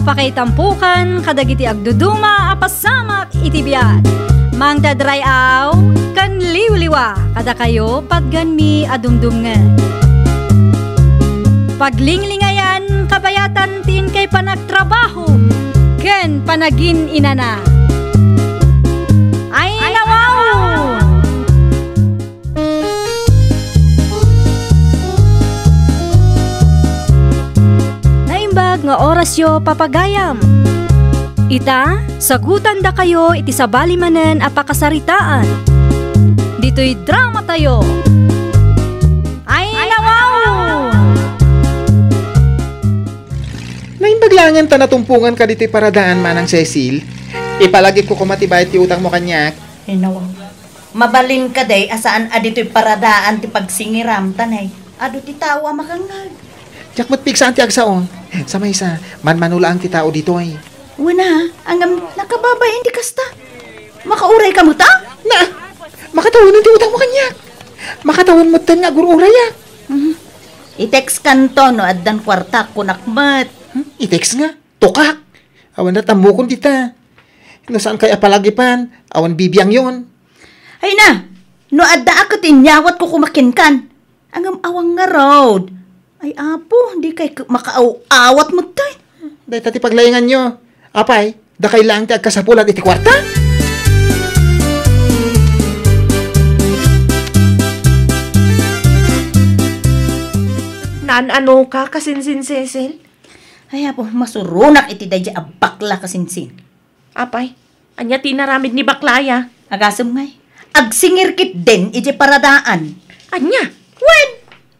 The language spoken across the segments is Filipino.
apakay tampukan, kadagiti agduduma, apasamak itibiyat. Mang dadrayaw, kan liwliwa, kada kayo patgan mi adumdumngan. Paglinglingayan, kabayatan tin kay panagtrabaho, ken panagin inana. Ay nawaw! Naimbag nga oras yo papagayam. Ita, sagutan da kayo iti sabali manen apakasaritaan. Dito'y drama tayo. Ay nawaw! Naimbaglangan ta natumpungan ka dito'y paradaan manang Cecil. Ipalagi ko kumatibay ti utang mo kanyak. Nawaw. Mabalin ka day asaan adito'y paradaan ti pagsingiram tanay. Ado ti tawa makangag. Diyak matpigsaan ti agsaon. Sa may isa, manmanula ang ti tao dito'y. Wala, angam nakababay hindi kasta. Makauray ka mo ta? Na, makatawan ti utang mo kanyak. Makatawan mo tan nga gururaya. I-text kanto no addan kwarta kunakmat. I-text nga, tukak. Awan na tambukon dita. No saan kaya palagipan? Awan bibiyang yon. Ay na, no adda ako tinyawat ko kumakinkan. Angam awang nga road. Ay apo, di kay makaaw-awat mo tayo. Dahil tati paglayangan nyo. Apay, da kailangan ti agkasapulat iti kwarta? Naan-ano ka kasinsin, Cecil? Ay apo, masurunak iti dadya abakla kasinsin. Apay, anya tinaramid ni Baklaya. Agasam ngay, agsingirkit din iti paradaan. Anya? Wen!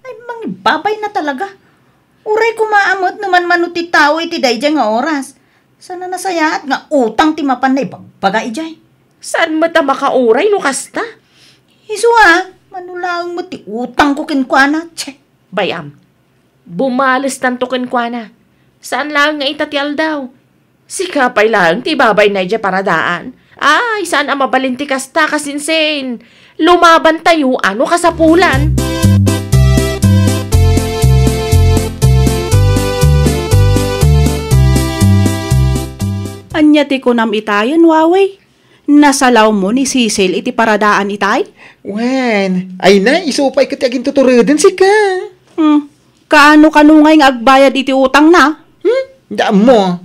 Ay mangibabay na talaga. Uray kumaamot naman manuti tao iti dadya nga oras. Sana nasayaat nga utang ti mapan na ibagbaga ijay. Saan mo ta makauray no kasta? Iswa, manulang mo ti utang ko kinkwana. Che. Bayam, bumalis tanto kinkwana. Saan lang nga itatial daw? Sikapay lang ti babay na ija paradaan. Ay, saan ang mabalinti kasta kasinsin? Lumaban tayo ano kasapulan? Anya ti kunam itayon, waway. Nasalaw mo ni Cecil iti paradaan itay? Wen, ay na, isupay ka ti aging tuturudan si ka. Kaano kanungay nga agbayad iti utang na? Daan mo.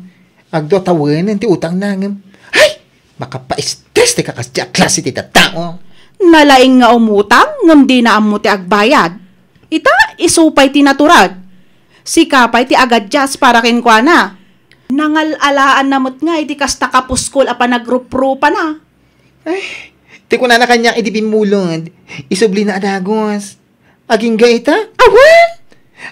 Agdo tawanan ti utang nangam. Ay, makapa-stress ti kakasya klase ti tao. Nalaing nga umutang, ngam di na amo ti agbayad. Ita, isupay ti naturad. Sikapay ti agadjas para kinkwana. Nangalalaan namot nga, iti kasta kapuskol apa nagruprupa na. Ay, ti ko na kanyang idibimulod. Isubli na adagos. Aging gaita? Awan!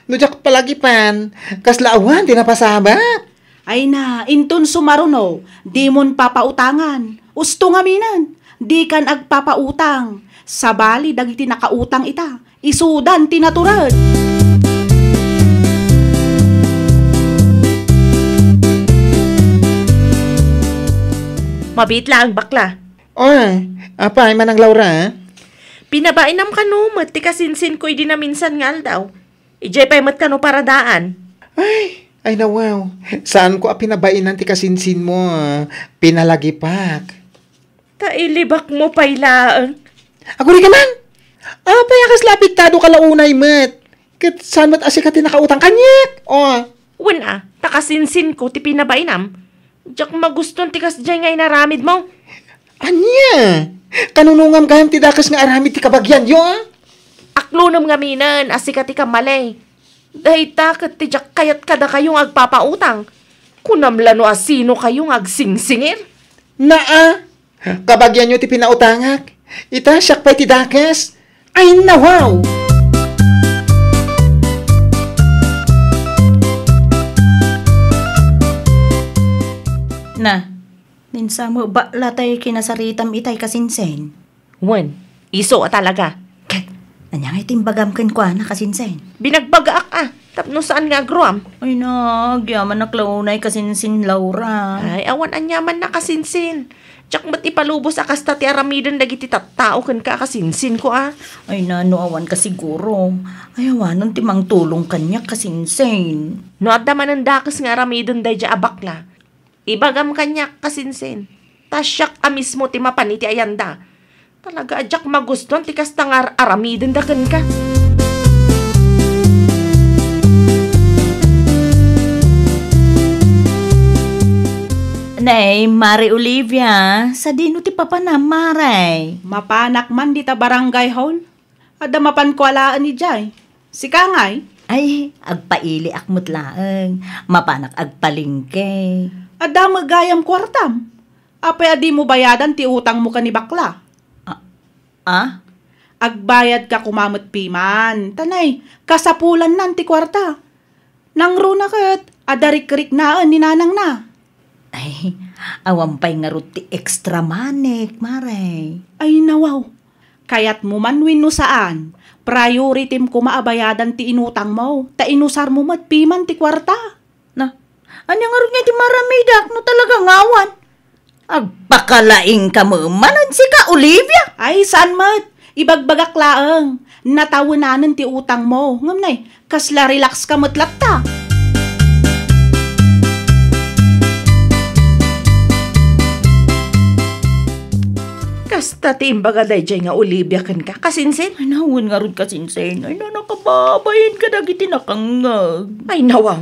Nujak palagipan. Kasla awan, di napasabak. Ay na, inton sumaruno, di mon papautangan. Usto nga minan, di kan agpapautang. Sabali dagiti nakautang ita, isudan tinaturad. Mabit lang, bakla. Oy, apay manang Laura. Pinabainam ka no, mati kasinsin ko'y di na minsan nga daw. Ijay pa'y mat ka no paradaan. Ay na wow. Saan ko pinabainan ti kasinsin mo? Pinalagipak. Tailibak mo pailaan. Ako rin ka man. Apay akas lapiktado ka launay mat. Kat saan mat asi ka tinakautang kanyak? Oh. Wen takasinsin ko ti pinabainam. Diyak maguston ti kasjay ngay naramid mo. Anya? Kanunungam gayam ti dakas nga aramid ti kabagyan yo? Aklonam nga minan, asika ti kamalay. Dahi takat ti diyak kayat kada kayong agpapautang. Kunamlano asino kayong agsingsingir. Naa? Kabagyan nyo ti pinautangak. Ita, siyak pa'y ti dakas. Ay na wow! Na, minsa mo bakla tayo kinasaritam itay kasinsen. Wen, iso talaga. Anyang itimbagam ken kwa na kasinsen. Binagbagaak tapno saan nga agruam? Ay na, gyaman na klaunay kasinsin Laura. Ay, awan anyaman na kasinsin. Tsak mat ipalubos akasta ti aramidon dagiti tattao ken ka kasinsin ko Ay nano awan ka siguro. Ay awanon ti mang tulong kanya kasinsin. No adda man ang dakas nga aramidon day ja abakla. Ibagam kanya kasinsin. Tasyak a mismo ti mapaniti ayanda. Talaga adyak maguston ti kasta nga aramidon da ken ka. Nay, Mari Olivia, sa dino ti papa na, Maray. Mapanak man di ta barangay hall. Ada mapan ko alaan ni Jay. Si Kangay, Ay, agpaili akmot laeng. Mapanak agpalingke. ada magayam kwartam. Apay adi mo bayadan ti utang mo ka ni bakla. Ah? Agbayad ka kumamot piman. Tanay, kasapulan nan ti kwarta. Nang runa kat, adarik-rik naan ni nanang na. Ay, awampay nga ruti extra manik, Maray. Ay nawaw, kayat mo man win no saan, priority mo maabayadan ti inutang mo, ta inusar mo matpiman ti kwarta. Na, anya nga rin nga ti maramidak no talaga ngawan. Agpakalaing ka mo, manan si ka, Olivia. Ay saan mat, ibagbagak laeng, natawananan ti utang mo, ngamnay, kasla relax ka matlatta. Kasta ti imbaga day jay nga Olivia ken ka kasinsin. Ay, nawan nga rin kasinsin. Ay, nanakababayin ka dagiti nakangag. Ay nawaw.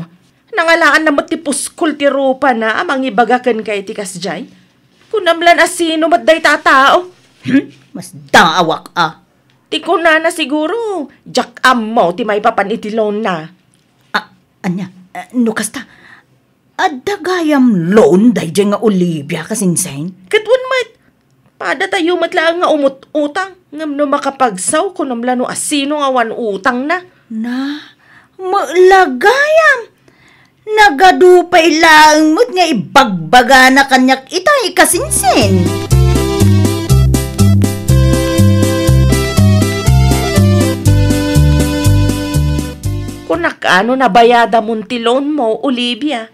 Nangalaan na ti puskol ti rupa na amang ibaga ken ka iti kasjay. Kunamlan asino mat day tatao. Mas daawak Ti kunana siguro. Jak mo ti may papan iti loan na. Anya, no kasta, adagayam loan day dyan nga Olivia kasinsin. Katwan mat. Pada tayo matlaan nga umut-utang. Ngam no makapagsaw kunamlan no asino nga wan utang na. Na, malagayam. Nagadupay lang mo't nga ibagbaga na kanyak itay kasinsin. Kunak ano na bayada mong ti loan mo, Olivia?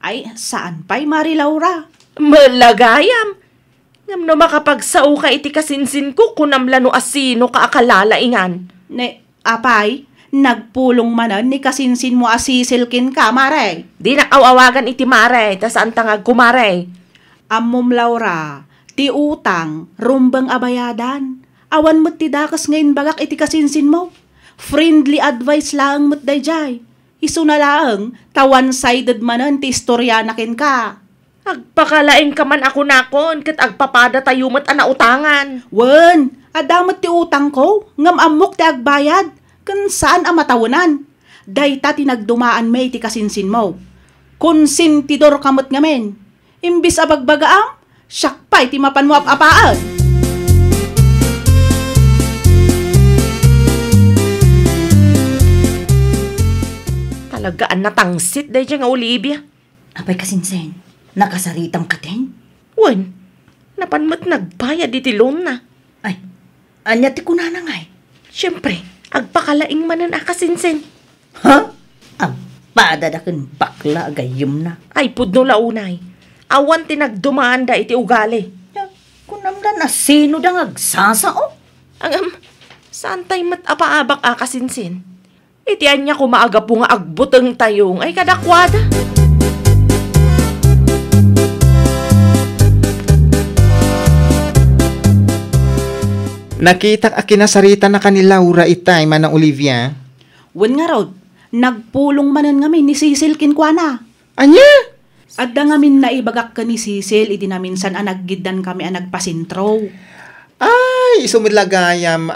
Ay saan pa'y Mari Laura? Malagayam. Ngam no makapagsaw ka iti kasinsin ko kunamlan no asino ka akalalaingan. Ne, apay, nagpulong manan ni kasinsin mo asisilkin ka, Mare. Di nakawawagan iti mare, tas antangag kumare. Ammom Laura, ti utang, rumbang abayadan. Awan mo't ti dakas ngayon bagak iti kasinsin mo. Friendly advice lang mo't dayjay. Isu na lang, one-sided manan ti istorya nakin ka. Agpakalaing ka man ako nakon, kat agpapada tayo mat anautangan. Wen, adamot ti utang ko, ngam amok ti agbayad. Kan saan ang matawanan? Dayta tinagdumaan may ti kasinsin mo. Konsintidor kamot ngamen. Imbis abagbagaam, syakpay ti mapan mo apapaan. Talagaan natangsit day nga Olivia. Apay kasinsin, nakasaritam ka din? Wan, napanmat nagbayad iti loan na. Ay, anya ti kunana ngay. Siyempre, agpakalaing manan akasinsin. Ha? Agpadadakin bakla agayom na. Ay pudno launay. Awan tinagdumaan da iti ugali. Kunamdan na sino dang agsasao? Ang saan tayo mat apaabak akasinsin? Itian niya kumaaga po nga agbuteng tayong ay kadakwada. Nakita akinasarita na kanila Laura itay manang Olivia. Wen nga rod, nagpulong manan ngamin ni Cecil kinkwana. Anya? Adda ngamin na ibagak ka ni Cecil, iti na minsan anaggidan kami anagpasintro. Ay, sumilagayam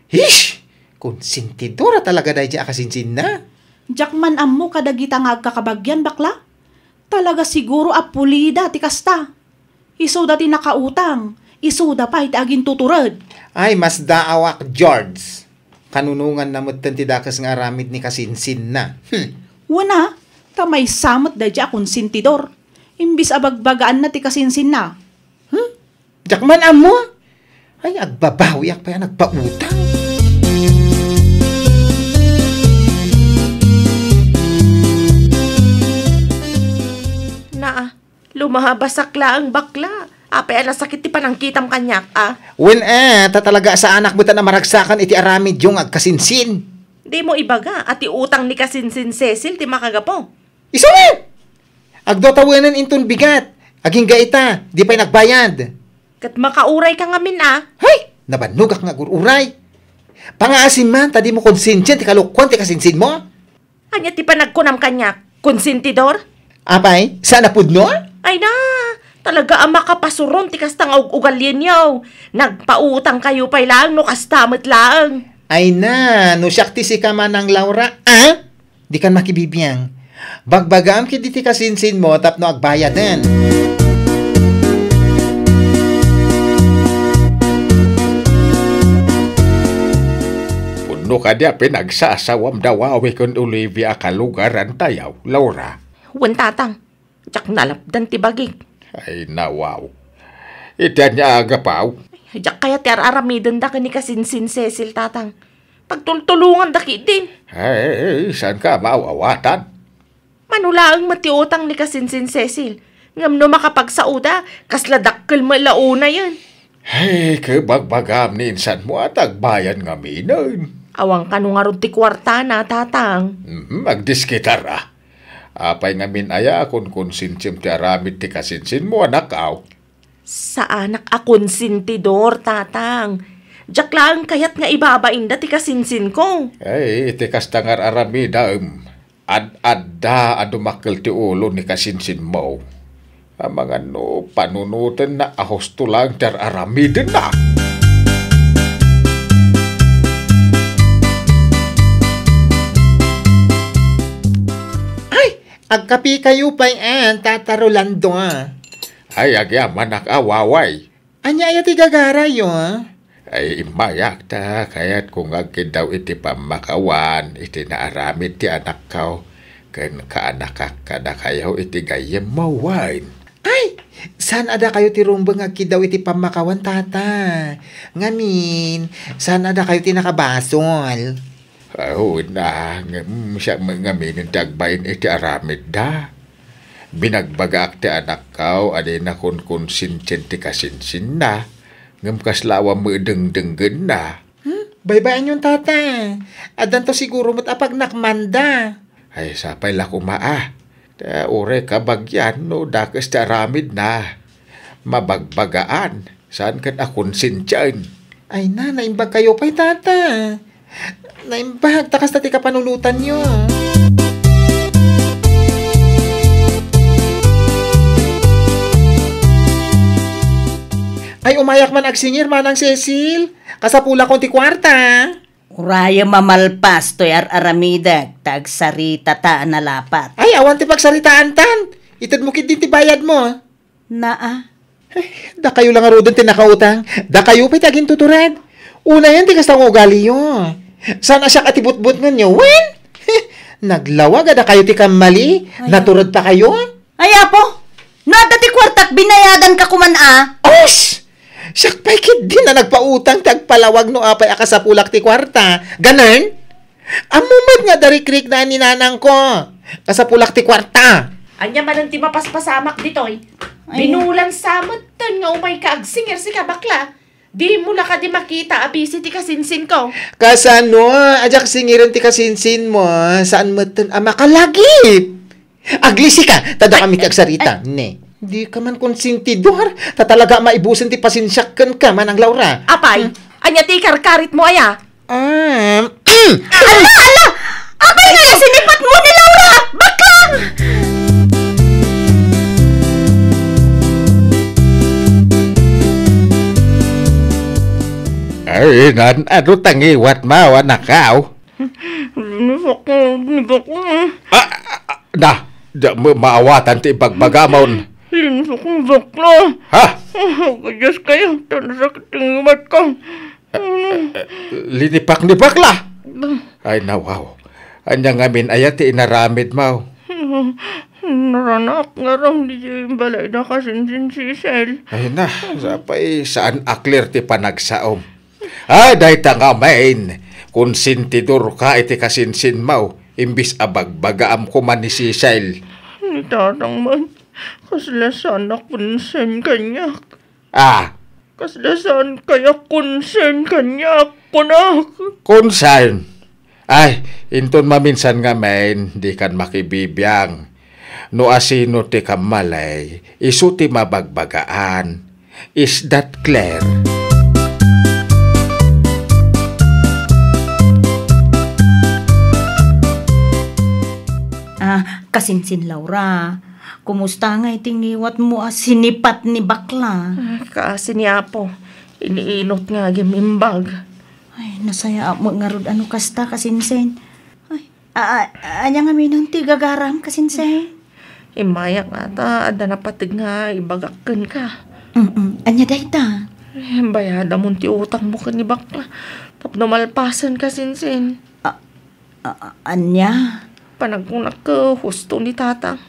Hish! Konsintidora talaga dahi di akasinsin na. Jakman ammo kadagita nga agkakabagyan bakla. Talaga siguro apulida ti kasta. Isu dati nakautang, isu da pa iti agin tuturad. Ay, mas daawak George. Kanunungan na mo't ti dakas nga aramid ni kasinsin na. Wana, tamay samot da di akong sintidor. Imbis abagbagaan na ti kasinsin na. Jakman amo? Ay, agbabawiak pa yan nagpautang. Tumahabasakla ang bakla. Apay ala sakit ti panangkitam kanyak, Wen tatalaga sa anak mo ta na maragsakan iti aramid yung agkasinsin. Di mo ibaga at utang ni Kasinsin Cecil ti makagapo. Isulit! Agdotawanan inton bigat. Aging gaita, di pa'y nagbayad. Kat makauray ka ngamin, Hay! Nabanugak nga gururay. Pangaasin man, tadi mo konsensyen, ti kalukwan, ti kasinsin mo. Anya ti panagkunam kanyak, konsentidor? Apay, saan na pudno? Ay na, talaga ang makapasuron ti kastang ugalin yaw. Nagpautang kayo pa'y lang no kastamot lang. Ay na, no syakti si ka man ng Laura. Di kan makibibiyang. Bagbagam kiti ti kasinsin mo, tapno agbayadan. Puno ka dia pinagsasawam dawawi kon Olivia kalugaran tayaw, Laura. Wan tatang, tsak nalapdan ti bagig. Ay nawaw. Ita niya agapaw. Jak kaya ti araramidan da ka ni Kasinsin Cecil tatang. Pagtultulungan da din. Ay, saan ka maawawatan? Manulaang matiutang ni Kasinsin Cecil. Ngam no makapagsauda, kasladakkel mo launa yan. Ay, kabagbagam ni insan mo at agbayan nga minon. Awang kanungarod ti kwarta na tatang. Magdiskitar Apay nga minaya kung konsinsim ti aramid ti kasinsin mo anak aw. Sa anak akon sintidor tatang. Jak lang kayat nga ibabain da ti kasinsin ko. Ay, ti kastangar aramida ad-adda adumakil ti ulo ni kasinsin mo. Ang mga no, panunutan na ahos tulang ter aramidin na. Agkapi kayo pa'y tatarolando Ay, agyaman awaway. Anya ti gagara yo Ay, imayak ta, kaya't kung agkin daw iti pamakawan, iti naaramid ti anak kaw, kan kaanak kada kayaw iti gayem mawain. Ay, saan ada kayo ti rumbang agki daw iti pamakawan tata? Ngamin, saan ada kayo ti nakabasol? Na, siya ngamin tagbayin iti aramid da. Binagbagak ti anak kaw, aday na kun konsinsin ti kasinsin na. Ngam kaslawa mo deng-denggen na. Baybayan yung tata. Adan to siguro mo't apag nakmanda. Ay, sapay la kumaa. Ure kabagyan, no, dakas ti aramid na. Mabagbagaan. Saan kan akon sinsyan? Ay na, naimbag kayo pa'y tata. Naimbag, takas na ti kapanulutan nyo. Ay, umayak man agsingir manang Cecil. Kasapula kong ti kwarta. Uraya mamalpas to aramida, tagsarita ta nalapat. Ay, awan ti pagsaritaan tan. Itad mo kit din ti bayad mo. Naa. Da kayo lang arodon ti nakautang. Da kayo pa'y taging tuturad. Una yan ti kastang ugali yun. Sana siya katibut-but nga nyo? Wen? Naglawag ada kayo ti kamali. Naturad pa kayo? Ay, apo! Nada ti kwartak binayadan ka kuman Os! Siyak pa'y kit din na nagpautang tagpalawag no apay akasapulak ti kwarta. Ganun? Amumad nga dari-krik na ni nanang ko. Kasapulak ti kwarta. Anya man ang ti mapaspasamak ditoy. Binulan samot tan nga umay ka agsingir si kabakla. Di mo la ka di makita abisi ti kasinsin ko. Kasano? Ajak singiran ti kasinsin mo. Saan mo tan makalagip? Aglisi ka. Tada kami kagsarita. Ne. Di ka man konsintidor. Tatalaga maibusan ti pasinsyakan ka man ang Laura. Apay, anya ti karkarit mo aya. Ala! Abay nga sinipat mo ni Laura! Baklang! Ay, ano tangiwat mo, anak kaw? Nibak ko. Maawatan ti bagbagamon. Linsak ng bakla. Ha? Diyos kayo, tanasakit ang imat ko. Linipak-nipak la? Ay, nawaw. Anya ngamin ayat ti inaramid mo. Naranak nga ram di yung balay na kasinsin si Sel. Ay na, sapay saan aklir ti panagsaom. Dahi ta nga main. Kung sintidor ka iti kasinsin mo, imbis abagbagaam ko man ni si Sel. Ni tatang man. Kaslasan na kunsen kanyak. Ah, Kaslasan kaya kunsen kanyak, kunak. Kunsan. Ay, inton maminsan nga main, di kan makibibiyang. No asino ti kamalay, isu ti mabagbagaan. Is that clear? Kasinsin Laura, kumusta nga itingiwat mo sinipat ni bakla? Kasi niya po, iniinot nga gimimbag. Ay, nasaya mo nga rod ano kasta kasinsin. Ay, anya nga minang tigagaram kasinsin. Imaya nga ta, ada na patig nga ibagakan ka. Anya dayta? Bayada mo ti utang mo ka ni bakla. Tapno malpasan ka sinsin. Anya? Panagkunak ka, husto ni tatang.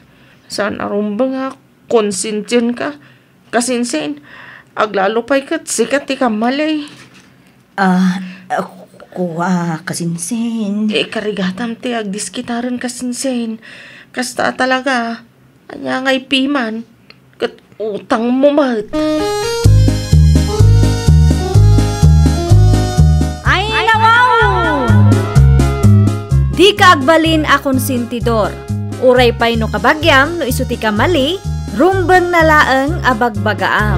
Saan arumba nga, konsintin ka. Kasinsin, aglalupay ka't sikat ti kamalay. Kuha kasinsin. Karigatam ti agdiskitaran kasinsin. Kasta talaga, anya nga'y piman, kat utang mo mat. Ay, nawaw! Di ka agbalin akong sintidor. Uray pa'y no kabagyam, no isuti ka mali, rumbang nalaang abagbagaam.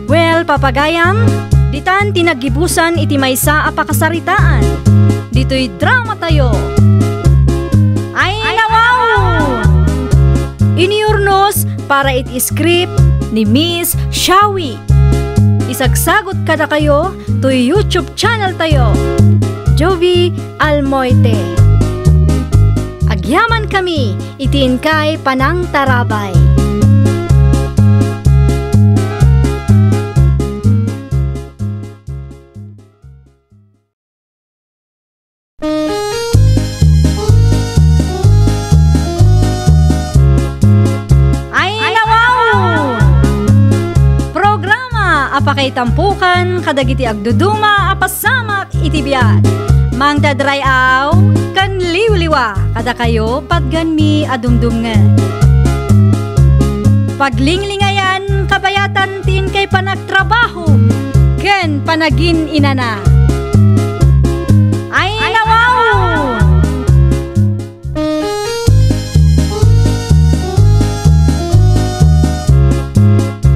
Well, papagayam, ditan tinagibusan iti maysa a pakasaritaan. Dito'y drama tayo. Ay, nawaw! Iniurnos para iti script ni Miss Shawi. Isagsagot kada kayo to YouTube channel tayo. Jovi Almoite. Agyaman kami, itiin kay Panang Tarabay. Ay, nawaw! Programa apakay tampukan kadagiti agduduma apasamak itibiyat. Mang tadrayaw, kan liwliwa, kada kayo patgan mi adumdumngan. Paglinglingayan, kabayatan tin kay panagtrabaho, ken panagin inana. Ay, nawaw!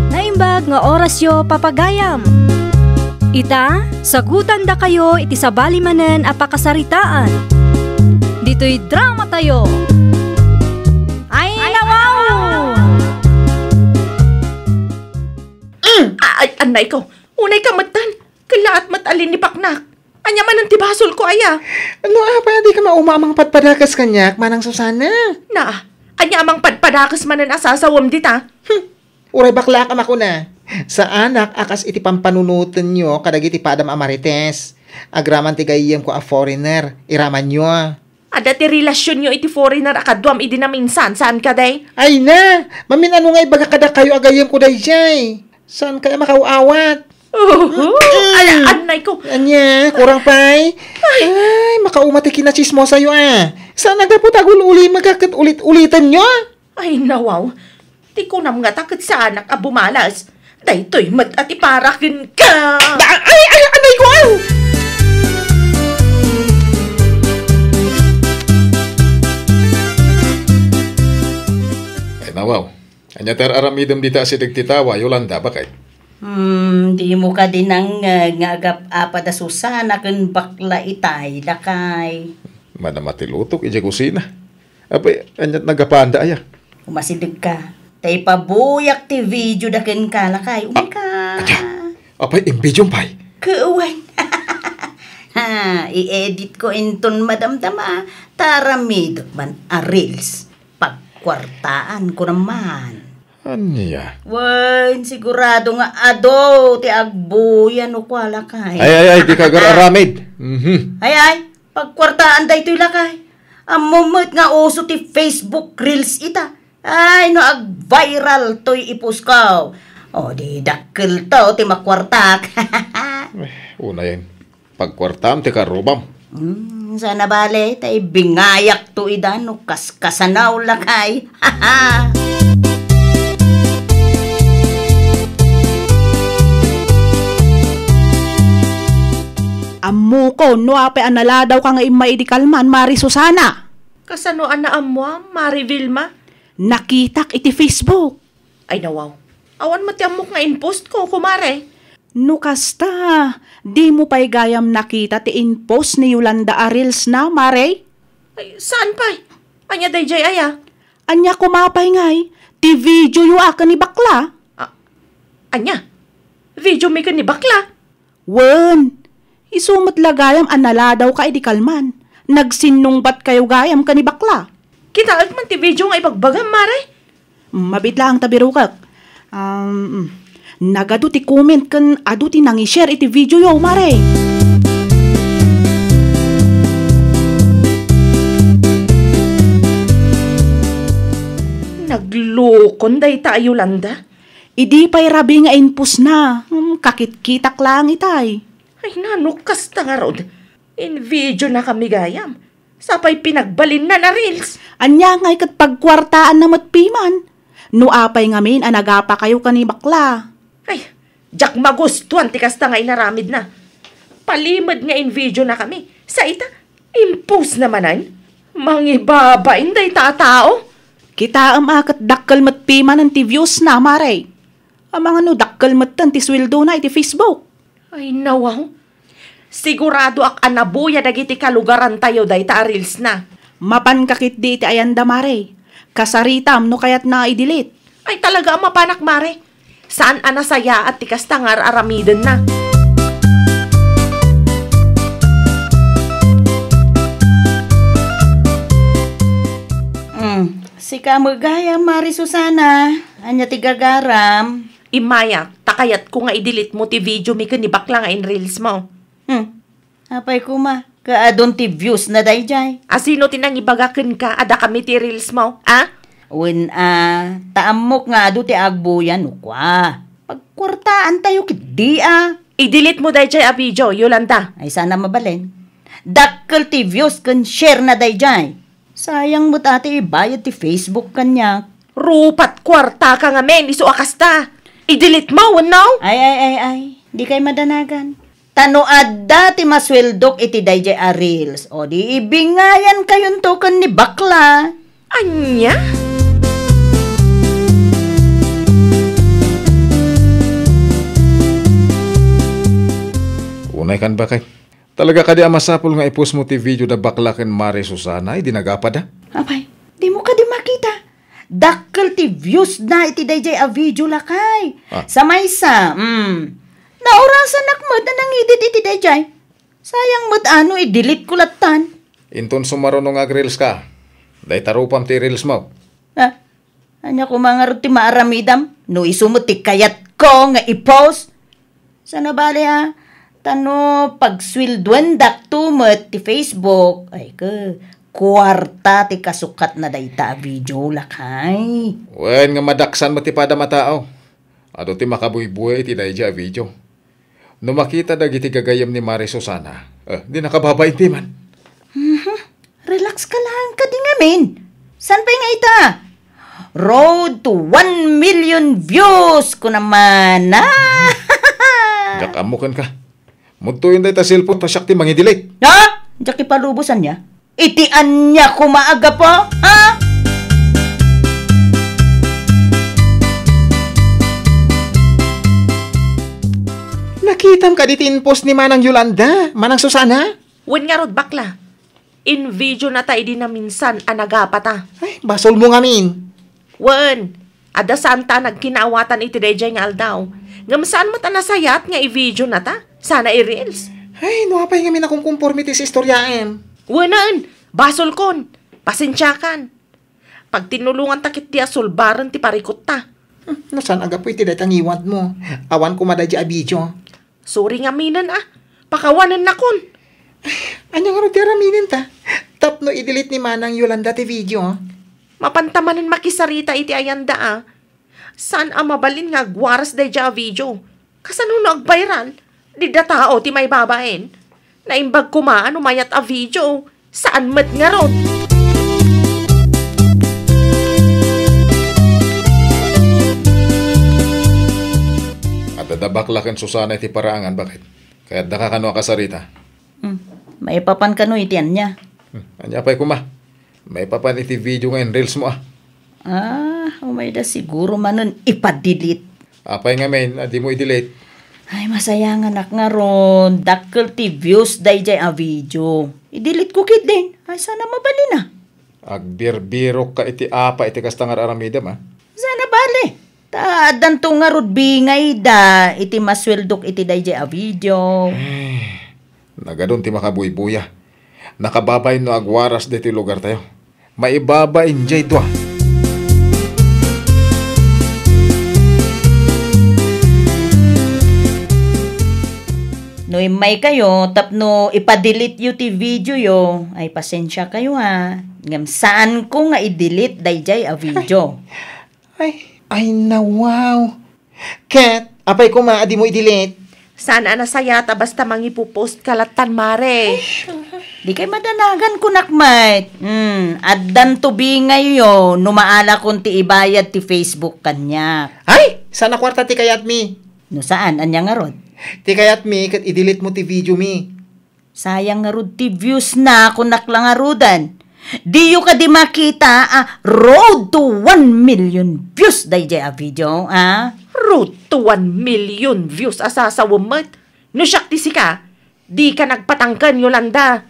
Naimbag nga orasyo papagayam. Ita, sagutan da kayo iti sabali manen a pakasaritaan. Dito'y drama tayo. Ay, nawaw! Ay, anay ko, unay ka matan. Kalaat matalin ni Paknak. Anya man ang tibasol ko, aya. ano di ka maumamang patpadakas kanyak, manang Susana? Na, anya amang padpadakas man ang asasawam dita. Uray bakla ka ako na. Sa anak, akas iti pampanunutan nyo, kadagiti padam amarites. Agraman ti gayem ko a foreigner, iraman nyo. Ada ti relasyon nyo iti foreigner akadwam idi na minsan. Saan ka, day? Ay na, mamin ano nga ibaga kada kayo agayem ko day jay. Saan kaya makauawat? Ay, anay ko. Anya, kurang pay. Ay, makaumati kinachismo sa'yo Saan nagdapot agul uli magkakat ulit-ulitan nyo? Ay, nawaw. Di ko nam nga takot sa anak a bumalas. Daytoy mat at iparakin ka. Ay, anay ko Ay nawaw. Anya ter aramidem dita si Titawa, Yolanda, bakay? Di mo ka din ang ngagap apada Susana ken bakla itay lakay. Manamatilutok, ija kusina. Apay, anyat nagapanda aya. Umasidig ka. Tay pabuyak ti video daken ka lakay. Umay ka. Apay, imbidyon pay. Kuwan. I-edit ko inton madamdama. Taramid man a reels. Pagkwartaan ko naman. Anya? Wan, sigurado nga ado ti agbuyan o kwa lakay. Ay, di ka aramid. Ay, pagkwartaan da ito'y lakay. Amumot nga uso ti Facebook Reels ita. Ay, no ag-viral to'y ipuskaw. O, di dakil to, ti makwartak. Una yan. Pagkwartam, ti karubam. Sana bale, tay bingayak to idan, no kaskasanaw lakay. Haha! Ammo ko, no apay anala daw ka nga imaidikalman, Mari Susana. Kasano na amwa, Mari Vilma? Nakitak iti Facebook. Ay nawaw. Awan matiamok nga in-post ko, kumare. No kasta, di mo pa'y gayam nakita ti in-post ni Yolanda Arils na, Mare? Ay, saan pa? Anya dayjay aya? Anya kumapay ngay, ti video yu aka ni bakla. Anya? Video mi ka ni bakla? Wen, isumot lagayam anala daw ka idikalman. Nagsinungbat kayo gayam ka ni bakla. Kitaag man ti video nga ibagbagam, Mare? Mabit lang tabirukak. Nagado ti comment kan adu ti nangi-share iti video yo, Mare. Naglukon day tayo, Yolanda. Idi pa'y rabi nga inpus na. Kakit-kitak lang itay. Ay nanukas ta nga rod. In video na kami gayam. Sapay pinagbalin na reels. Anya ngay kat pagkwartaan na matpiman. No apay ngamin anagapa kayo kani bakla. Ay, jak magustuhan ti kasta nga inaramid na. Palimad nga in video na kami. Sa ita, impose namanan. Mangibaba, inday tatao. Kita akat dakkal matpiman ng ti views na, Mare. Amang ano dakkal matan ti sweldo na iti Facebook. Ay nawaw. Sigurado ak anabuya dagiti kalugaran tayo day ta reels na. Mapan kakit di iti ayanda, Mare. Kasaritam no kayat na i-delete. Ay talaga ang mapanak, Mare. Saan anasaya at tikas tangar aramiden na. Si kamagaya, Mari Susana. Anya tigagaram. Imaya, takayat ko nga i-delete mo ti video mi ni bakla nga in reels mo. Apay kuma. Kaadon ti views na dayjay. Asino tinang ibagakin ka, ada kami ti reels mo, ah? Wen taamok nga ado ti agbuyan ukwa. Pagkwartaan tayo kidi I-delete mo dayjay a video, Yolanda. Ay sana mabalin. Dakkel ti views kan share na dayjay. Sayang mo't ate ibayad ti Facebook kanya. Rupat kwarta ka nga men, iso akasta. I-delete mo, no? Ay. Di kay madanagan. Tano adda ti masweldok iti dayjay a reels. O di ibingayan kayon token ni bakla. Anya? Unay kan ba kay? Talaga ka di amasapol nga ipos mo ti video da bakla ken Mari Susana, di nagapad da? Apay, di mo ka di makita. Dakkel ti views na iti dayjay a video lakay. Sa maysa, naurasan nakmad na nangidit iti dayjay. Sayang mo't ano i-delete ko latan. Inton sumaro nga reels ka. Day tarupam ti reels mo. Anya ko mga ti maaramidam. No isumot ti kayat ko nga i-post. Sana bali Tano pagswilduan daktumot ti Facebook. Ay kwarta ti kasukat na dayta video lakay. Wen nga madaksan mo ti pada matao. Ado ti makabuy-buhay ti dayja video. No makita dagiti gagayam ni Mari Susana, di nakababay ti man. Relax ka lang ka di ngamin. San pa nga ita? Road to 1 million views ko naman. Jakamukan ka. Munto yun day ta cellphone pasyak ti mangidelete. Jaki palubusan niya? Itian niya kumaaga po? Nakitam ka di post ni Manang Yolanda, Manang Susana. Wen nga rod bakla. In video na tayo di na minsan anagapata. Ay, basol mo ngamin. Wen, ada saan ta nagkinaawatan iti dayjay nga aldaw. Ngam saan mo ta nasayat nga i-video na ta? Sana i-reels. Ay, nuapay ngamin akong conformity sa istoryaen. Wenan, basol kon. Pasensyakan. Pag tinulungan takit ti asulbaran ti parikot ta. Nasaan aga po iti datang iwant mo? Awan ko madadya a video. Sorry nga minan Pakawanan na kon. Anya nga ro ti raminin ta? Tapno i-delete ni Manang Yolanda ti video. Mapantamanan makisarita iti ayanda Saan mabalin nga gwaras day ja video? Kasano nag-viral? Di da tao ti may babaen. Naimbag kumaan umayat a video. Saan mat nga ron? At dadabaklakan Susana iti paraangan, bakit? Kaya nakakano ka sarita. May papan ka no itian niya. Anya pa'y kuma. May papan iti video ngayon, reels mo Umay da siguro manon ipadelete. Apay nga men, di mo i-delete. Ay, masaya nga anak nga ron. Dakkel ti views dayjay a video. I-delete ko kit din. Ay, sana mabali na. Agbirbiro ka iti apa iti kastangar aramidam Sana bali. Taadan to nga rod bingay da. Iti masweldok iti dayjay a video. Nagadon ti makabuy-buya. Nakababay no agwaras diti lugar tayo. Maibaba enjoy to No imay kayo, tapno ipadelete yu ti video yo. Ay, pasensya kayo ha. Ngam saan ko nga i-delete dayjay a video. Ay na wow. Kat, apay kuma, di mo i-delete. Sana nasayata basta mangipupost kalatan mare. Di kay madanagan ko nakmait. Addan to bingay yo, numaala kon ti ibayad ti Facebook kanya. Ay, sana kwarta ti kayat mi. No saan, anya nga rod? Ti kayat mi, kat i-delete mo ti video mi. Sayang nga rod ti views na kung naklangarudan. Di yu ka di makita, road to 1 million views dayjay a video, Road to 1 million views asasawamot. No siyak ti sika, di ka nagpatangkan Yolanda.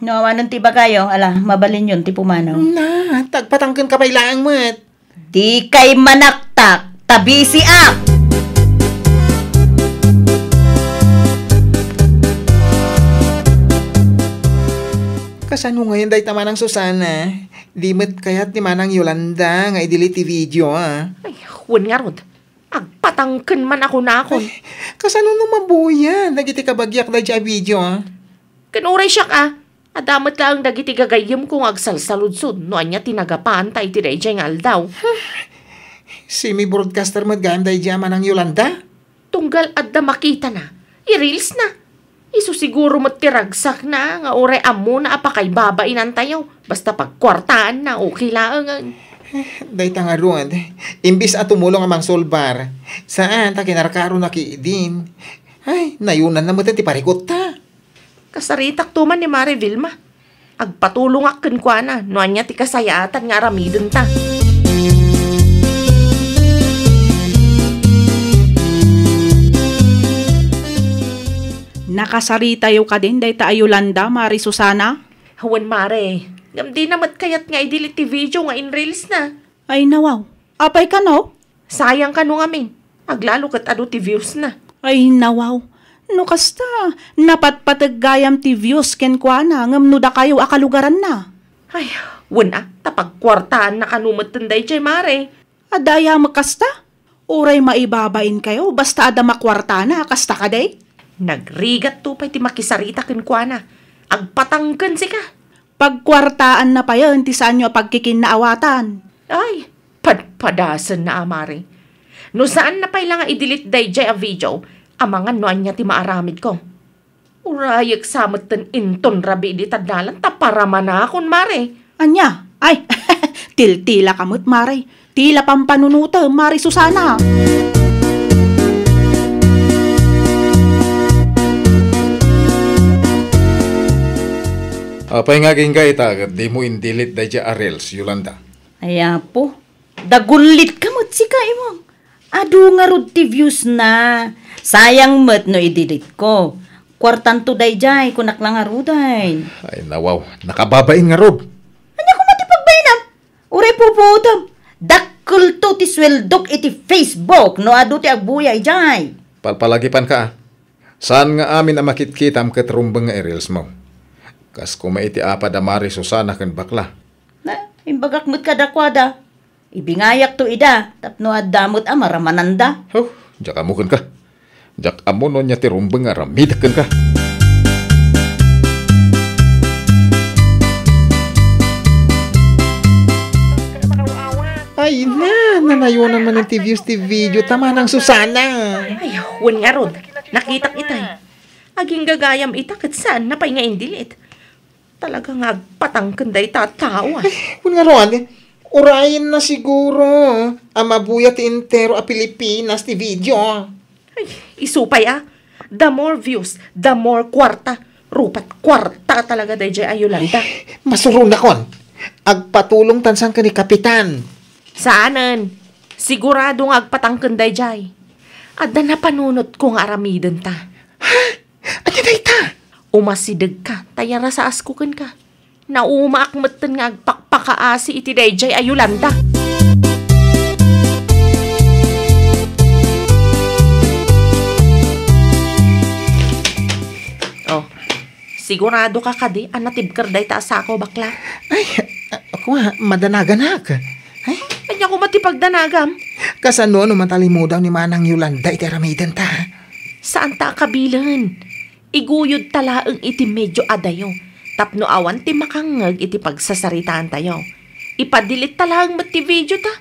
Nawanan ti ba kayo? Ala, mabalin yun ti pumanaw. Na, tagpatangkan ka pa ilaang mat. Di kay manaktak, tabi si up! Kasano ngayon day tama ng Susana? Limit kaya't ni Manang Yolanda nga i-delete ti video Ay, huwag nga rod. Agpatangkan man ako na akon. Kasano naman buya? Nagiti kabagyak day siya video Kanuray siya ka. Adamat lang dagiti gagayim kung agsalsaludsod. No anya tinagapaan tayo ti dayjay nga aldaw. Semi-broadcaster magayam day siya Manang Yolanda? Tunggal adda makita na. I-reels na. Isu siguro matiragsak na nga oray amo na apakay babainan tayo. Basta pagkwartaan na okay lang. Day tangarun. Imbis at tumulong amang solbar. Saan ta kinarkaro na kiidin? Ay, nayunan na mo ti parikot ta. Kasaritak tuman ni Mare Vilma. Agpatulong akin kwa na. No anya ti kasayatan nga aramidon ta. Nakasarita yo ka din, day ta Yolanda, Mari Susana. Hawan Mare. Gamdi namat kayat nga i-delete ti video nga in-reels na. Ay nawaw, apay ka no? Sayang ka no ngamin. Aglalo kat ado ti views na. Ay nawaw, no kasta, napatpataggayam ti views ken kwa na, ngam no da kayo akalugaran na. Ay, wala, tapagkwartaan na kanumat tanday chay Mare. Adaya makasta, uray maibabain kayo, basta ada makwarta na, kasta ka day. Nagrigat to pa'y ti makisarita ken kwa na. Agpatangkan si ka. Pagkwartaan na pa yun, ti saan nyo pagkikinnaawatan. Ay, padpadasan na Mare. No saan na pa'y lang i-delete dayjay a video, amangan no anya ti maaramid ko. Urayag samot ten inton rabi di taddalan, taparama na akon Mare. Anya, ay, tiltila kamot Mare. Tila pampanunuta, Mari Susana. Apay nga king ka di mo in-delete day siya reels, Yolanda. Aya po, dagulit ka mo't si kaimong. Ado nga rod ti views na. Sayang mo't no i-delete ko. Kwartan to dayjay, kunak lang nga roday. Ay nawaw, nakababain nga rod. Anya ko matipagbainam? Uray po po dakkel to ti sweldok iti Facebook, no ado ti agbuyay jay. Palpalagipan ka. Saan nga amin ang makitkitam katrumbang nga reels mo? Kas kumaiti apa da Mari Susana ken bakla. Na, imbagak mo't kadakwada. Ibingayak to ida, tapno adamot maramananda. Oh, jak amuken ka. Jak amo no nya ti rumbeng nga ramidaken ka. Ay na, nanayunan man ng TV video. Tama ng Susana. Ay, huwag nga rod. Nakita itay. Aging gagayam ita kat saan na pa'y nga indilit. Talaga nga agpatangkan da ita tao ah. Kung nga roan, orayin na siguro. Amabuya ti intero a Pilipinas ti video. Ay, isupay ah. The more views, the more kwarta. Rupat kwarta talaga da jay Ayolanda. Masurong na kon. Agpatulong tansan ka ni Kapitan. Saanan? Sigurado nga agpatangkan da jay. Adda na panunot kong aramiden ta. Anya na ita? Umasidag ka, tayara sa askukan ka. Naumaakmatan nga agpakpakaasi iti dayjay Ayolanda. Oh, sigurado ka kadi, anatibkar day ta sa ako bakla. Ay, ako nga, madanaganag. Ay, Anya ko matipagdanagam. kasano no matali mo daw ni Manang Yolanda iti aramiden ta. Saan ta kabilan? Iguyod talaang iti medyo adayo. Tapno awan ti makangag iti pagsasaritaan tayo. Ipadilit talaang mati video ta.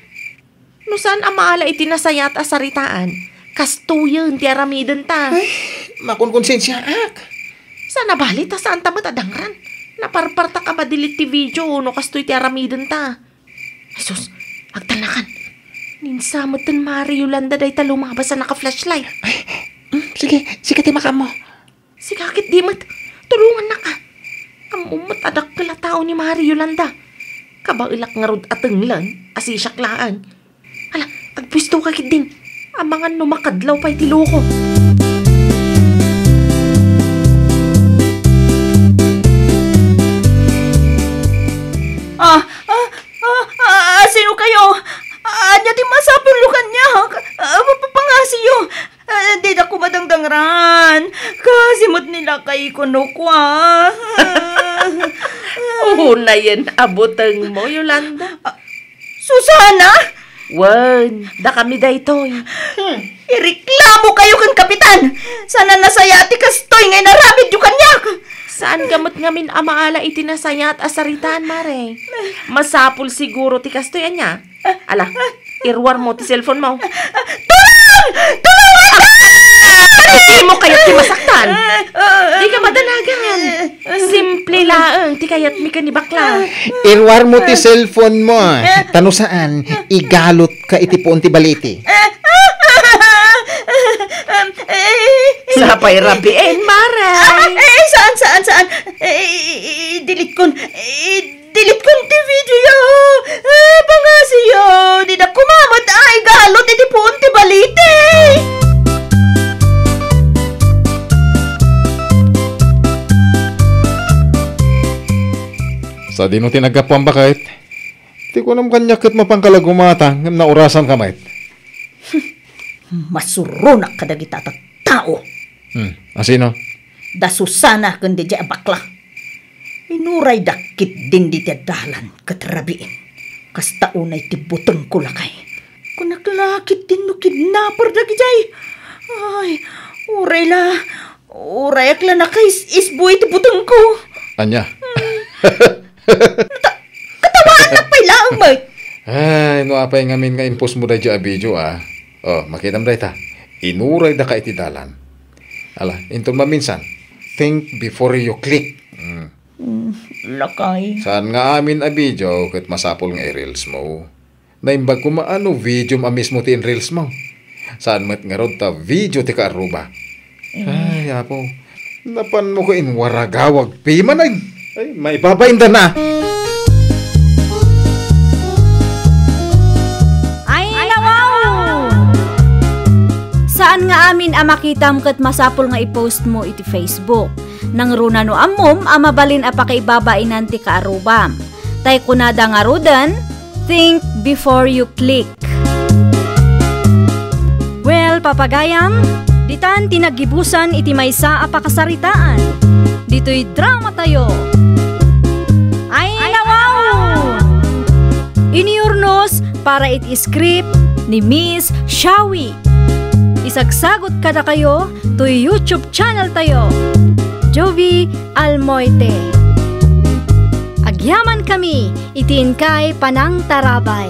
No saan amaala iti nasayat a saritaan? Kastuyon ti aramiden ta. Ay, makunkonsensya ak. Saan nabalit ta saan ta matadangran? Naparparta ka madilit ti video no kastoy ti aramiden ta. Jesus, agtanakan. Ninsamatan Mari Yolanda day ta lumabas sa naka-flashlight. Sige, sige ti makam mo. Si kakit di mat, tulungan na ka. Amumat adak kala tao ni Mari Yolanda. Kabailak nga rod atenglan, asisaklaan. Hala, agpwisto kakit din. Amangan no makadlaw pa'y tiloko. Sino kayo? Anya ti masapulukan niya. Pangasiyo. Di na ko madangdangran. Kasimot nila kay kunukwa. Na yan, abotang mo, Yolanda. Susana? Wan, da kami da itoy. Ireklamo kayo kan kapitan. Sana nasaya ti kastoy ngay narabid yung kanyak. Saan gamot ngamin amaala iti nasaya at asaritaan, Mare? Masapul siguro ti kastoyan niya. Ala, irwar mo ti cellphone mo. Hindi mo kayat ti masaktan. Di ka madanagan. Simple laang ti kayat mi ka ni bakla. Irwar mo ti cellphone mo. Tano saan, igalot ka iti puon ti baliti. Sapay rabiin, Mare. Saan? Delete kon ti video. Pangasiyo. Di na kumamot ay galot iti puon ti balite. Sa di no tinagapuan ba kahit? Di ko nam kanyakit mapangkalagumata ngam na orasan kamay. Masurunak kadagita ta tao. Asino? Da Susana kundi di bakla. Inuray dakit din di dalan katrabiin. Kasta unay ti buteng ko lakay. Kung naklakit din no kidnapper dagi jay. Ay, uray akla na kay isbuy ti buteng ko. Anya? Katawaan na pa'y laang may. Ay, no apay ngamin nga impos mo da dya video ah. Oh, makitam da ita. Inuray da ka iti dalan. Ala, into maminsan. Think before you click. Lakay. Saan nga amin a video kat masapol nga i-reels mo. Naimbag ko maano video ma mismo ti in-reels mo. Saan mat nga rod ta video ti kaaruba. Ay, apo. Napan mo ko in waragawag piman ay. Ay, maibabainda na. Ay, wow! Saan nga amin makitam kat masapol nga i-post mo iti Facebook. Nang runa no amom, mabalin apakaibabainan ti kaarubam. Tay kunada nga rudan, think before you click. Well, papagayam, ditan tinagibusan iti maysa apakasaritaan. Dito'y drama tayo. Ay, wow! Iniurnos para iti script ni Miss Shawi. Isagsagot kada kayo to YouTube channel tayo. Jovi Almoite. Agyaman kami, itin kay Panang Tarabay.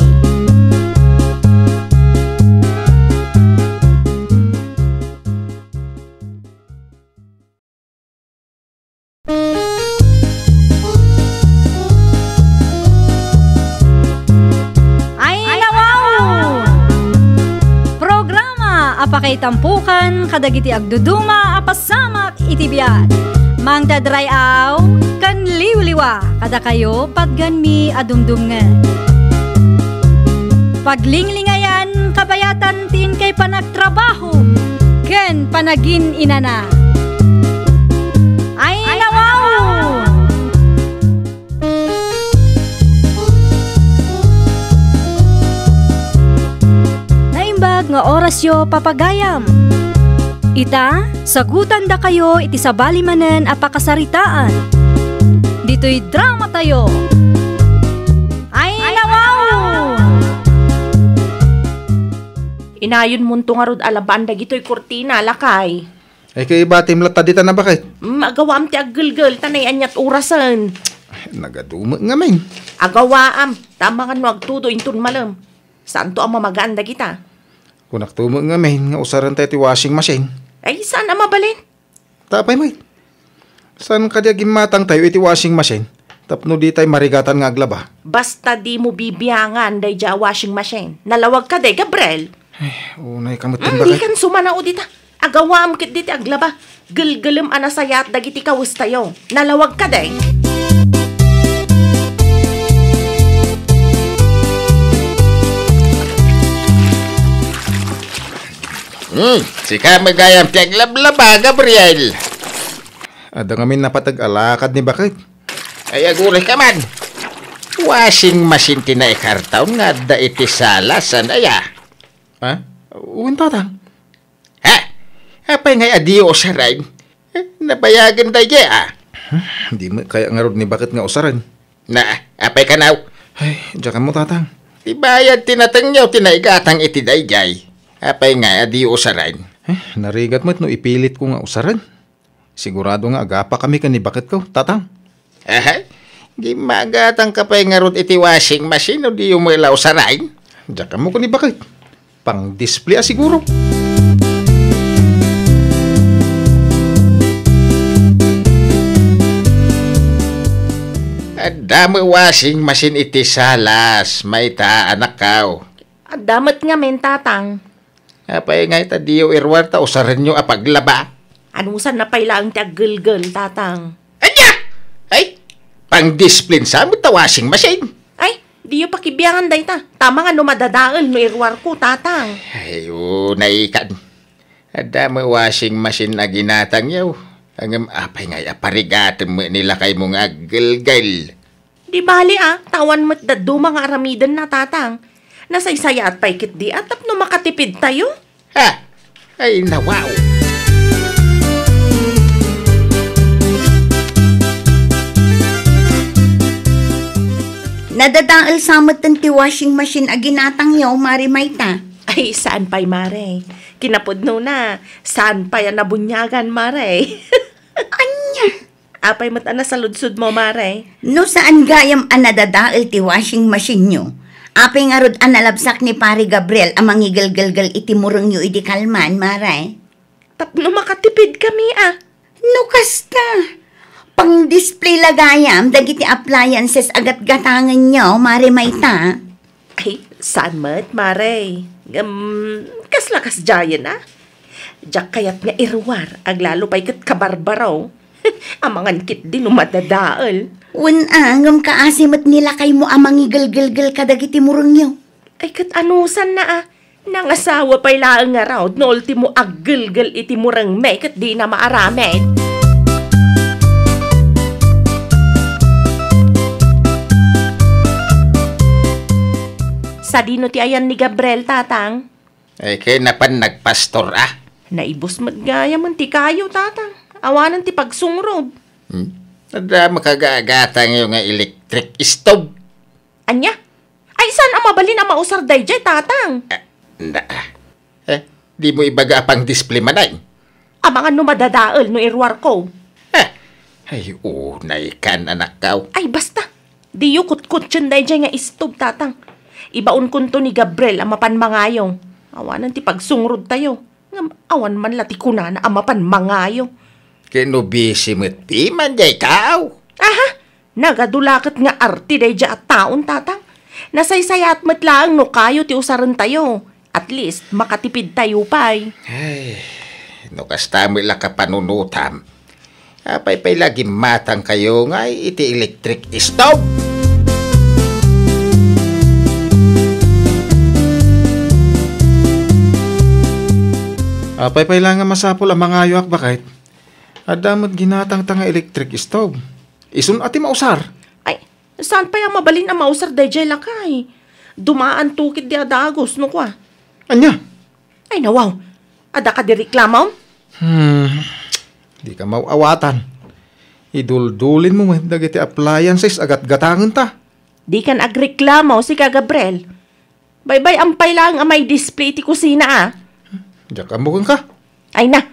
apakay tampukan, kadagiti agduduma, apasamak iti biyat. Mang dadrayaw, kan liwliwa, kada kayo patgan mi adumdumngan. Paglinglingayan, kabayatan tin kay panagtrabaho, ken panagin inana. Ay nawaw! Naimbag nga orasyo papagayam. Ita, sagutan da kayo iti sabali manen apakasaritaan. Dito'y drama tayo. Ay nawaw! Inayon mo nga rod alaban dagito'y kurtina, lakay. Ay kay batim lata dita na bakit? Agawam ti aggelgel, tanay anyat urasan. Nagaduma nga main. Agawaam, tama nga no agtudo intun malam. Saan to ang mamaganda kita? Kunak tumo nga main, nga usaran tayo ti washing machine. Ay, saan ang mabalin? Tapay may. Saan kadya gimatang tayo iti washing machine? Tapno di tayo marigatan nga aglaba. Basta di mo bibiyangan day dya washing machine. Nalawag ka day, Gabriel. Unay kamutin Di bakit? kan sumanao dita. Agawam kit diti aglaba. Gilgilim anasayat dagiti kawis tayo. Nalawag ka day. Sika magayam ti aglablaba, Gabriel. Ada ngamin napatag-alakad ni bakit? Ay aguray ka man. Washing machine tinaikartaon nga da iti salasan aya. Ha? Uwan tatang. Ha? Apay ngay adiyo usaran. Nabayagan da Hindi mo kaya nga rod ni bakit nga usaran. Na, apay ka now. Ay, diyan ka mo tatang. Ibayad tinatangyaw tinaigatang iti dayjay. Apay nga adiyo usaran. Narigat mo't no ipilit ko nga usaran. Sigurado nga agapa kami ka ni bakit ko, tatang. Aha? Di magatang ka pa'y nga rod iti washing machine o di umila usaran. Diyan ka mo ko ni bakit. Pang display siguro. Dami washing machine iti salas. May ta anak kao. Damat nga men, tatang. Apay nga ita diyo irwar ta usaran nyo apaglaba. Anusan na pailang ti aggelgel, tatang. Anya! Ay! Pang-discipline sa mo ta washing machine. Ay, di yung pakibiyangan day ta. Tama nga no madadaal no irwar ko, tatang. Ay, naikan. Dami washing machine na ginatang yaw. Ang apay nga aparigatin mo nila kay mong aggelgel. Di bali tawan mo't dadu mga aramidan na, tatang. Nasaysaya at paikit di at tapno makatipid tayo. Ha? Ay, nawaw. Nadadaal samot ti washing machine aginatang yaw, Mari Mayta. Ay, saan pa'y, Mare? Kinapudno na. Saan pa yan nabunyagan, Mare? Anya? Apay mo't sa ludsud mo, Mare? No saan gayam nadadaal ti washing machine nyo? Apay nga rod analabsak ni Pari Gabriel ang mangigalgalgal iti murong nyo iti kalman, Maray. Tapno makatipid kami, No kasta. Pang-display lagayam, dagiti appliances agat gatangan nyo, Mari Mayta. Ay, saan mo't, Mare? Kaslakas jayan, Diyak kayat nga irwar, aglalo pa'y kat kabarbaraw. Amangan kit din umadadaal. Ngam kaasimot nila kay mo amang igalgalgal kadagiti murong nyo. Ay kat anusan na nangasawa pa'y laang nga raw, no ultimo aggalgal iti murang may kat di na maaramed. Sa dino ti ayan ni Gabriel, tatang? Ay, kay napan nagpastor Naibos maggaya man ti kayo, tatang. Awanan ti pagsungrob. Nada makagagatang yung electric stove. Anya? Ay, saan ang mabalin ang mausar day jay, tatang? Di mo ibaga pang display manay. Amangan no madadaal no irwar ko. Ay, naikan anak kaw. Ay, basta. Di yu kutkut yun day jay nga stove, tatang. Ibaon kunto ni Gabriel ang mapan mangayong. Awanan ti pagsungrod tayo. Awan man lati kuna na ang mapan mangayong. Kinubisi mo't ti man jay kaw. Aha, nagadulakat nga arti day dya at taon, tatang. Nasaysayat mo't lang no kayo ti usaran tayo. At least, makatipid tayo pa'y. Ay, no kasta mo ila ka panunutam. Apay lagi matang kayo nga iti electric stove. Apay lang nga masapol ang mga ayok bakit? Adamot ginatang tanga electric stove. Isun ati mausar. Ay, saan pa yung mabalin ang mausar dayjay lakay? Dumaan tukid di adagos, no kwa? Anya? Ay, nawaw. Ada ka di reklamaw? Di ka mauawatan. Iduldulin mo dagiti appliances agat gatangan ta. Di kan agreklamo si ka Gabriel. Bye-bye ampay lang ang may display ti kusina ah. Diyak ka mukhang ka. Ay na,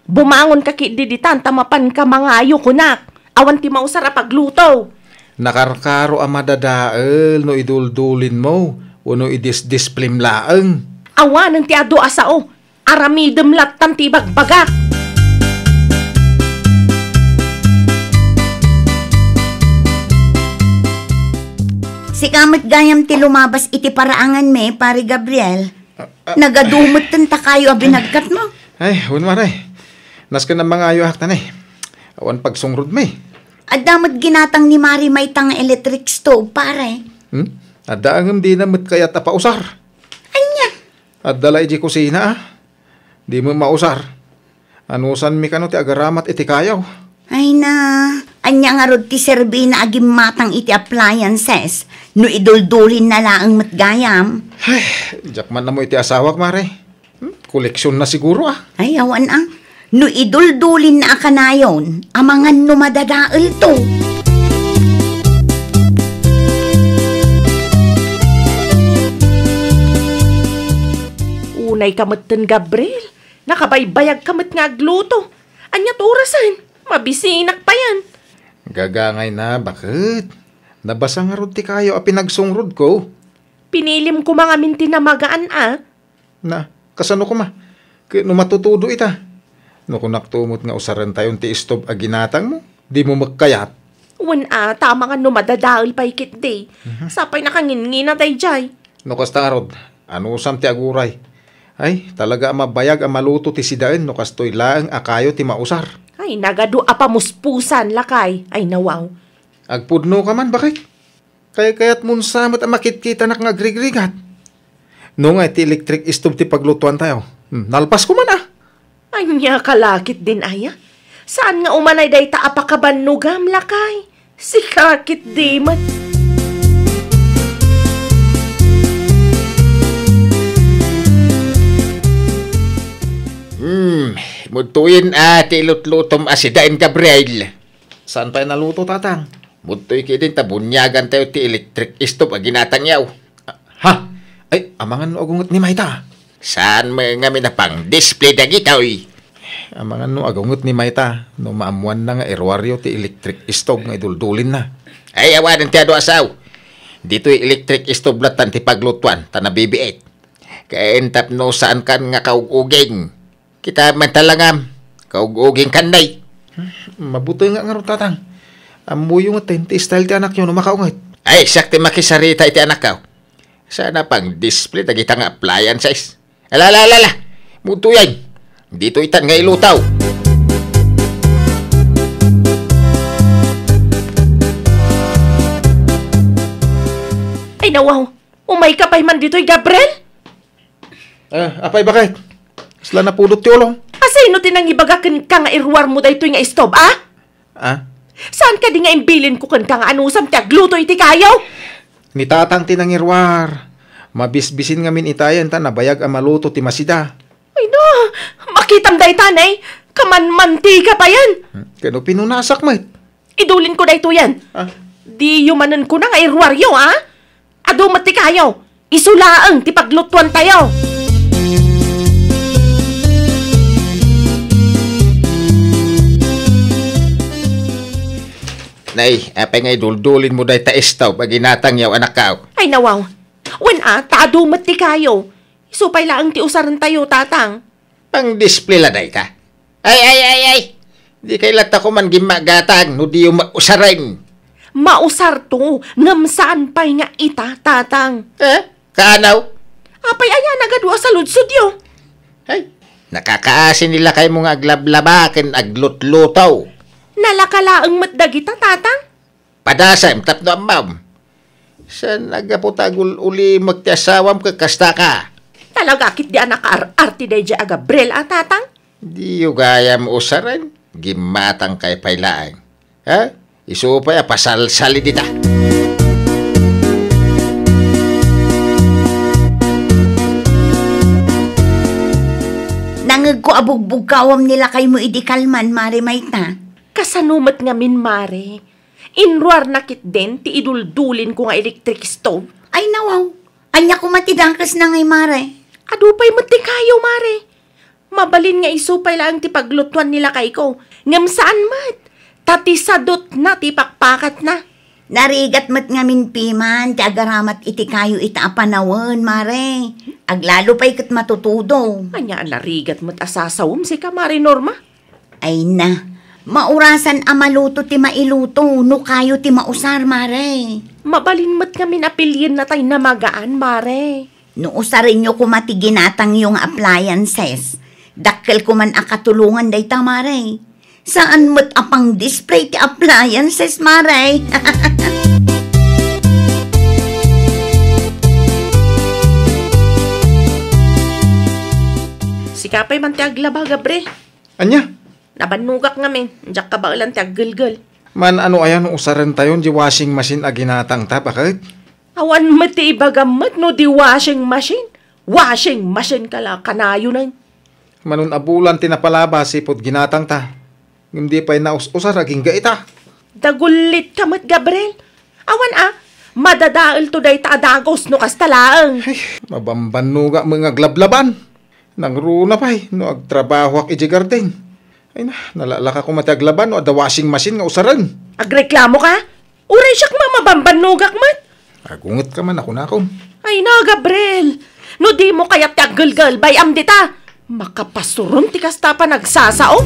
bumangon ka kididitan, tamapan ka mga ayo kunak. Awan ti mausara pagluto. Nakarkaro ang madadael no iduldulin mo. Uno idis-displim laeng. Awan ang ti ado asao. Aramidem latan ti bagbagak. Si kamot gayam ti lumabas iti paraangan me, pare Gabriel. Nagadumot ta kayo a binagkat mo. Ay, maray. Naskan ang mga ayo haktan eh. Awan pagsungrod me. Adamot ginatang ni Mari may tang electric stove, pare. Adaangam di na mat kaya tapausar. Anya? Adala iji kusina ah. Di mo mausar. Anusan mi kano ti agaramat iti kayaw. Ay na, anya nga rod ti serbi na agim matang iti appliances. No iduldulin na laang matgayam. Ay, jak man na mo iti asawak, mare. Koleksyon na siguro ah. Ay, awan ah. No iduldulin na akanayon, amangan no madadaal to. Unay kamat Gabriel. Nakabaybayag kamat nga agluto. Anya orasan. Mabisinak pa yan. Gagangay na, bakit? Nabasa nga rod ti kayo a pinagsungrod ko. Pinilim ko mga minti na magaan ah. Na, kasano ko ma? No matutudo ita. No kung naktumot nga usaran tayo ti stove a ginatang mo, di mo magkayat. Wan tama nga no madadaal pa ikit day. Sapay nakangin na tayo jay. No kasta nga rod, ano sam ti aguray? Ay, talaga mabayag ang maluto ti sidaen no kastoy laang akayo ti mausar. Ay, nagado apamuspusan lakay. Ay, nawaw. Agpudno ka man, bakit? Kayat mun samot ang makit-kita na ngagrig-rigat. No nga, ti electric stove ti paglutuan tayo. Nalpas ko man ah. Ay, niya kalakit din aya. Saan nga umanay day ta apakabanugam lakay? Si kakit di man. Mutuin ati lutlutom asidain Gabriel. Saan pa naluto, tatang? Mutuin kidin tabunyagan tayo ti electric stove a ginatang yaw. Ha? Ay, amangan no agungot ni Maita. Saan mga minapang display dagitoy? Amangan no agungot ni Maita. No maamuan na nga erwaryo ti electric stove nga iduldulin na. Ay, awanan ti ado asaw. Dito'y electric stove latan ti paglutuan, tanabibiit. Kaentap no saan kan nga kauguging. Kita man talangam, kauguging kanday. Mabuto nga nga ron, tatang. Amuyo nga ti style ti anak nyo no makaungit. Ay, sakti makisarita iti anak ka. Sana pang display tagita nga appliances. Alala, muto yan. Dito itan nga ilutaw. Ay, nawaw. Umay ka pa'y man dito'y Gabriel? Apay bakit? Sila na pulot ti ulong. Asino tinang ibagakan ka nga irwar mo daytoy nga stove, ah? Saan ka di nga imbilin ko kan ka nga anusam ti agluto iti kayaw? Ni tatang tinangirwar. Mabisbisin nga min itayan ta nabayag ang maluto ti masida. Ay no, makitam day tanay. Kaman-mantika pa yan. Kano pinunasak mo Idulin ko dayto yan. Di yumanan ko na nga irwaryo, ah? Ado mati kayaw. Isulaang ti paglutuan tayo. Nay, apay nga iduldulin mo day ta estaw pag ginatang yaw anak ka. Ay nawaw. Wen taado mati kayo. Isupay laang ti usaran tayo, tatang. Pang display la day ka. Ay. Di kay lata ko man gimagatang no di yung mausarain. Mausar to, ngamsaan pa'y nga ita, tatang. Kaanaw? Apay ayan nagadwa sa ludsod yo. Ay, nakakaasin nila kay mga aglablaba ken aglutlutaw. Nalakalaang matdagita, tatang. Padasam tapno amam. Sa nagaputagul uli magtiasawam kakasta ka. Talaga kit di anak arti day ja Gabriel, tatang. Di yung gayam usaran. Gimatang kay pailaan. Ha? Isupay pasalsali dita. Nangag ko abugbog kawam nila kay mo idikalman, Mare Mayta. Kasanumat nga min, Mare. Inruar na kit din, ti iduldulin ko nga electric stove. Ay nawaw, anya ko matidangkas na ngay, Mare. Adupay mo ti kayo, Mare. Mabalin nga isupay lang ti paglutuan nila kay ko. Ngam saan mat? Tatisadot na ti pakpakat na. Narigat mat nga min piman, ti agaramat iti kayo ita apanawan, Mare. Aglalo pa'y kat matutudo. Anya narigat mo't asasawom si ka, Mare Norma. Ay na, maurasan amaluto ti mailuto, no kayo ti mausar, Mare. Mabalin mo't kami napilyin na tayo na magaan, Mare. No usarin nyo kumatiginatang yung appliances. Dakkel ko man akatulungan day ta, Mare. Saan mo't apang display ti appliances, Mare? Sikapay man ti aglaba, Gabriel. Anya? Nabanugak nga min, diyak ka ba ulan ti aggulgul. Man ano ayan usaran tayon di washing machine aginatang ta, bakit? Awan mati ibagamat no di washing machine. Washing machine kala kanayo na. Manon abulan tinapalaba sipod ginatang ta. Hindi pa'y naus-usar aging gaita. Dagulit ka mat, Gabriel. Awan madadaal to day ta adagos no kastalaang. Ay, mabambanuga mga glablaban. Nang runa pa'y no agtrabaho ak iji garden. Ay na, nalalaka ko mataglaban no ada washing machine nga usaran. Agreklamo ka? Uray siyak mabambanugak mat. Agungot ka man ako na akong. Ay na, Gabriel. No di mo kaya tiagulgul bayam dita. Makapasuron ti kasta pa nagsasao.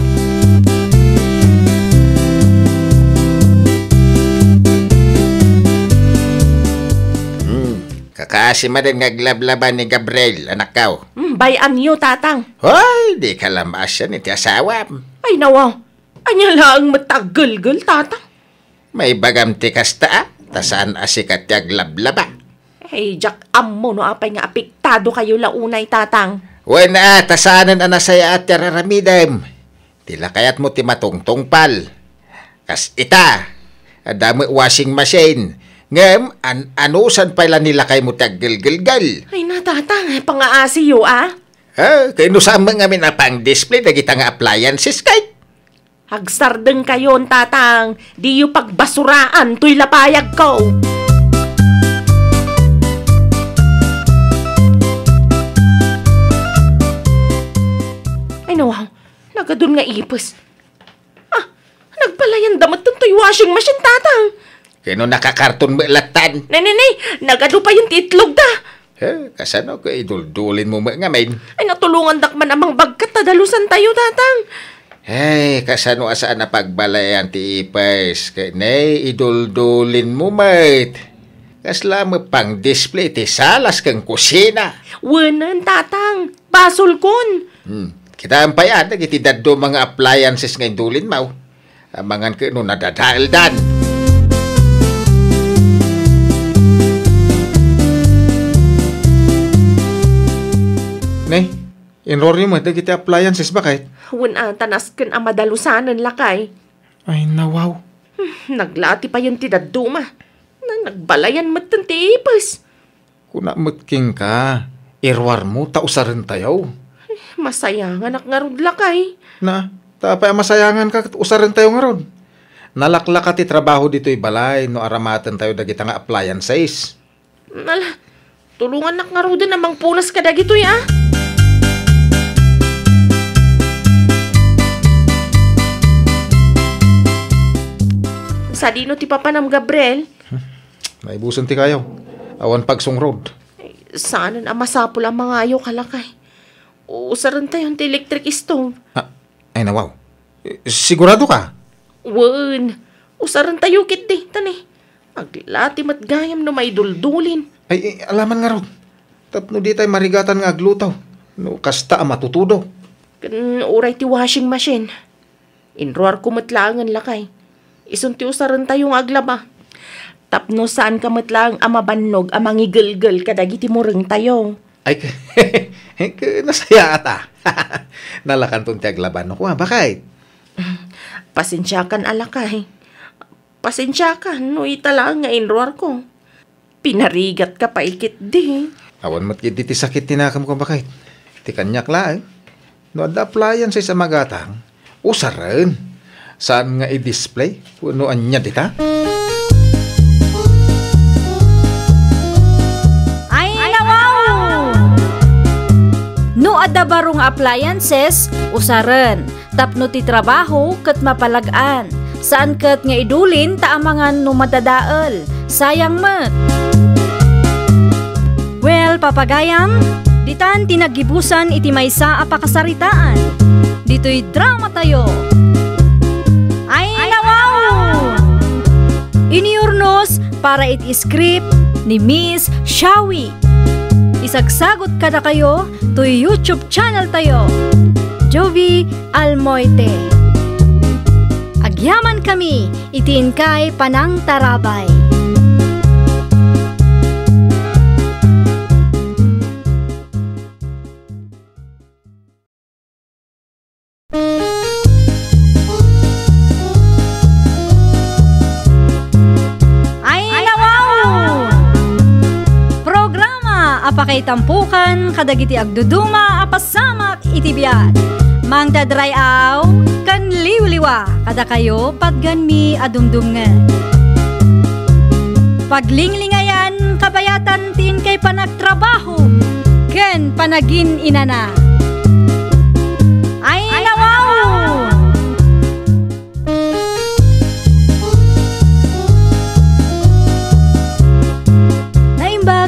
Kakaasima din nga glablaban ni Gabriel, anak kao. Bayan niyo, tatang. Hoy, di ka lamasyan iti asawam. Ay nawa, anya lang matagulgul, tatang. May bagam ti kasta, tasaan asikat ti aglablaba. Hey, Jack, ammo no apay nga apektado kayo launay, tatang. Wala, tasanan anasaya at yararamidem. Tila kayat mo ti matungtong pal. Kas ita, adami washing machine. Ngem, anusan pala nila kay mo taggilgilgal. Ay na, tatang, pangaasiyo, Kaya no sa mga nga pang display na kita nga appliances kay. Hagsardeng kayon, tatang. Di yu pagbasuraan, tuy lapayag ko. Ay nawaw, nagadun nga ipos. Nagpalayan damat ng tuy washing machine, tatang. Kaya no nakakarton mo ilatan. Nay, nagado pa yung titlog da. Kasano ko iduldulin mo nga main. Ay natulungan dakman amang bagkat tadalusan tayo, tatang. Hey, kasano asaan na pagbalayan ti ipes. Kaya nay, iduldulin mo mate. Kasla mo pang display ti salas kang kusina. Wanan, tatang. Basol kon. Kita ang payan, nagitidado mga appliances nga indulin mo. Amangan ka no nadadail dan. Nay, enroll mo ito kita appliances bakit? Wan tanas kan ang madalusanan lakay. Ay, nawaw. Naglati pa yung tidaduma. Nagbalayan matan ti ipes. Kuna mutking ka, irwar mo, tausaran tayo. Masayangan ak nga rod lakay. Na, tapay masayangan ka, usaran tayo nga ron. Nalaklaka ti trabaho dito'y balay, no aramatan tayo dagita nga appliances. Nala, tulungan nak nga rod namang punas ka dagitoy Sa dino ti papanam, Gabriel? Naibusan ti kayo. Awan pagsong road. Saan na masapul ang mga ayaw kalakay? Usaran tayo ti electric stove. Ay nawaw. Sigurado ka? Wan. Usaran tayo kit di. Tani. Maglati matgayam na may duldulin. Ay, alaman nga road. Tapno di tayo marigatan nga aglutaw. No, kasta ang matutudo. Kan uray ti washing machine. Inroar kumatlangan lakay. Isun ti usaran tayong aglaba. Tapno saan ka matlang amabannog amangigilgil kadagiti mureng tayo. Ay, nasaya ata. Nalakan tong ti aglaban ko, bakit? Pasensya kan alakay. Pasensya ka, no italang nga inroar ko. Pinarigat ka pa ikit di. Awan mat ti sakit tinakam ko, bakit? Ti kanyak lang. No ad-applyan sa magatang, usaran. Saan nga i-display? Puno anya dita? Ay, nawaw! No adda barong appliances, usaran. Tapno ti trabaho ket mapalagaan. Saan ket nga idulin ta amangan no madadael. Sayang met. Well, papagayam, ditan tinagibusan iti maysa a pakasaritaan. Dito'y drama tayo. Ay, nawaw! Iniurnos para iti script ni Miss Shawi. Isagsagot kada kayo to YouTube channel tayo. Jovi Almoite. Agyaman kami, itiin kay Panang Tarabay. Apakay tampukan, kadagiti agduduma, apasamak itibiyat. Mang dadray aw, kan liwliwa, kada kayo patgan mi adumdumngan. Paglinglingayan, kabayatan tin kay panagtrabaho, ken panagin inana. Ay, nawaw!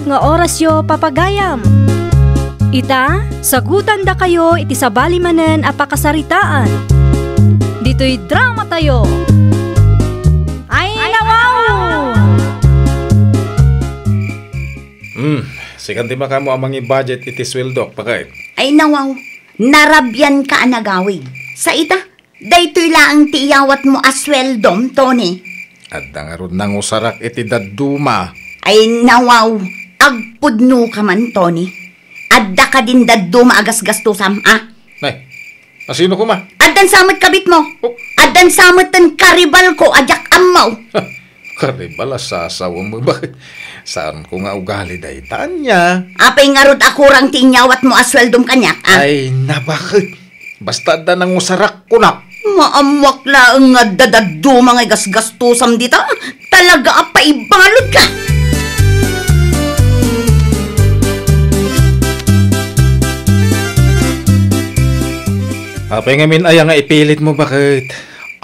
Nga orasyo papagayam. Ita, sagutan da kayo iti sabali manen a pakasaritaan. Dito'y drama tayo. Ay, nawaw! Sikan di makamo amang i-budget iti sweldo, bakit? Ay nawaw, narabyan ka anagawig. Sa ita, daytoy laang tiyawat mo asweldom, Tony. At dangarod nang usarak iti daduma. Ay nawaw, agpudno ka man, Tony. Adda ka din daduma agas-gastusam, ah? Nay, asino ko ma? Addan samot kabit mo. Oh. Addan samot tan karibal ko, ajak amaw. Karibal, asasawa mo, bakit? Saan ko nga ugali dahi tanya? Apay ngarod akurang tinyawat mo asweldom kanyak, ah? Ay, bakit? Basta da nang usarak ko na. Maamwak laang nga dadaduma nga gasgastusam dito. Talaga apay balod ka. Apay ngamin ay nga ipilit mo, bakit?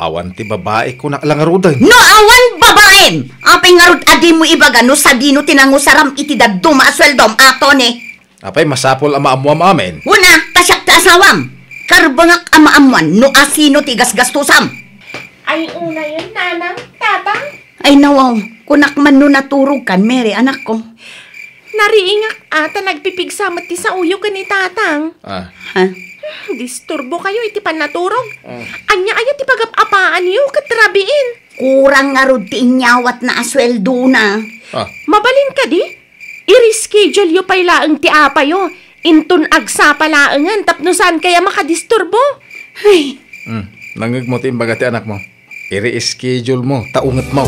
Awan ti babae ko na lang arudan. No awan babaen! Apay ngarod adi mo ibaga no sa dino tinangusaram iti daduma asweldom, Tony. Apay masapol ama amuam amin. Una, tasyak ta asawam. Karbangak ama-amuan no asino ti gasgastusam. Ay, una yun, nanang, tatang. Ay nawaw, kunak man no naturog kan, Mary, anak ko. Nariingak ata nagpipigsamat ti sa uyo ka ni tatang. Ah, Ha? Disturbo kayo iti panaturog. Anya aya ti pagapapaan yu katrabiin. Kurang ngarod ti inyawat na asweldo na. Mabalin ka di? I-reschedule yu pa'y laang ti apayo. Intun agsa palaangan tapno saan kaya makadisturbo. Ay, nangig mo ti imbaga ti anak mo. I-reschedule mo, taungat mo.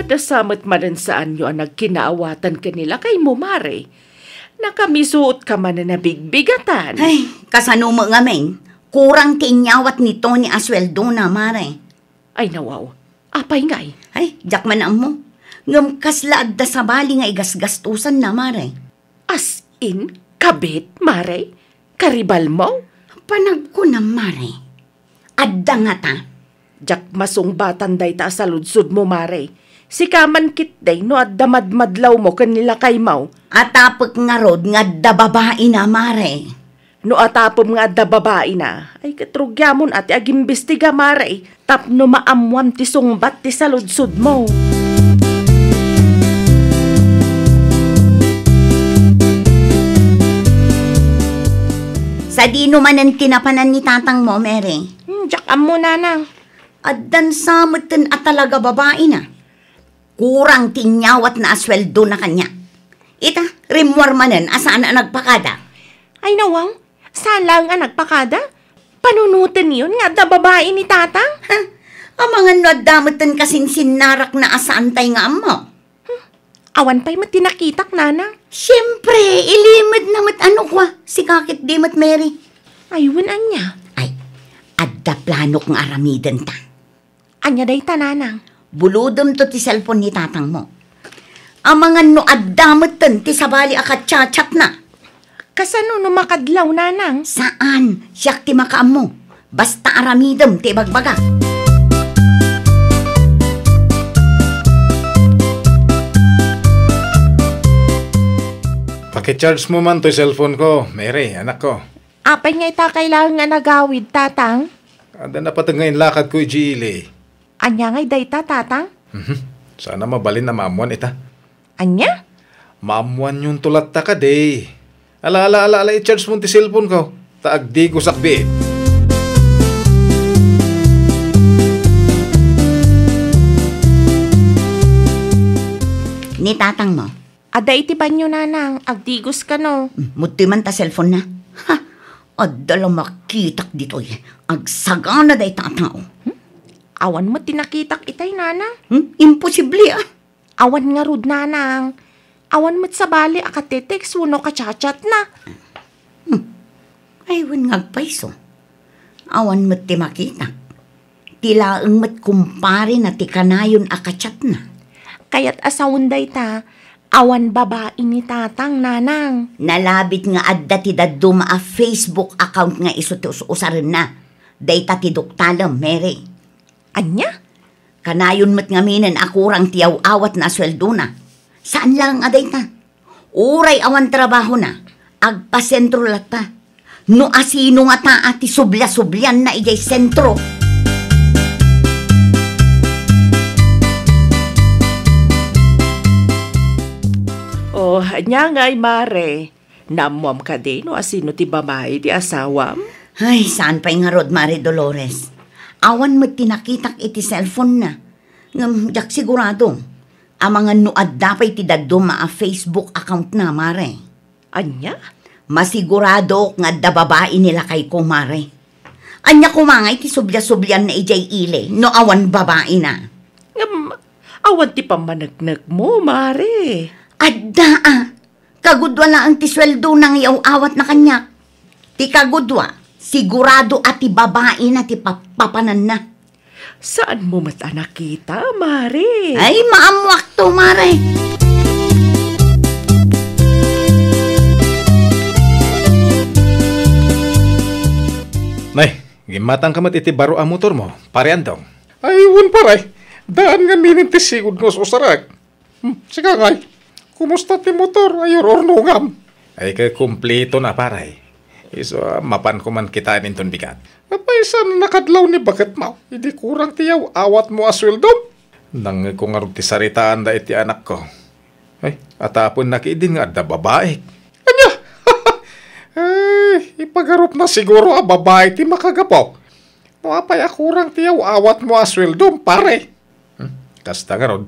Dasamot manan saan yu ang nagkinaawatan kanila kay mumare. Nakamisuot ka man na nabigbigatan. ay, kasano mo nga men, kurang ti inyawat ni Tony asweldo na, Mare. Ay nawaw, apay ngay. Ay, jak man ang mo. Ngam kaslaad da sa bali nga igasgastusan na, Mare. As in, kabit, mare? Karibal mo? Panag ko na, Mare. Adda nga ta. Jak masungbatan day ta sa ludsud mo, mare. Si kaman kit day no at damadmadlaw mo kanila kay mau. Atapag nga rod nga da babae na, Mare. No atapom nga adda babae na, ay katrugyamon ati agimbestiga maray, tapno maamwam ti sungbat ti saludsud mo. Sa di numanan tinapanan ni tatang mo, Mary. Diyak mo nanang. Addan sa mutin at talaga babae na. Kurang tinyawat na asweldo na kanya. Ita, rimwar manan asaan na nagpakada. Ay nawang, saan lang ang nagpakada? Panunutin yun nga da babae ni tatang? Ha? Ang mga nadamutan kasing sinarak na asaan tay nga mo. Awan pa'y matinakitak nanang. Siyempre, ilimad na ano kwa. Si kakit di mat Mary. Ayun anya. Ay, adda planok ng aramidan ta. Anya day ta nanang. Buludom to ti cellphone ni tatang mo. Ang mga no addamutan ti sabali akatchat na. Kasano no makadlaw nanang? Saan? Siyak ti makaam mo. Basta aramidam ti bagbaga. Paki-charge mo man to cellphone ko, Mary, anak ko. Apay nga ita kailangan nga nagawid tatang? Ada na patag ngayon lakad ko, Gili. Anya nga day ta tatang? Sana mabalin na maamuan ita. Anya? Maamuan yung tulat ta ka, day. Ala, i-charge mo ti cellphone ko. Taag di ko sakbi. Ni tatang mo. Ada iti banyo nanang, agdigos ka no. Muti man ta cellphone na. Ha? Adda lang makitak dito eh. Agsagana day tatao. Awan mo tinakitak itay nanang. Imposible ah. Awan nga rud nanang. Awan mo't sabali akatetex uno kachat na. Aywan ngagpaiso. Awan mo't ti makita. Tilaang mo't kumpare na ti kanayon akachat na. Kaya't asaunday ta, awan babae ni tatang nanang. Nalabit nga adda ti daduma a Facebook account nga iso ti usarin na. Day ta ti duktalam, Mary. Anya? Kanayon mo't ngaminan akurang tiyaw awat na sweldo na. Saan lang aday ta? Uray awan trabaho na. Agpasentro lata. No asino nga ta ati subla-sublan na ijay sentro. Oh, anya nga'y mare. Namuam ka din o asino ti babae ti asawam? Ay, saan pa'y nga rod, Mari Dolores? Awan mo tinakitak iti cellphone na. Jak sigurado. Ang mga nuad dapay ti daduma a Facebook account na, Mare. Anya? Masigurado nga da babae nila kay ko, Mare. Anya kumangay ti subya-subyan na ijay ile, no awan babae na. Awan ti pamanagnag mo, mare. Adda ah, kagudwa na ang ti sweldo nang yaw awat na kanya. Ti kagudwa, sigurado at ti babae na ti papanan na. Saan mo mata nakita, mare? Ay, maamwak to, Mare. Nay, gimatang ka mat iti baro ang motor mo. Parean daw. Ayun paray, daan nga mininti sigod nga susarak. Sige ngay, kumusta ti motor, ayor ornungam. Ay ka kumplito na paray. Iso mapan ko man kita ninton bigat. Apay saan nakadlaw ni bagat mo? Hindi kurang tiyaw, awat mo asweldom. Nang kung arog ti saritaan da iti anak ko. Ay, atapon nakiidin nga da babae. Anya? Ay, ipagarup na siguro a babae ti makagapaw. No apay akurang tiyaw, awat mo asweldom, pare. Kasta nga rod.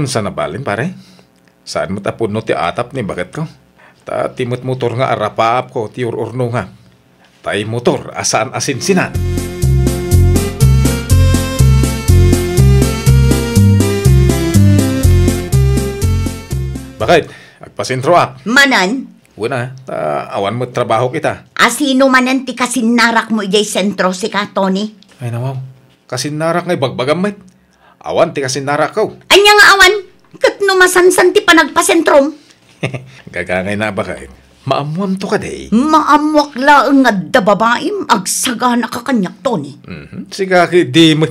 Sana balin pare? Saan mo tapon no ti atap ni bagat ko? Ta timot motor nga arapaap ko ti urno nga. Tay motor asaan asinsinan. Bakit? Agpasintro ap. Manan, Una, awan mo trabaho kita. asino manan ti kasinarak mo ijay sentro si ka, Tony? Ay nawaw, kasinarak ngay bagbagam met. Awan ti kasinarak ko. Anya nga awan, kat numasansan ti panagpasentrom. Gagangay na bakit? Maamuam to ka day. Maamwak laeng nga da babaim, agsagana ka kanyak, Tony. Siga ki di mo.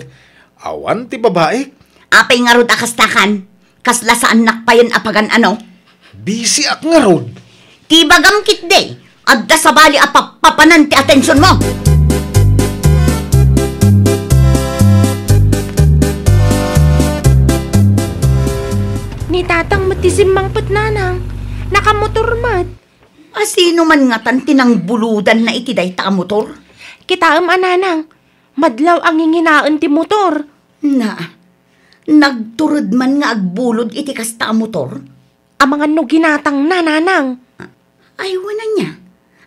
Awan ti babae. Apay nga rod akastakan, kasla saan nakpayan apagan ano? Busy ak nga rod. Ti bagam kit day, Adda sa bali at papanan ti atensyon mo. Ni tatang matisimang pat nanang. Nakamotor mat. Sino man nga tan tinang buludan na iti day ta motor? Kitaam ananang. Madlaw ang inginaan ti motor. Na, nagturod man nga agbulod iti kasta motor? Ang mga no ginatang nananang. Ay, wala niya.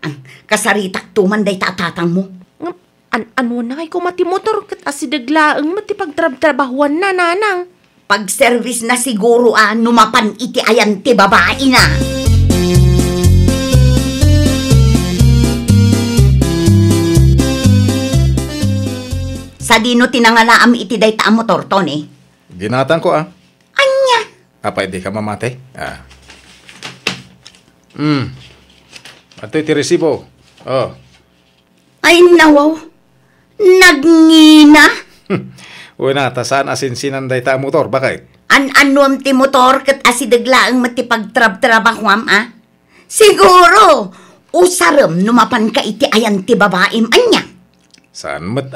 Ang kasaritak tuman day tatatang mo. Ano na kay kumati motor kat asidaglaang matipagtrab-trabahuan nananang. Pag-service na siguro numapan iti ayan ti babae na. Sa dino tinangalaam iti day ta motor, Tony? Ginatang ko Anya? Apa, hindi ka mamate? Ato'y ti resibo. Oh. Ay, nawaw. Nagngina? Una, tasaan asinsinan day ta motor, bakit? Anuam ti motor kat asidaglaang matipagtrab-trabahwam, Siguro, usaram numapan ka iti ayan ti babaem, anya? Saan mat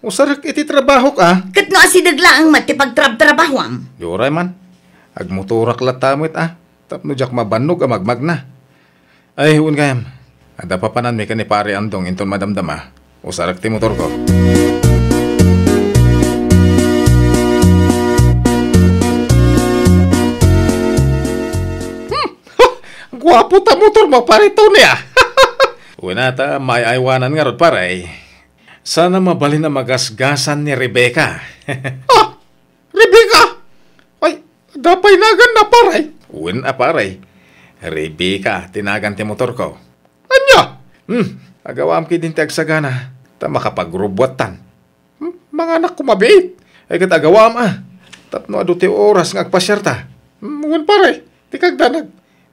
Usarak iti trabaho ka. Kat no asidaglaang matipagtrab-trabahwam. Yoray man. Agmotorak latamit Tapno jak mabanog magmag na. Ay, huwag kayam. Ada pa panan may kanipari andong inton madamdama. Usarak ti motor ko. Gwapo ta motor mo parito niya. Una ta, may aywanan nga rod paray. Sana mabalin na magasgasan ni Rebecca. Rebecca? Ay, dapay nagan na paray. Uwin paray. Rebecca, tinagan ti motor ko. Anya? Agawam ki din ti agsagana. Ta makapagrubwatan. Mga anak ko mabiit. Ay kat agawam Tapno adu ti oras nga agpasyarta. Uwin paray. Ti kagdanag.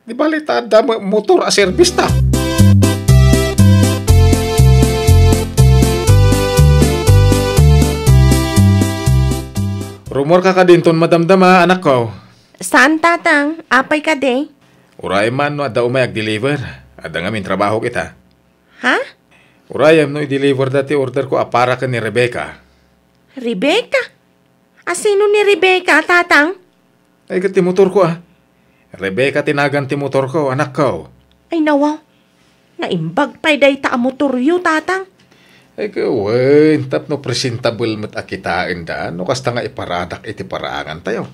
Di bali ta da motor a service ta. Rumor ka dinton madamdama, anak ko. Saan tatang? Apay ka de? Uray man no ada umay ag-deliver. Ada nga min trabaho kita. Ha? Urayam no i-deliver dati order ko para ka ni Rebecca. Rebecca? Asino ni Rebecca, tatang? Ay kat ti motor ko Rebecca tinagan ti motor ko, anak ko. Ay nawaw. Naimbag pa'y day ta motor yu, tatang. Ay kawan, tapno presentable mat akitain daan. No kasta nga iparadak iti paraangan tayo.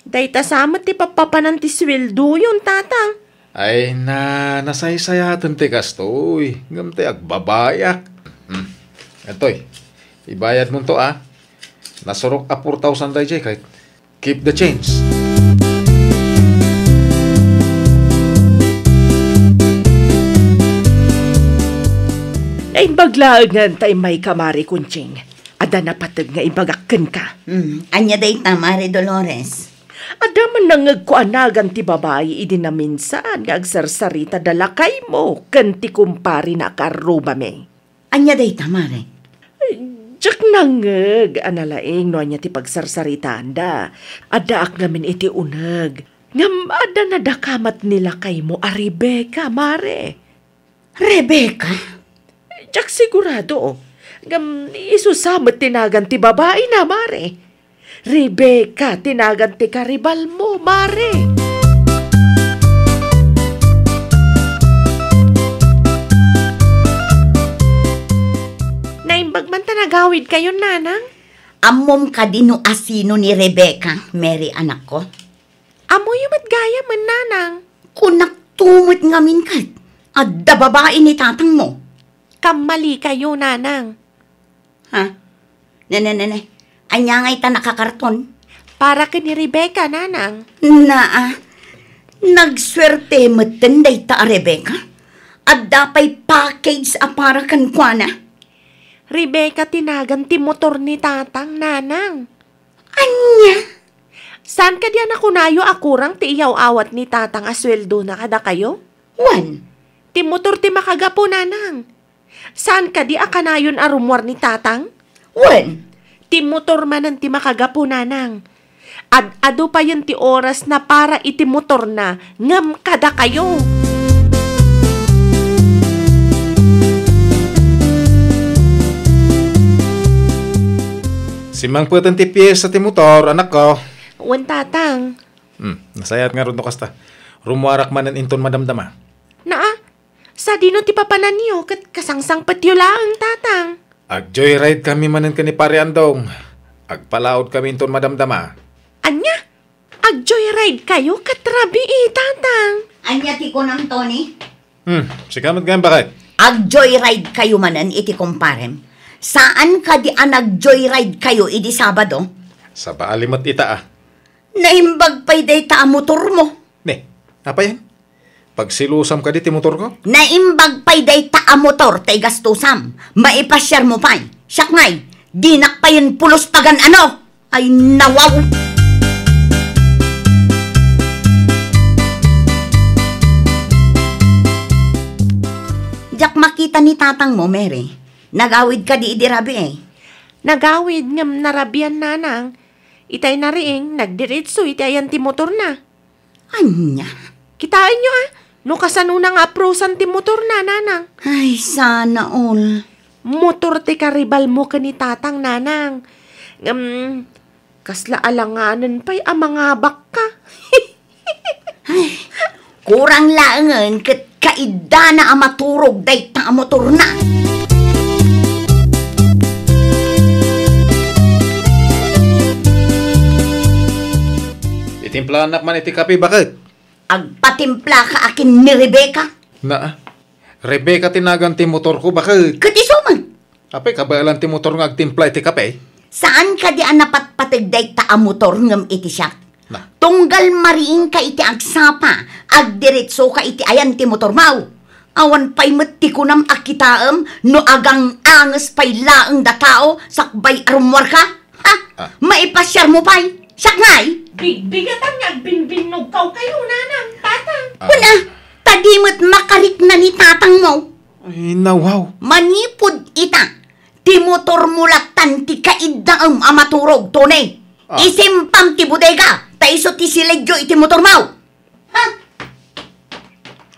Day ta samat ti papapanan ti sweldo yun, tatang. Ay nasaysayatan ti kastoy. Ngam ti agbabayak. Atoy, ibayad mo to Nasurok 4,000 day kahit. Keep the change. Ay baglaangan tay may kamari kunching. Ada na patag nga ibagakken ka. Anya day tamari Dolores. Ada man nangag ko anagan ti babae idi na minsan nga agsarsarita dalakay mo kanti kumpari na karuba me. Anya day tamari. Tsak nangag analaing no anya ti pagsarsaritaan da. Ada ak namin iti unag. Ngam ada na dakamat nila kay mo a Rebecca, mare. Rebecca? Tsak sigurado. Ngam isusamot tinagan ti babae na, mare. Rebecca, tinagan ti karibal mo, mare. Naimbag man tanagawid kayo, nanang? Amom ka dino asino ni Rebecca, Mary anak ko. Amo yung matgaya man, nanang. Kunak tumot ngamin kat. Adda babae ni tatang mo. Kamali kayo, nanang. Ha? Nene. Anya ngay ta nakakarton. Para ka ni Rebecca, nanang. Nagswerte matenday ta Rebecca. At dapay package para kan kuana. Rebecca, tinagan ti motor ni tatang, nanang. Anya? Saan ka diyan ako nayo akurang ti iyaw awat ni tatang asweldo na kada kayo? Wan? Ti motor ti makagapo, nanang. Saan ka di akanayon arumwar ni tatang? Wan? Ti motor manan ti makagapo, nanang. Ado pa yun ti oras na para iti motor na ngam kada kayo. Si Mang Putan ti piyes sa ti motor, anak ko. Wan tatang. Nasayat nga ron no kasta. Rumuarak man ang inton madamdama. Naa, sa dino ti papanan niyo kat kasangsang patyo lang tatang. Ag-joyride kami manan ka ni Pare Andong. Agpalaod kami inton madamdama. Anya? Ag-joyride kayo katrabi tatang. Anya ti ko ng Tony? Sikamot ganyan bakit? Ag-joyride kayo manan iti komparem. Saan ka di nag-joyride kayo iti Sabado? Sa baalimot ita ah. Naimbag pa'y day ta motor mo. Ne, apa yan? Pag silusam ka di ti motor ko? Naimbag pa'y day ta motor tay gastusam. Maipasyar mo pa'y. Siyak ngay, dinak pa yun pulos pagan ano. Ay nawaw. Jak makita ni tatang mo, Mary. Nagawid ka di idirabi eh. Nagawid ngam narabian nanang. Itay na ring nagdiritso itayan ti motor na. Anya? Kitain nyo no kasanunang aprosan ti motor na nanang. Ay, sana all. Motor ti karibal mo ka ni tatang nanang. Kasla alanganan pa'y amangabak ka. Kurang laangan kat kaida na amaturog day ta motor na. Itimplahan man iti kape bakit? Agpatimpla ka akin ni Rebecca. Na, Rebecca tinagan ti motor ko bakit? Katiso man. Apay kabayalan ti motor nga agtimpla iti kape? Saan ka di anapatpatag day ta motor ngam iti siya? Na. Tunggal mariing ka iti agsapa. Agdiretso ka iti ayan ti motor mau. Awan pa'y mati ko nam akitaam no agang angas pa'y laang da tao sakbay arumwar ka? Ha? Maipasyar mo pa'y? Siyak ngay? Bigbigatan nga binbinog kaw kayo nanang tatang. Wala, tadimot makarik na ni tatang mo. Ay, nawaw. Manipod ita. Ti motor mulatan ti kaiddaam amaturog, tunay. Isimpam ti bodega. Taiso ti siledyo iti motor mau. Ha?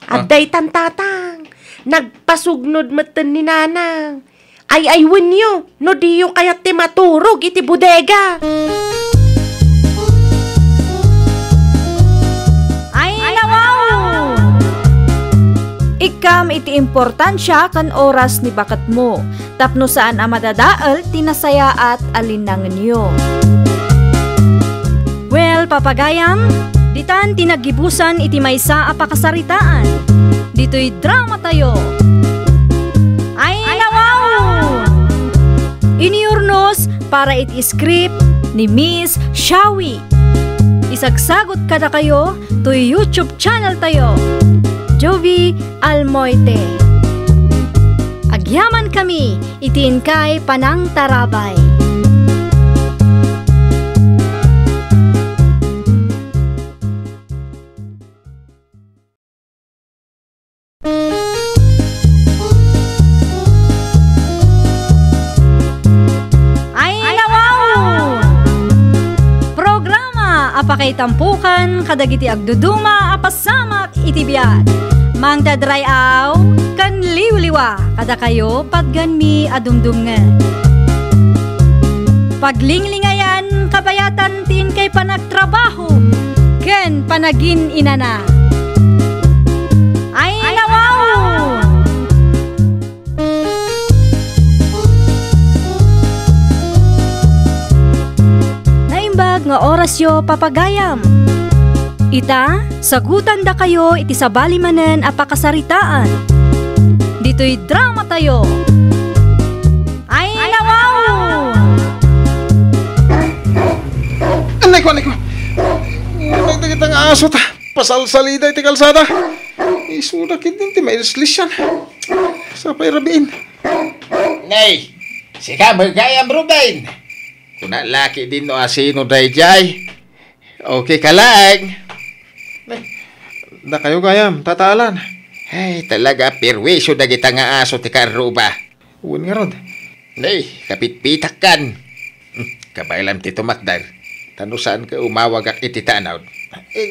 Aday tan tatang. Nagpasugnod matan ni nanang. Ay nyo. No diyo kayat ti maturog iti bodega. Ikam iti importansya kan oras ni bakat mo. Tapno saan ang madadaal, tinasaya at alinangan niyo. Well, papagayam, ditan tinagibusan iti maysa a pakasaritaan. Dito'y drama tayo. Ay nawaw! Iniurnos para iti script ni Miss Shawi. Isagsagot kada kayo to YouTube channel tayo. Jovi Almoite. Agyaman kami, itiin kay Panang Tarabay. Ay nawaw! Programa apakay tampukan kadagiti agduduma apasamak itibiyat. Mang dadrayaw kan liwliwa kada kayo pagganmi adumdumngan. Paglinglingayan kabayatan tin kay panagtrabaho ken panagin inana. Ay nawaw! Naimbag nga oras yo papagayam. Ita, sagutan da kayo iti sabali manen a pakasaritaan. Dito'y drama tayo. Ay nawaw! Anay ko. Nagdagit ang aso ta. Pasalsalida iti kalsada. Isurakit din ti may reslisyan. Sapay rabiin. Nay, sika magayam Ruben. Kuna laki din no asino dayjay. Okay ka lang. Da kayo gayam, tataalan. Ay, talaga perwisyo na kita nga aso ti karuba. Uwan nga rod. Nay, kapitpitak kan. Kabailam ti tumakdar. Tano saan ka umawag ak iti tanaw?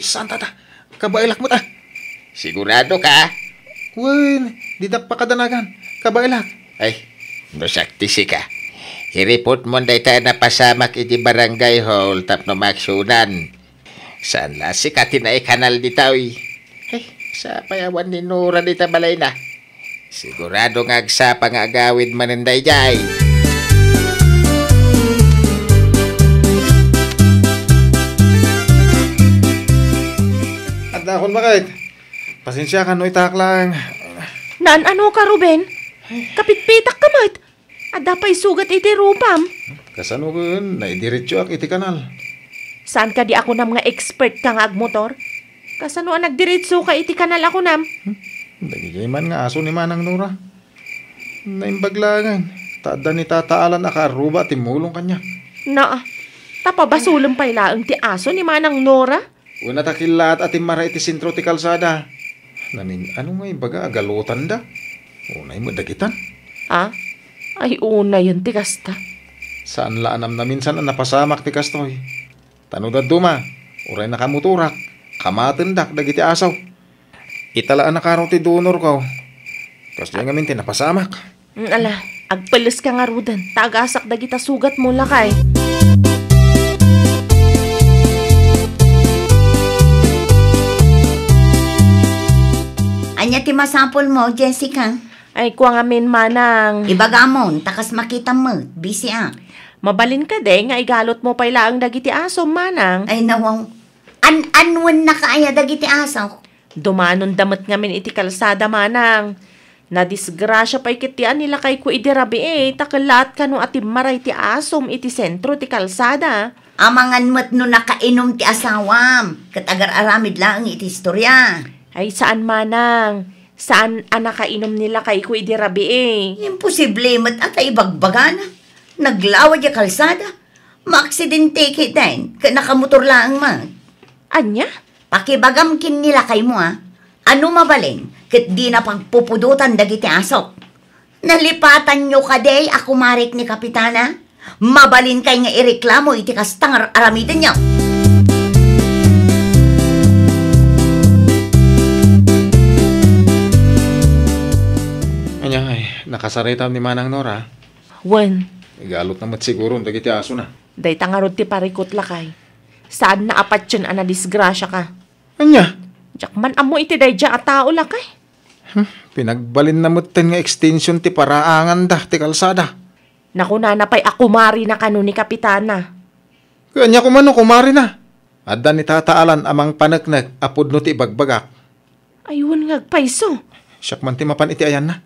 Saan tata? Kabailak mo ta. Sigurado ka? Uwan, di da pa kadanagan. Kabailak. Ay, no sakti ka. Hiripot mo day tayo napasamak iti barangay hall tapno maksunan. Saan la si katin ay kanal di taoy. Sa payawan ni Nora di tabalay na. Sigurado nga agsa pang agawid maninday jay. At akon bakit? Pasensya ka no itak lang. Nan ano ka, Ruben? Kapitpitak ka mat. Ada pa'y sugat iti rupam. Kasano ko yun? Naidiretso ak iti kanal. Saan ka di ako nam nga expert ka nga agmotor? Kasano ang nagdiretso ka iti kanal ako nam? Nagigiman nga aso ni Manang Nora. Naimbaglangan. Tada ni tataalan akaruba timulong kanya. Na, tapabasulong pa'y laang ti aso ni Manang Nora? Una takilat at imara iti sentro ti kalsada. Nanin, ano nga baga agalutan da? Unay mo dagitan. Ah? Ay una yun ti kasta. Saan laanam na minsan ang napasamak ti kastoy. Tanudad duma, uray nakamuturak. Kamatendak dagiti asaw. Italaan na karo ti donor ko. Kasi nga minti napasamak. Ala, agpalis ka nga rudan. Tagasak dagita sugat mo lakay. Anya ti masapol mo, Jessica? Ay kuwa nga min manang. Ibagamon, takas makita mo, busy Mabalin ka de nga igalot mo pa'y laang dagiti aso manang. Ay nawaw, anwan na kaaya dagiti asaw. Dumanon damat nga min iti kalsada manang. Nadisgrasya pa'y kitian nila kay ku idirabi takalat ka no ati maray ti asom iti sentro ti kalsada. Amangan mo't no nakainom ti asawam, katagar aramid lang iti istorya. Ay saan manang? Saan nakainom nila kay ku idirabi Imposible mo't atay bagbagan. Naglawad ya kalsada. Maaksidente kitain, ka nakamotor lang man. Anya? Pakibagamkin nila kay mo Ano mabalin, kat di na pagpupudutan dagiti asok. Nalipatan nyo kaday ako marik ni Kapitana. Mabalin kay nga ireklamo iti kastang aramidan niyo. Anya ay, nakasaritam ni Manang Nora. Wen, Igalot naman siguro dagiti aso na. day tangarod ti parikot lakay. Saan na apat yun na disgrasya ka? Anya? Jakman amo iti day dya at tao lakay. Pinagbalin na moten nga extension ti paraangan da ti kalsada. Naku na pa'y akumari na kanu ni Kapitana. Kanya kumano kumari na. Adda ni tataalan amang panagnag apod no ti ibagbagak. Ayun ngagpaiso. Siyak man ti mapan iti ayan na.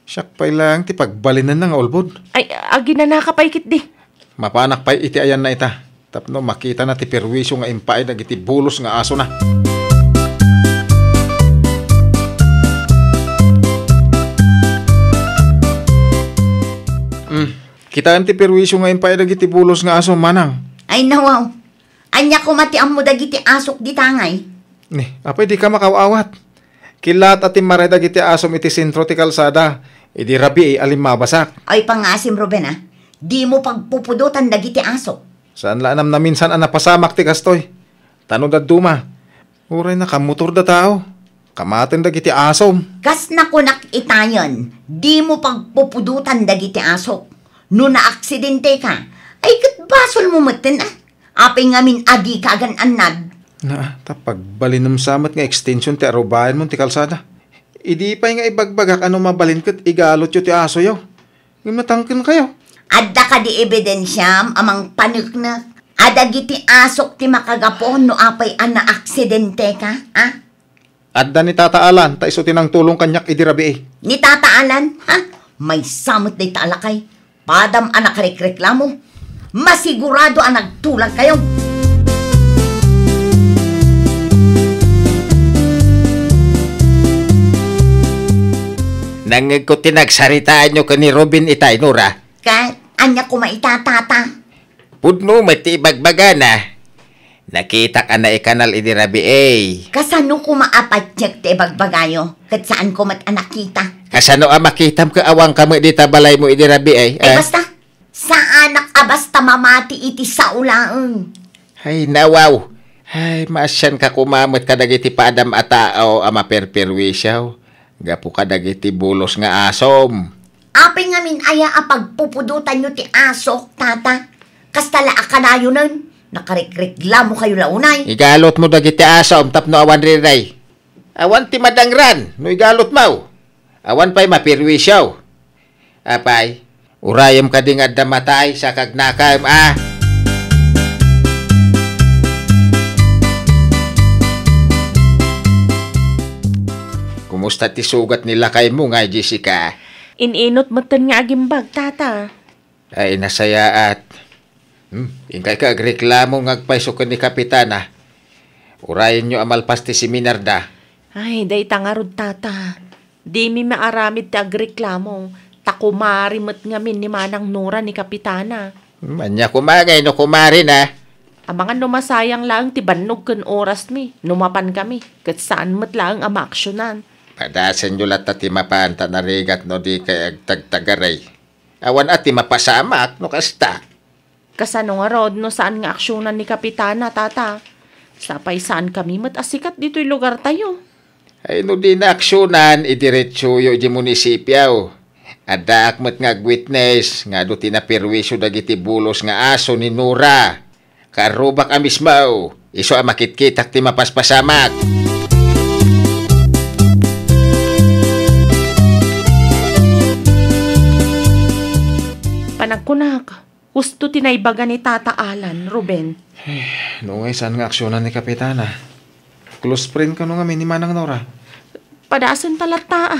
Siyak pa'y lang ti pagbalinan na nga ulbod. Ay, agi na nakapaykit di. Mapanak pa'y iti ayan na ita. Tapno makita na ti perwisyo nga impay dagiti bulos nga aso na. Kitaan ti perwisyo nga impay dagiti bulos nga aso manang. Ay nawaw, anya kumatiam mo dagiti asok di tangay. Ni, apay di ka makawawat. Kilat at maray dagiti asom iti sentro ti kalsada. Idi rabi alim mabasak. Ay pangasim Ruben di mo pagpupudutan dagiti asok. Saan laanam na minsan ang napasamak ti kastoy. Tanong da duma. Uray na kamotor da tao. Kamaten dagiti asom. Kas na kunak itayon, di mo pagpupudutan dagiti asok. No na-aksidente ka, ay katbasol mo matin Apay ngamin adi ka agan anad. Na, tapag balinam samat nga extension ti arubayan mo ti kalsada. Idi pa nga ibagbagak ano mabalin kat igalot yo ti aso yo. Ngamatangkin kayo. Adda ka di ebidensyam amang panuknak. Adagiti asok ti makagapon no apay an na-aksidente ka, Adda ni tataalan, ta iso tinang tulong kanyak idirabi Ni tataalan, May samot na italakay. Padam anak reklamo. Masigurado ang nagtulang kayo. Nangig ko tinagsaritaan nyo ka ni Robin itay, Nora. Kahit anya ko maitatata. Pudno matibagbaga na. Nakita ka na ikanal idirabi Kasano ko maapatyag ti bagbagayo? Kat saan ko matanakita? Kasano makitam ka awang kami di tabalay mo idirabi Basta, sa anak basta mamati iti sa ulaang. Ay, nawaw. Ay, masyan ka kumamot ka dagiti padam atao ama perperwisyaw. Gapu ka dagiti bulos nga asom. Apay ngamin aya pagpupudutan nyo ti aso, tata. Kastala akalayo nun. Nakarikreklamo kayo launay. Igalot mo dagiti asa tapno awan riray. Awan ti madangran, no igalot mo. Awan pa'y mapirwisyaw. Apay, urayam ka ding adda matay sa kagnakam, Kumusta ti sugat nila kay mo nga, Jessica? Ininot mo nga agimbag, tata. Ay, nasaya at ingkay ka agreklamo ngagpaiso ni Kapitana. Urayan nyo amalpas ti seminarda. Ay, day tangarod, tata. Di mi maaramid ti agreklamo. Takumari mo't ngamin ni Manang Nora ni Kapitana. Manya kumagay no kumari na. Ang mga numasayang lang ti bannog kun oras mi. Numapan kami. Kat saan mo't lang ang maaksyonan. Padasan nyo lahat ti mapanta na rigat no di kay agtagtagaray. Awan at ti mapasamak no kasta. Kasano nga rod no saan nga aksyonan ni Kapitana, tata. Sapay saan kami mo't asikat dito'y lugar tayo. Ay no di na aksyonan idiretso yo di munisipyaw. Adda akmet nga witness nga do tinapirwisyo dagiti bulos nga aso ni Nora. Karubak amismaw. Iso ang makitkitak ti mapaspasamak. Panagkunak. Gusto tinaybaga ni Tata Alan, Ruben. Noong ay saan nga aksyonan ni Kapitana? Close friend ka no nga ni Manang Nora. Padasan talata.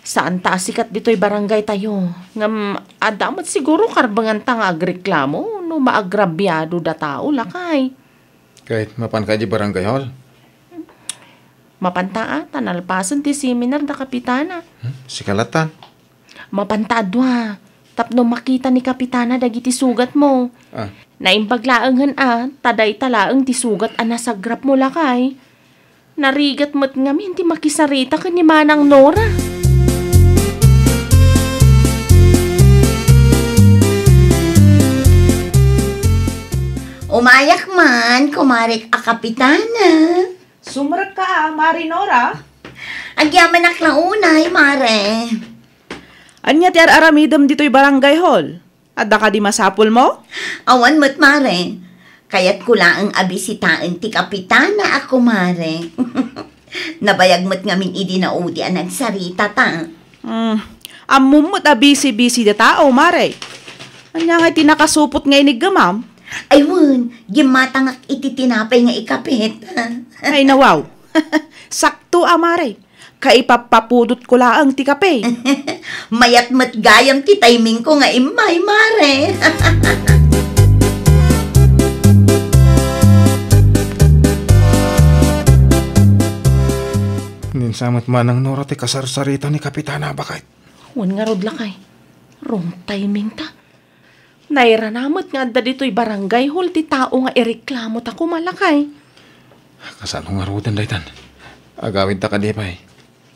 Saan ta sikat dito'y barangay tayo? Ngam, adamat siguro karbangan ta nga agreklamo no maagrabyado da tao lakay. Kahit mapan ka di barangay hall. Mapantaa, tanalpasan ti seminar da Kapitana. Si Kalatan. Mapantaadwa. Tapno makita ni Kapitana dagiti sugat mo. Naimbaglaangan taday talaang ti sugat sa grap mo lakay. Narigat mo't ngamin ti makisarita ka ni Manang Nora. Umayak man, kumarik a Kapitana. Sumrak ka, Mari Nora. Agyaman ak launay, mare. Anya ti aramidam dito'y barangay hall. Adda ka di masapul mo? Awan mo't, mare. Kaya't kulaang abisitaan ti Kapitana ako, mare. Nabayag mo't ngamin idi na udi ang nagsarita ta. Amumot busy da tao, Mare. Anya nga tinakasupot ngayon ni gamam? Ayun, gimatangak iti tinapay nga ikapit. Ay nawaw. Sakto, Mare. Kaipapapudot ko laang ti kape. Mayat mat gayam ti timing ko nga imay, mare. Ninsamot Manang Nora ti kasarsarita ni Kapitana bakit? Wan nga rod lakay. Wrong timing ta. Naira namot nga da dito'y barangay hall ti tao nga ireklamo ta kumalakay. Kasano nga rodan daytan? Agawin ta kadipay.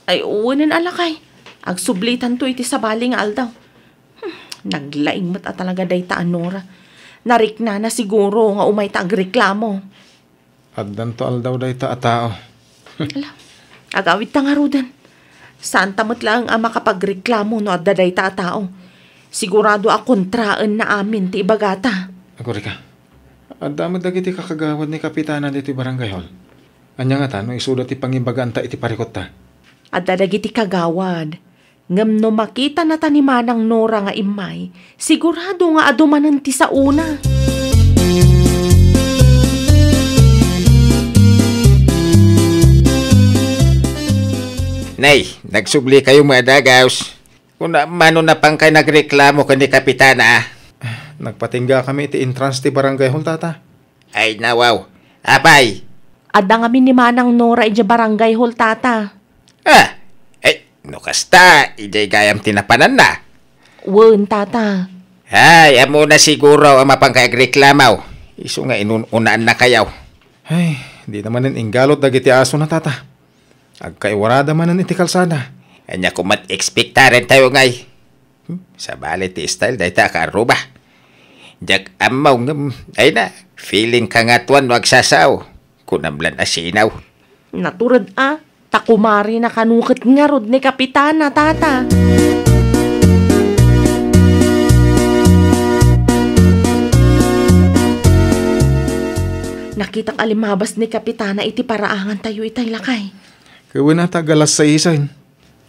Ay uwanan alakay. Agsublitan to iti sabali nga aldaw. Naglaing mat talaga dayta Nora. Narikna na siguro nga umay ta agreklamo. Addan to aldaw dayta a tao. Ala, agawid ta nga rodan. Saan tamot lang ang makapagreklamo no adda dayta a tao. Sigurado a kontraan na amin ti ibagata. Aguri ka. Adamad dagiti kakagawad ni Kapitana dito barangay hall. Anya nga ta no isudat ti pangibaganta iti parikot ta. Adda dagiti kagawad. Ngam no makita na ta ni Manang Nora nga imay, sigurado nga adumanan ti sa una. Nay, nagsubli kayo mga dagaws. Kung mano na pang kay nagreklamo ka ni Kapitana. Nagpatingga kami iti entrance ti barangay hall tata. Ay nawaw. Apay. Adda nga ni Manang Nora iti barangay hall tata. No kasta, ijay gayam tinapanan na. Wen tata. Ay, amo na siguro ang mapangkaagreklamaw. Iso nga inunaan na kayaw. Ay, di naman inggalot dagiti aso na tata. Agkaiwarada manan iti kalsada. Anya ko mat-expectaren tayo ngay. Sa bali ti style, dahi ta karuba. Jak amaw nga, ay na, feeling ka nga tuwan wag sasaw. Kunamlan asinaw. Naturad takumari na kanukit nga rod ni Kapitana tata. Nakitang alimabas ni Kapitana iti paraangan tayo itay lakay. Kawin na tagalas sa isain.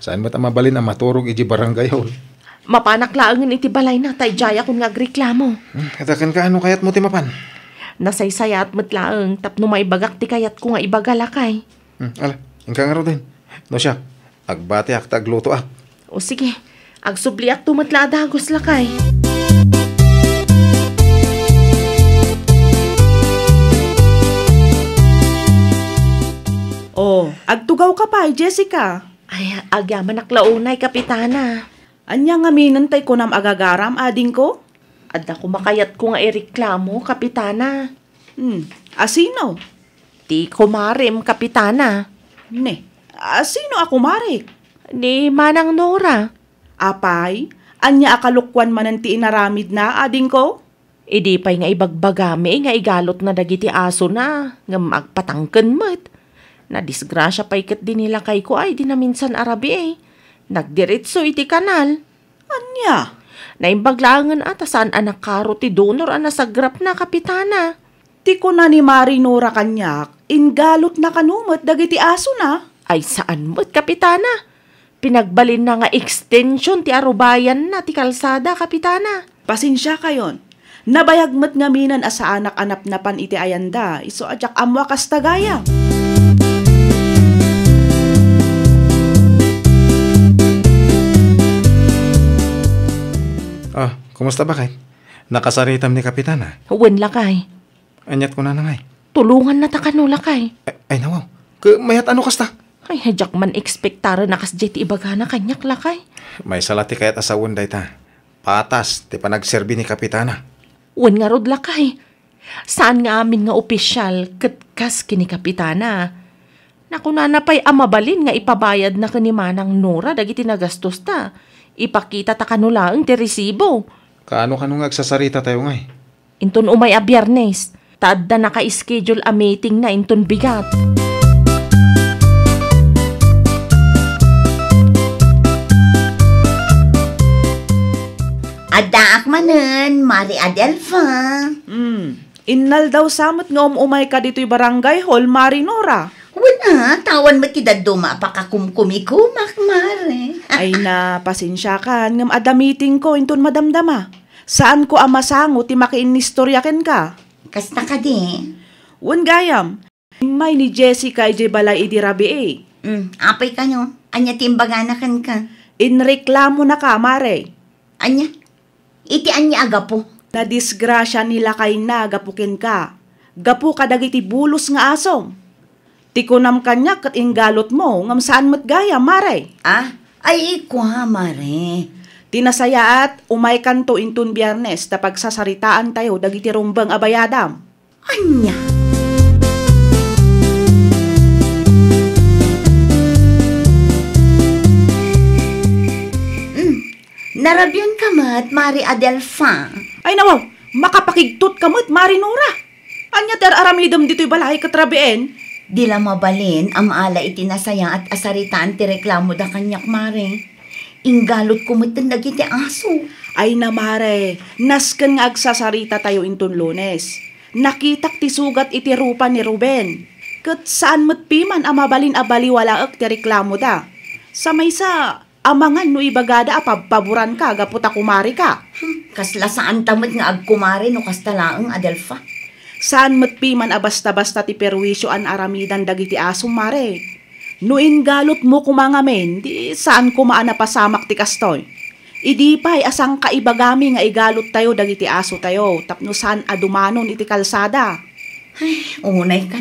Saan mo mabalin ang maturog iti barangay hall? Mapanaklaangan iti balay na tay jaya kung nagreklamo. Katakan ka ano kayat mo timapan? Nasaysayat matlaang tapno maibagak ti kayat ko nga ibaga lakay. Ala, ingka nga ro din. No siya, agbati ak tagluto ak. O sige, agsubli ak tumatla adagos lakay. Oh, agtugaw ka pa, Jessica. Ay, agyaman aklaunay, Kapitana. Anya nga minantay ko nam agagaram, ading ko? Adda ko makayat ko nga ireklamo, Kapitana. Asino? Di ko marim, Kapitana. Ne, asino ako marik? Ni Manang Nora. Apay, anya akalukwan man ti inaramid na, ading ko? Idi pa'y nga ibagbagami, nga igalot na dagiti aso na, nga magpatangken met. Na disgrasya pa'y kat din nila kay ko ay di na minsan arabi eh. Nagdiritso iti kanal. Anya? Naimbaglangan atasan anak karo ti donor ana sa grap na, Kapitana. Ti ko na ni Marinora kanyak, ingalot na kanumot dagiti aso na. Ay saan mo't, Kapitana? Pinagbalin na nga extension ti arubayan na ti kalsada, Kapitana. Pasensya kayon. Nabayag mo't nga minan asa anak-anap na pan iti ayanda, iso adyak amwa kastagaya. Kumusta ba kay? Nakasaritam ni Kapitana. Wen lakay. Anyat ko na ngay. Tulungan na ta kano lakay. Ay nawaw. Mayat ano kasta? Ay hadyak man ekspektara na kas jet ibaga na kanyak lakay. May salati kayat asawon day ta. Patas, ti panagserbi ni Kapitana. Wen nga rod lakay. Saan nga amin nga opisyal katkas kini Kapitana? Nakunana pa'y amabalin nga ipabayad na kani Manang Nora dagiti nagastos ta. Ipakita ta kanula ang ti resibo. Kaano agsasarita tayo ngay? Inton umay a Biyernes, taadda naka-schedule a meeting na inton bigat. Adda akmanen, Mari Adelfa. Innal daw samot nga umay ka dito'y barangay hall, Marinora. Wala, tawan mo kita duma pakakumkumikumak, Mari. Ay na, pasensya ka, ngam ada meeting ko, inton madamdama. Saan ko amasango, ti makiinistoryaken ka? Kasta ka di. Wan gayam, may ni Jessica ije balay idi rabi eh. Apay ka nyo, anya timbaganakan ka. Inreklamo na ka, Mare. Anya, iti anya agapo. Na disgrasya nila kay na, gapukin ka. Gapu ka dagiti bulos nga asom. Tikunam kanya kat inggalot mo, ngam saan mo't gaya, Mare. Ay ikwa, Mare. Tinasayaat, umay kanto intun Biyernes, ta pagsasaritaan tayo, dagiti rumbang abayadam. Anya. Narabyan ka mat, Mari Adelfa. Ay nawaw, makapakigtot ka mo't, Marinora. Anya ter aramidam dito'y balay katrabien. Di la mabalin, amala itinasaya at asaritaan ti reklamo da kanyak, Mare. Inggalot ko mo't dagiti aso. Ay na, Mare, nasken nga agsasarita tayo intun Lunes. Nakitak ti sugat iti rupa ni Ruben. Kat saan mo't piman amabalin abali wala ti reklamo da. Sa maysa, amangan no ibagada apabpaburan ka, gaputa kumari ka. Kasla saan tamad nga agkumari no kastalaang, Adelfa. Saan mo't piman abasta-basta ti perwisyo an aramidan dagiti aso, Mare. No ingalot mo kumangamen, di saan ko maanapasamak ti kastoy. Idi pa'y asang kaibagami nga igalot tayo dagiti aso tayo, tapno saan adumanon iti kalsada. Ay, unay kan.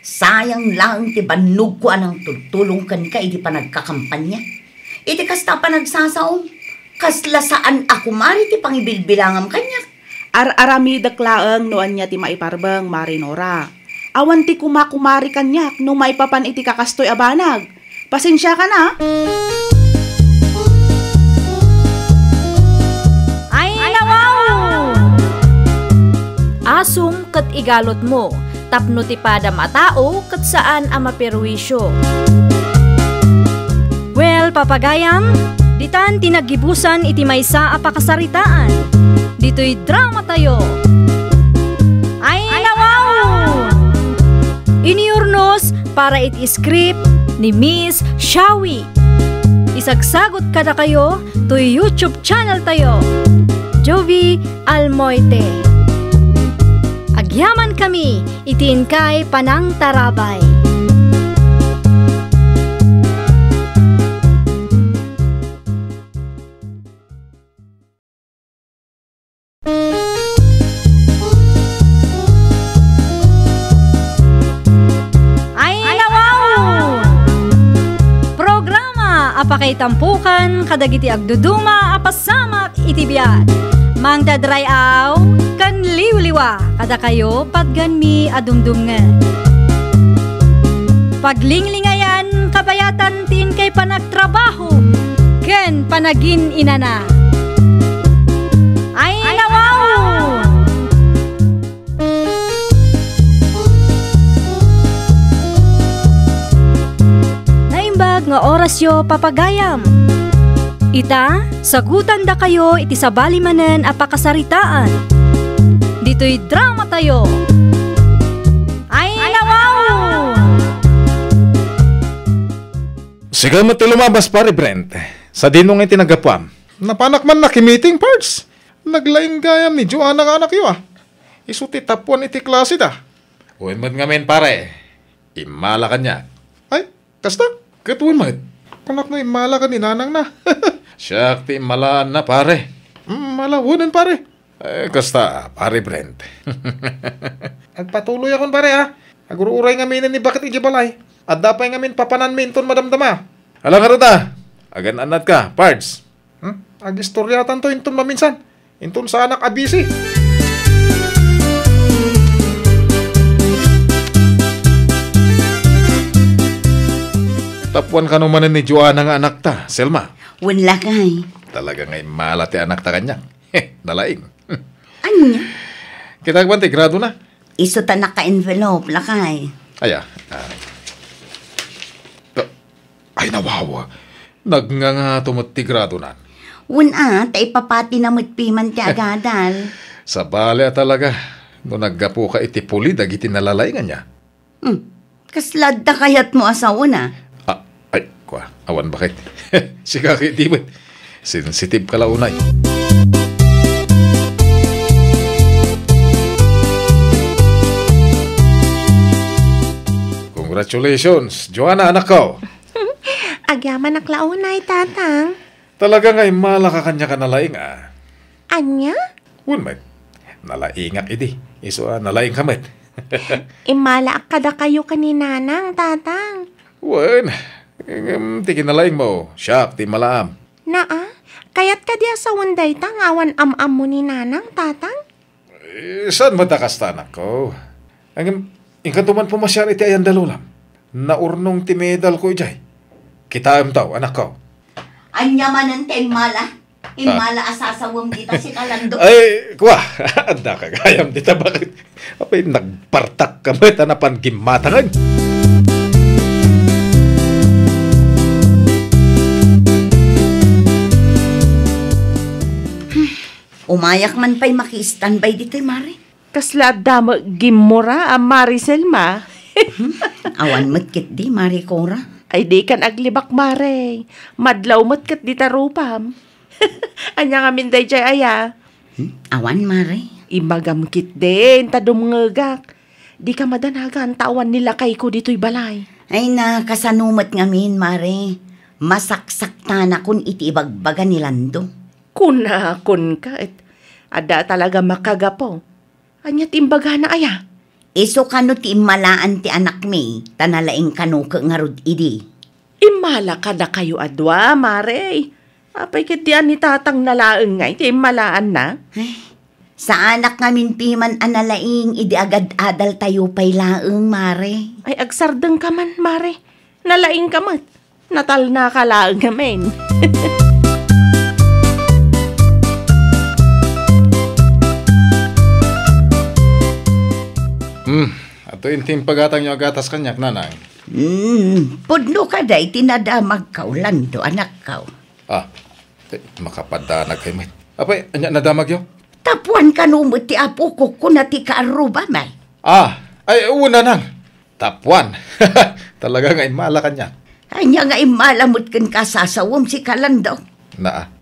Sayang lang ti banug ko anang tutulong kan ka, idi pa nagkakampanya. Iti kasta pa nagsasaom. Kasla saan ako mari ti pangibilbilangam kanya. Ar-arami daklaang noan niya ti maiparbang, Marinora. Awan ti kumakumari kanyak no maipapan iti kakastoy abanag. Pasensya ka na. Ay nawaw! Asum kat igalot mo, tapno ti padam a tao kat saan a maperwisyo. Well, papagayam, ditan tinagibusan iti maysa a pakasaritaan. Dito'y drama tayo. Ay nawaw! para iti script ni Miss Shawi. Isagsagot kada kayo to YouTube channel tayo, Jovi Almoite. Agyaman kami, itiin kay Panang Tarabay. Apakay tampukan, kadagiti agduduma, apasamak itibiyat. Mang dadray aw, kan liwliwa, kada kayo padganmi adumdumngan. Paglinglingayan, kabayatan tin kay panagtrabaho, ken panagin inana. Ay nawaw! Nga oras yo papagayam. Ita, sagutan da kayo iti sabali manen apakasaritaan. Dito'y drama tayo. Ay nawaw! Sige mo ti lumabas pare Brent. Sa dinong iti nagapam. Napanak man nakimiting parts. Naglaing gayam ni Joanna nga anak yo Isuti tapuan iti klase da. Uwan mo nga men pare. Imala ka niya. Ay, kasta? Katuan mat, panak na imala ka ni nanang na. Siya, ti imalaan na pare. Malawunan pare. Kasta, pare Brent. Agpatuloy akon pare ha. Agururay nga minan ni bakit igibalay. At dapay nga min papanan minton madamdama. Alang harata, agan anat ka, pards. Agistoryatan to inton maminsan. Inton sa anak abisi. Tapuan ka naman ni Joanna nga anak ta, Selma. Wala kay. Talaga nga'y malati anak ta kanya. Nalaing. Anya? Kita kagbanti, grado na. Iso ta naka-envelope, lakay. Aya. Ay, nawawa. Nagnganga tumati grado na. Wala, ta ipapati na mutpiman ti agadal. Sa bale talaga. No naggapo ka iti puli, dagiti nalalaingan niya. Kaslad ta kayat mo asawa na. Ay, kwa, awan bakit? Sika kitibot. Sensitive ka launay. Congratulations, Joanna, anak ko. Agyaman ak launay, tatang. Talaga nga'y malaka kanya ka nalaing Anya? Unmet, nalaingak idi. Iso nalaing kamet. Imala ak kada kayo kaninanang, tatang. Wan, tikin nalaing mo. Siyak, ti malaam. Naa, kayat ka diya sa wanday tang awan am-am mo ni nanang, tatang? Saan matakas tanak ko? Ang ingkatuman pumasyar iti ayan dalulam. Naurnong ti medal ko ijay. Kitaam taw, anak ko. Anya manan te imala. Imala asasawam kita si Kalando. Ay, kwa, anda ka gayam dita bakit? Apay, nagpartak ka ba tanapan gimatangan? Umayak man pa'y maki-standby dito, Mari. Kasla damo gimura ang Maricel ma. Awan matkit di, Mari Cora. Ay di kan aglibak mare. Madlaw matkat di tarupam. Anya nga minday jay aya. Awan, Mari. Imagamkit din, tadumngagak. Di ka madanagan tawan nila kay ko dito'y balay. Ay na, kasanumat ngamin, Mari. Masaksak na kun iti ibagbaga ni Lando. Kun ka ada talaga makagapo. Anya timbaga na aya. Iso kano ti imalaan ti anak mi, tanalaing kano ka ngarud idi. Imala ka na kayo adwa, mare. Apay kitian ni tatang nalaeng nga, iti imalaan na. Ay, sa anak ngamin piman analaing, idi agad adal tayo pay laeng, Mare. Ay agsardeng ka man, mare. Nalaing ka mat. Natal na ka laeng ngamin. Ato intim pagatang nyo agatas kanyak, nanay. Pudno ka day, tinadamag ka, Lando, anak ka. Makapadanag kayo, mate. Apay, anya nadamag yo? Tapuan ka numot ti apo ko, kunati ka aruba, may. Ay, una nang. Top 1. Talaga nga imala ka niya. Anya nga imalamot kan kasasawom si Kalandaw.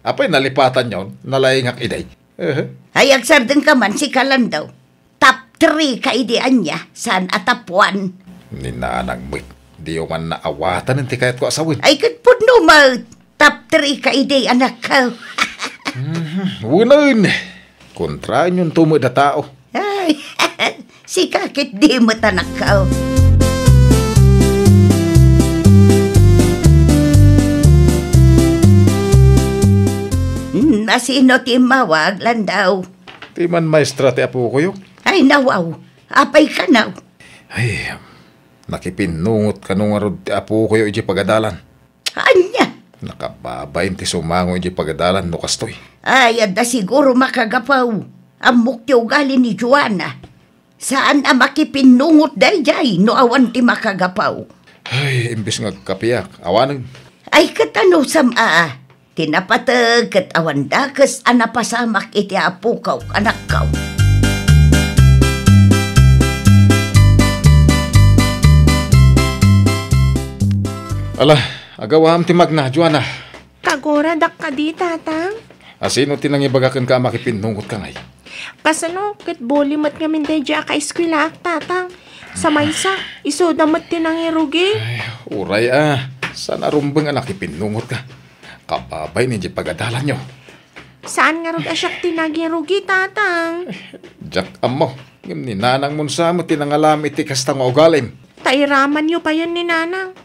Apay nalipatan yon, nalayngak iday. Ay agsarden ka man si Kalandaw. Top 3 ka idean niya, saan atapuan. Ninanang mo, di yung man naawatan ng tikayat ko asawin. Ay katpud no ma, top 3 ka ide anak ka. Unan, kontra yung tumod na tao. Ay, si kakit di mo tanak ka. Nasino ti mawag, Landaw? Di man maestra ti apo ko yun. Ay, nawaw. Apay ka naw. Ay, nakipinungot ka nung arod ti apo ko yun iji pagadalan. Anya? Nakababayin ti sumango iji pagadalan no kastoy. Ay, ada siguro makagapaw. Amok ti ugali ni Joanna. Saan ang makipinungot dayjay no awan ti makagapaw? Ay, imbis nga kapiyak, awanan. Ay, katano sama. Tinapatag kat awan dakas anapasamak iti apukaw, anak kaw. Ala, agawam ti magna, Joanna. Kagora dak ka di, tatang. Asino tinangibagakan ka makipinungot ka ngay? Kasano, kat boli mat nga minday dya ka eskwila, tatang. Sa maysa, iso damat tinangirugi. Ay, uray sana rumbang anak ipinungot ka. Kapabay ni pagadalan nyo. Saan nga rog asyak tinagirugi, tatang? Jack amo, ngam ni nanang mo sa mo tinangalam iti kastang ugalim. Tairaman nyo pa yun ni nanang.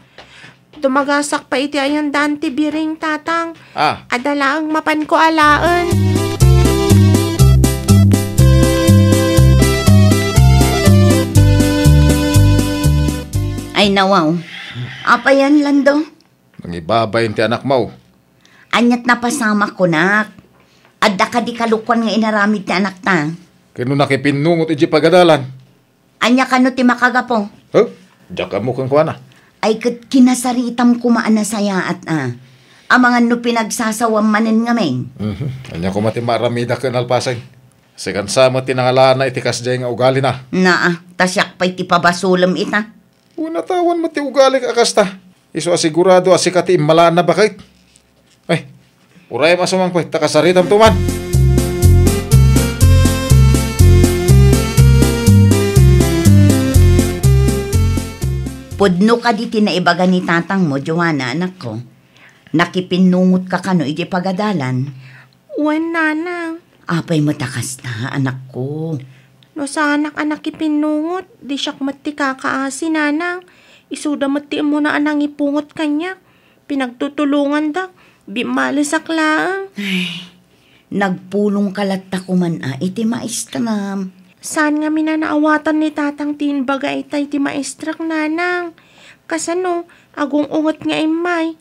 Dumagasak pa iti ayan dante biring, tatang. Adala ang mapan ko alaan. Ay nawaw. Apa yan, Lando? Nangibabayin ti anak mo. Anyat napasama ko, nak. Adda ka di kalukwan nga inaramid ti anak ta. Kano nakipinungot iti pagadalan? Anya ka no ti makagapo. Jack amo kang kuana. Ay kat kinasaritam kumaan na saya at amangan no pinagsasawam manin nga men. Anya ko mati maramida ka nalpasay. Sikan sama tinangalana iti kasjay nga ugali na. Tasyak pa'y ti pabasulam ita. Unatawan mo ti ugali ka kasta. Iso asigurado asikati imalana bakit? Ay, uray masumang ko, takasaritam tuman. Pudno ka di tinaibaga ni tatang mo, Joanna, anak ko. Nakipinungot ka kano iti pagadalan. Uwan, nanang. Apay mo takas na, anak ko. No sa anak-anak ipinungot, di siyak mati kakaasi, nanang. Isuda mati mo na anang ipungot kanya. Pinagtutulungan da. Bimalisak lang. Ay, nagpulong kalat ta kuman iti maestram. Saan nga minanaawatan ni tatang tinbaga itay ti maestrak, nanang? Kasano, agong ungot nga imay.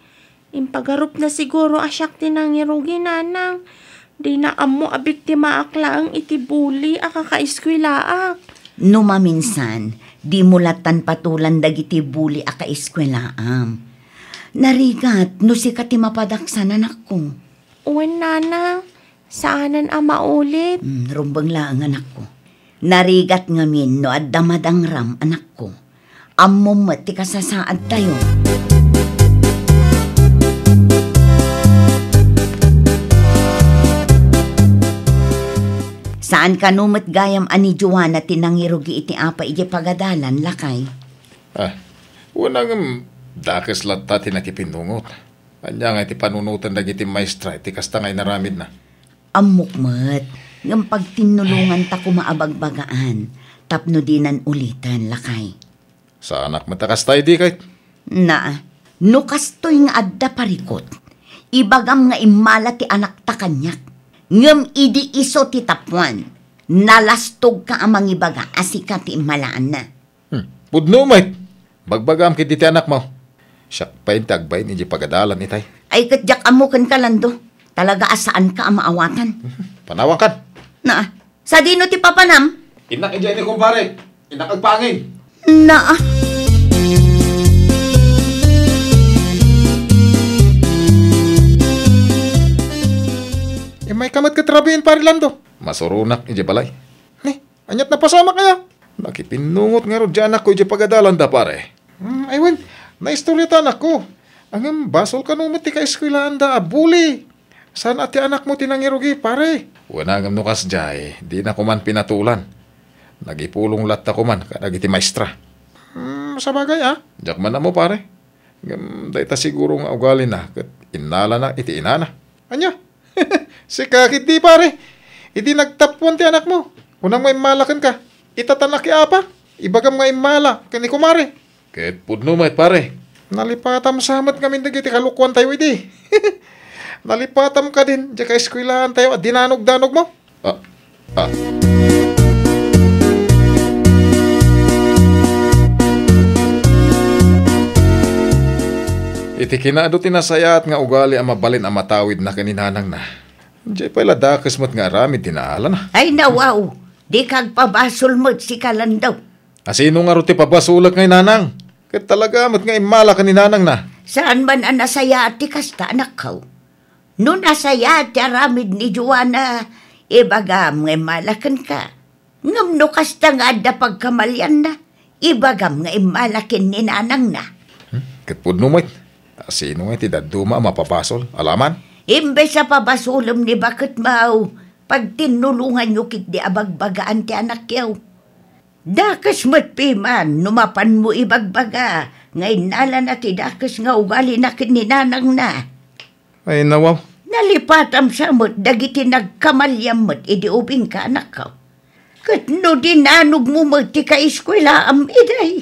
Impagarup na siguro asyak tinangirugi, nanang. Di na amo abik ti maakla ang itibuli akakaiskwelaak. No maminsan, di mulatan patulan dagiti buli akaiskwelaam. Narigat, no si kati mapadaksan anak ko. Uwan, nanang. Saanan maulit? Rumbang lang anak ko. Narigat ngamin no at damadang ram anak ko. Amom ti kasasaad tayo. Saan ka numat gayam ani Joanna tinangirugi iti apa iti pagadalan lakay? Unang dakes latta tinakipinungot. Anya nga iti panunutan dagiti maestra iti kasta ngay naramid na. Amukmat, ng pagtinulungan ta kumaabagbagaan, tapno dinan ulitan lakay. Sa anak matakas tayo di kahit? No kastoy nga adda parikot, ibagam nga imala ti anak ta kanyak, ngem idi iso ti tapuan, nalastog ka amang ibaga asika ti imalaan na. Pudno mait, bagbagam kit ti anak mo. Siyak pa yung tagbay ni pagadalan itay. Ay katjak amukan ka lando, talaga asaan ka ang maawatan. Panawakan. Sa dino ti papanam? Inak ijay ni kumpare, inak agpangin. May kamat katrabihin pare Lando. Masurunak ijay balay. Anyat na pasama kaya. Nakipinungot nga ro dyan ako dyan pagadalan da pare. Aywan, naistoryataan ako. Ang basol ka nung mati ka eskwilaan da, abuli. Saan ati anak mo tinangirugi, pare? Wala ngam nukas jay, di na ko man pinatulan. Nagipulong latta ko man, kanagiti maestra. Sa bagay jak man na mo pare. Dahita siguro nga ugali na, kat inala na, iti inana. Anya? Si kakit di pare. Iti nagtapuan ti anak mo. Unang may malakan ka, itatanak apa? Ibagam nga imala, kani kumare. Ket pudno may pare. Nalipatam samat kami dagiti kalukuan tayo iti. Nalipatam ka din, diya ka eskwilahan tayo at dinanog-danog mo. Iti kinado tinasayat nga ugali ang mabalin ang matawid na kaninanang na. Diya pala dakas mo't nga aramid tinaala na. Ay nawaw, di kag pabasol mo't si kalandaw. Asino nga ro ti pabasulak ngay nanang? Kat talaga mo't nga imala kaninanang na. Saan man ang nasaya ti kasta anak ko? No nasaya ti aramid ni Joanna, ibagam nga imalakan ka. Ngam no kasta nga adda pagkamalyan na, ibagam nga imalakin ni nanang na. Kat pudno mo't. Asino nga ti daduma mapapasol? Alaman? Imbes sa pabasulom ni bakit mau, pag tinulungan nyo kit di abagbagaan ti anak yaw. Dakas mo't piman, numapan mo ibagbaga, ngay nala na ti dakas nga ugali na kininanang na. Ay nawaw. Nalipatam sa mo't, dagiti nagkamalyam mo't, idi ubing ka anak ko. Kat no dinanog mo mo't ti ka-eskwela am iday.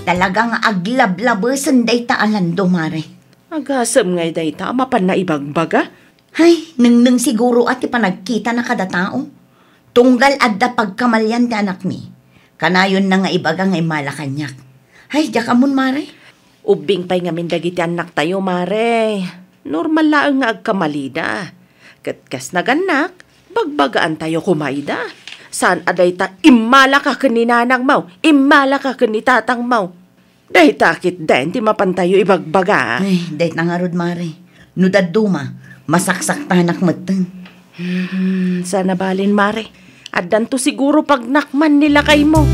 Talagang aglablabesan day taalan dumare. Agasam ngay dayta, mapan na ibagbaga. Hay, nang siguro ati panagkita na kada tao. Tunggal adda pagkamalyan ti anak mi. Kanayon na nga ibaga nga imalakanyak. Hay, diyakamon mare. Ubing pa'y nga mindagiti anak tayo, mare. Normal lang nga agkamalida. Katkas naganak, bagbagaan tayo kumayda. Saan aday ta imala ka kaninanang mau, imala ka kanitatang mau. Dahi takit din, di mapantayo ibagbaga. Ay, dahi nangarod mare. Nudad duma, masaksak tanak mateng. Sana balin, mare. Addan to siguro pag nakman nila kay mo.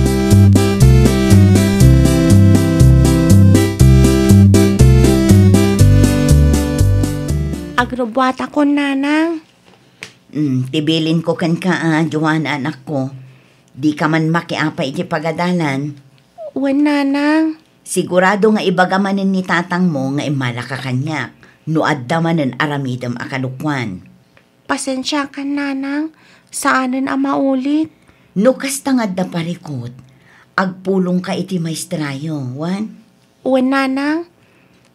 Agrobwat ako, nanang. Tibilin ko kan ka, Joanna, anak ko. Di ka man makiapay di pagadalan. Uwan, nanang. Sigurado nga ibagamanin ni tatang mo nga imala ka kanyak. No adda manen aramidam akalukwan. Pasensya ka, nanang. Saanan ang maulit? No kasta nga adda parikot. Agpulong ka iti maestrayo, wan? Uwan, nanang.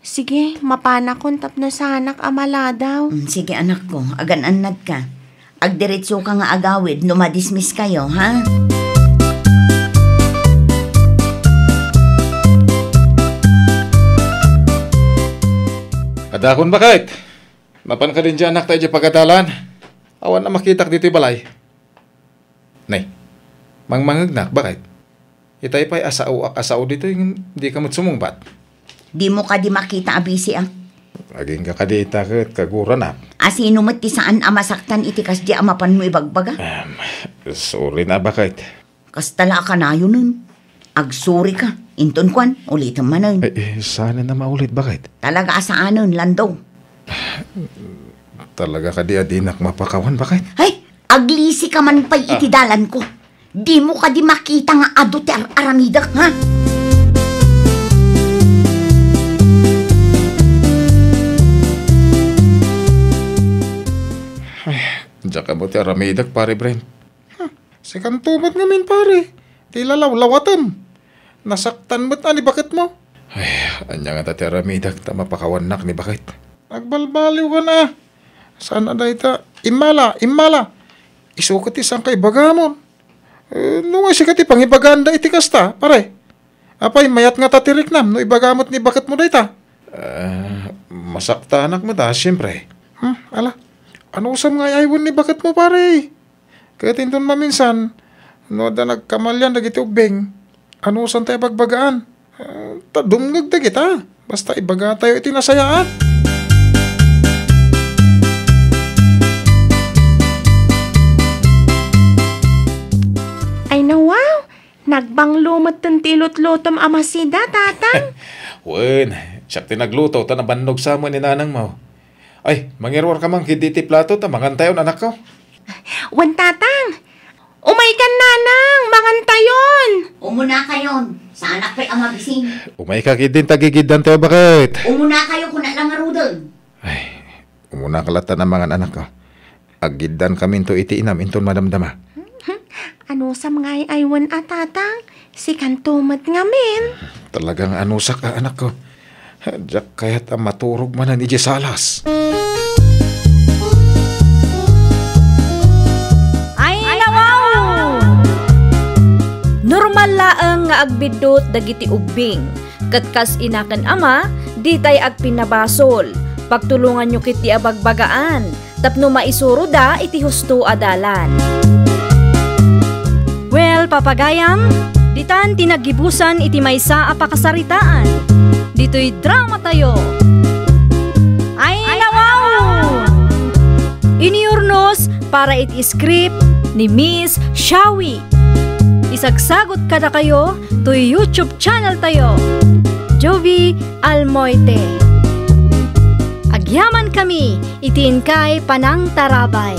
Sige, mapana kon tapno sa anak amala daw. Sige anak ko, agan-anad ka. Agdiretso ka nga agawid, no madismiss kayo, ha? Adakon bakit? Mapan ka din dyan anak tayo dyan pagkatalan. Awan na makitak dito balay. Nay, mangmangagnak, bakit? Itay pa'y asao dito yung di ka matsumungbat. Di mo ka di makita abisi Aging ka kadita kat kagura na. Asino mo't ti saan amasaktan itikas di amapan mo ibagbaga? Sorry na bakit? Kastala ka na yun nun. Agsuri ka. Inton kwan, ulitin man nun. Sana na maulit bakit? Talaga asaanon, landaw. Talaga ka di adinak mapakawan bakit? Ay, aglisi ka man pa'y itidalan ko. Di mo ka di makita nga ado ti aramidak, ha? Diyan ka mo ti aramidak, pare Brent. Sikan tumat ngamin, pare. Ti lalaw-lawatan. Nasaktan mo't ani bakit mo? Ay, anya nga ti aramidak, ta mapakawanak ni bakit? Nagbalbaliw ka na. Sana na ita? Imala. Isukot isang kay bagamon. Nung ay sikat ipangibaganda iti kasta, pare. Apay, mayat nga tatirik nam, no ibagamot ni bakit mo da ita? Masakta anak mo da, siyempre. Ala. Ano usam nga aywan ni bakit mo, pare? Kaya tindon maminsan, no da nagkamalyan dagiti ubeng, ano usam tayo bagbagaan? Dumngag da kita, basta ibaga tayo iti nasayaan. nawaw. Nagbanglumat ng tilot-lotom amasida, tatang. Wen, siya tinagluto, ta nabannog sa mo ni nanang mo. Ay, mangirwar ka mang hiditi plato, ta mangantayon anak ko. Wan, tatang. Umay ka, nanang. Mangantayon. Umuna kayon. Sa anak pa'y amagising. Umay ka kidin tagigidan tayo, bakit? Umuna kayo kung lang marudol. Ay, umuna kalata ng mga anak ko. Agidan kami to iti inam, inton madamdama. Ano sa mga aywan at tatang? Si kantumat ngamin. Talagang anusak ka, anak ko. Diyak kaya't maturog man ni Salas. Ay, nawaw! Normal laang nga agbidot dagiti ubing. Katkas inakan ama, di tay agpinabasol. Pagtulungan nyo kiti abagbagaan. Tapno maisuro da iti husto adalan. Well, papagayam, ditan tinagibusan iti maysa a pakasaritaan. Dito'y drama tayo. Ay, nawaw! Iniurnos para iti script ni Miss Shawi. Isagsagot kada kayo to YouTube channel tayo. Jovi Almoite. Agyaman kami, itiin kay Panang Tarabay.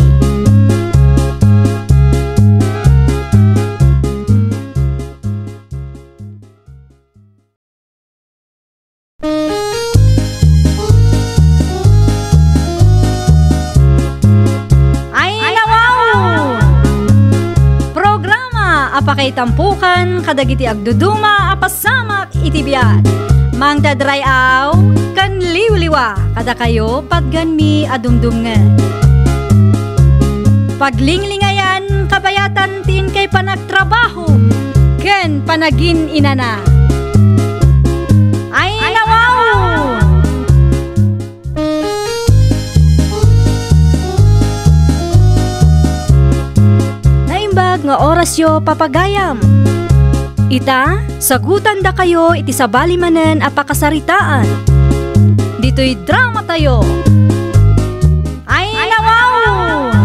Apakay tampukan, kadagiti agduduma, apasamak itibiyat. Mang dadray aw, kan liwliwa, kada kayo padganmi adumdumngan. Paglinglingayan, kabayatan tin kay panagtrabaho, ken panagin inana. Ay, nawaw! Nga orasyo papagayam. Ita, sagutan da kayo iti sabali manen apakasaritaan. Dito'y drama tayo. Ay, nawaw!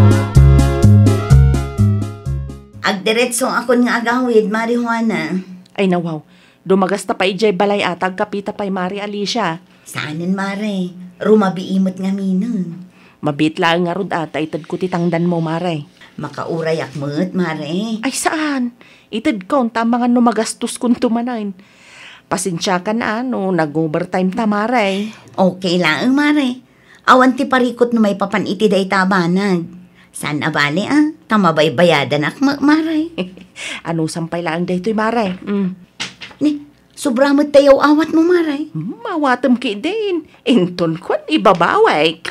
Agdiretso akon nga agawid, Mari Juana. Ay nawaw, dumagasta pa ijay balay atag kapita pa'y Mari Alicia. Saanin, Mare? Rumabiimot nga minun. Mabit lang nga rod ata itad ko titangdan mo, Mare. Makauray akmet, Mare. Ay saan? Itad ko, tama nga numagastos kung tumanain. Pasensya ka na, nag-overtime ta, Mare. Okay lang, Mare. Awan ti parikot no may papaniti day tabanag. San abali, Tamabay bayadan akma, Mare. Ano sampay lang daytoy, Mare? Ni, sobramot tayo awat mo, Mare. Mawatam ki din. Inton ko, ibabaway.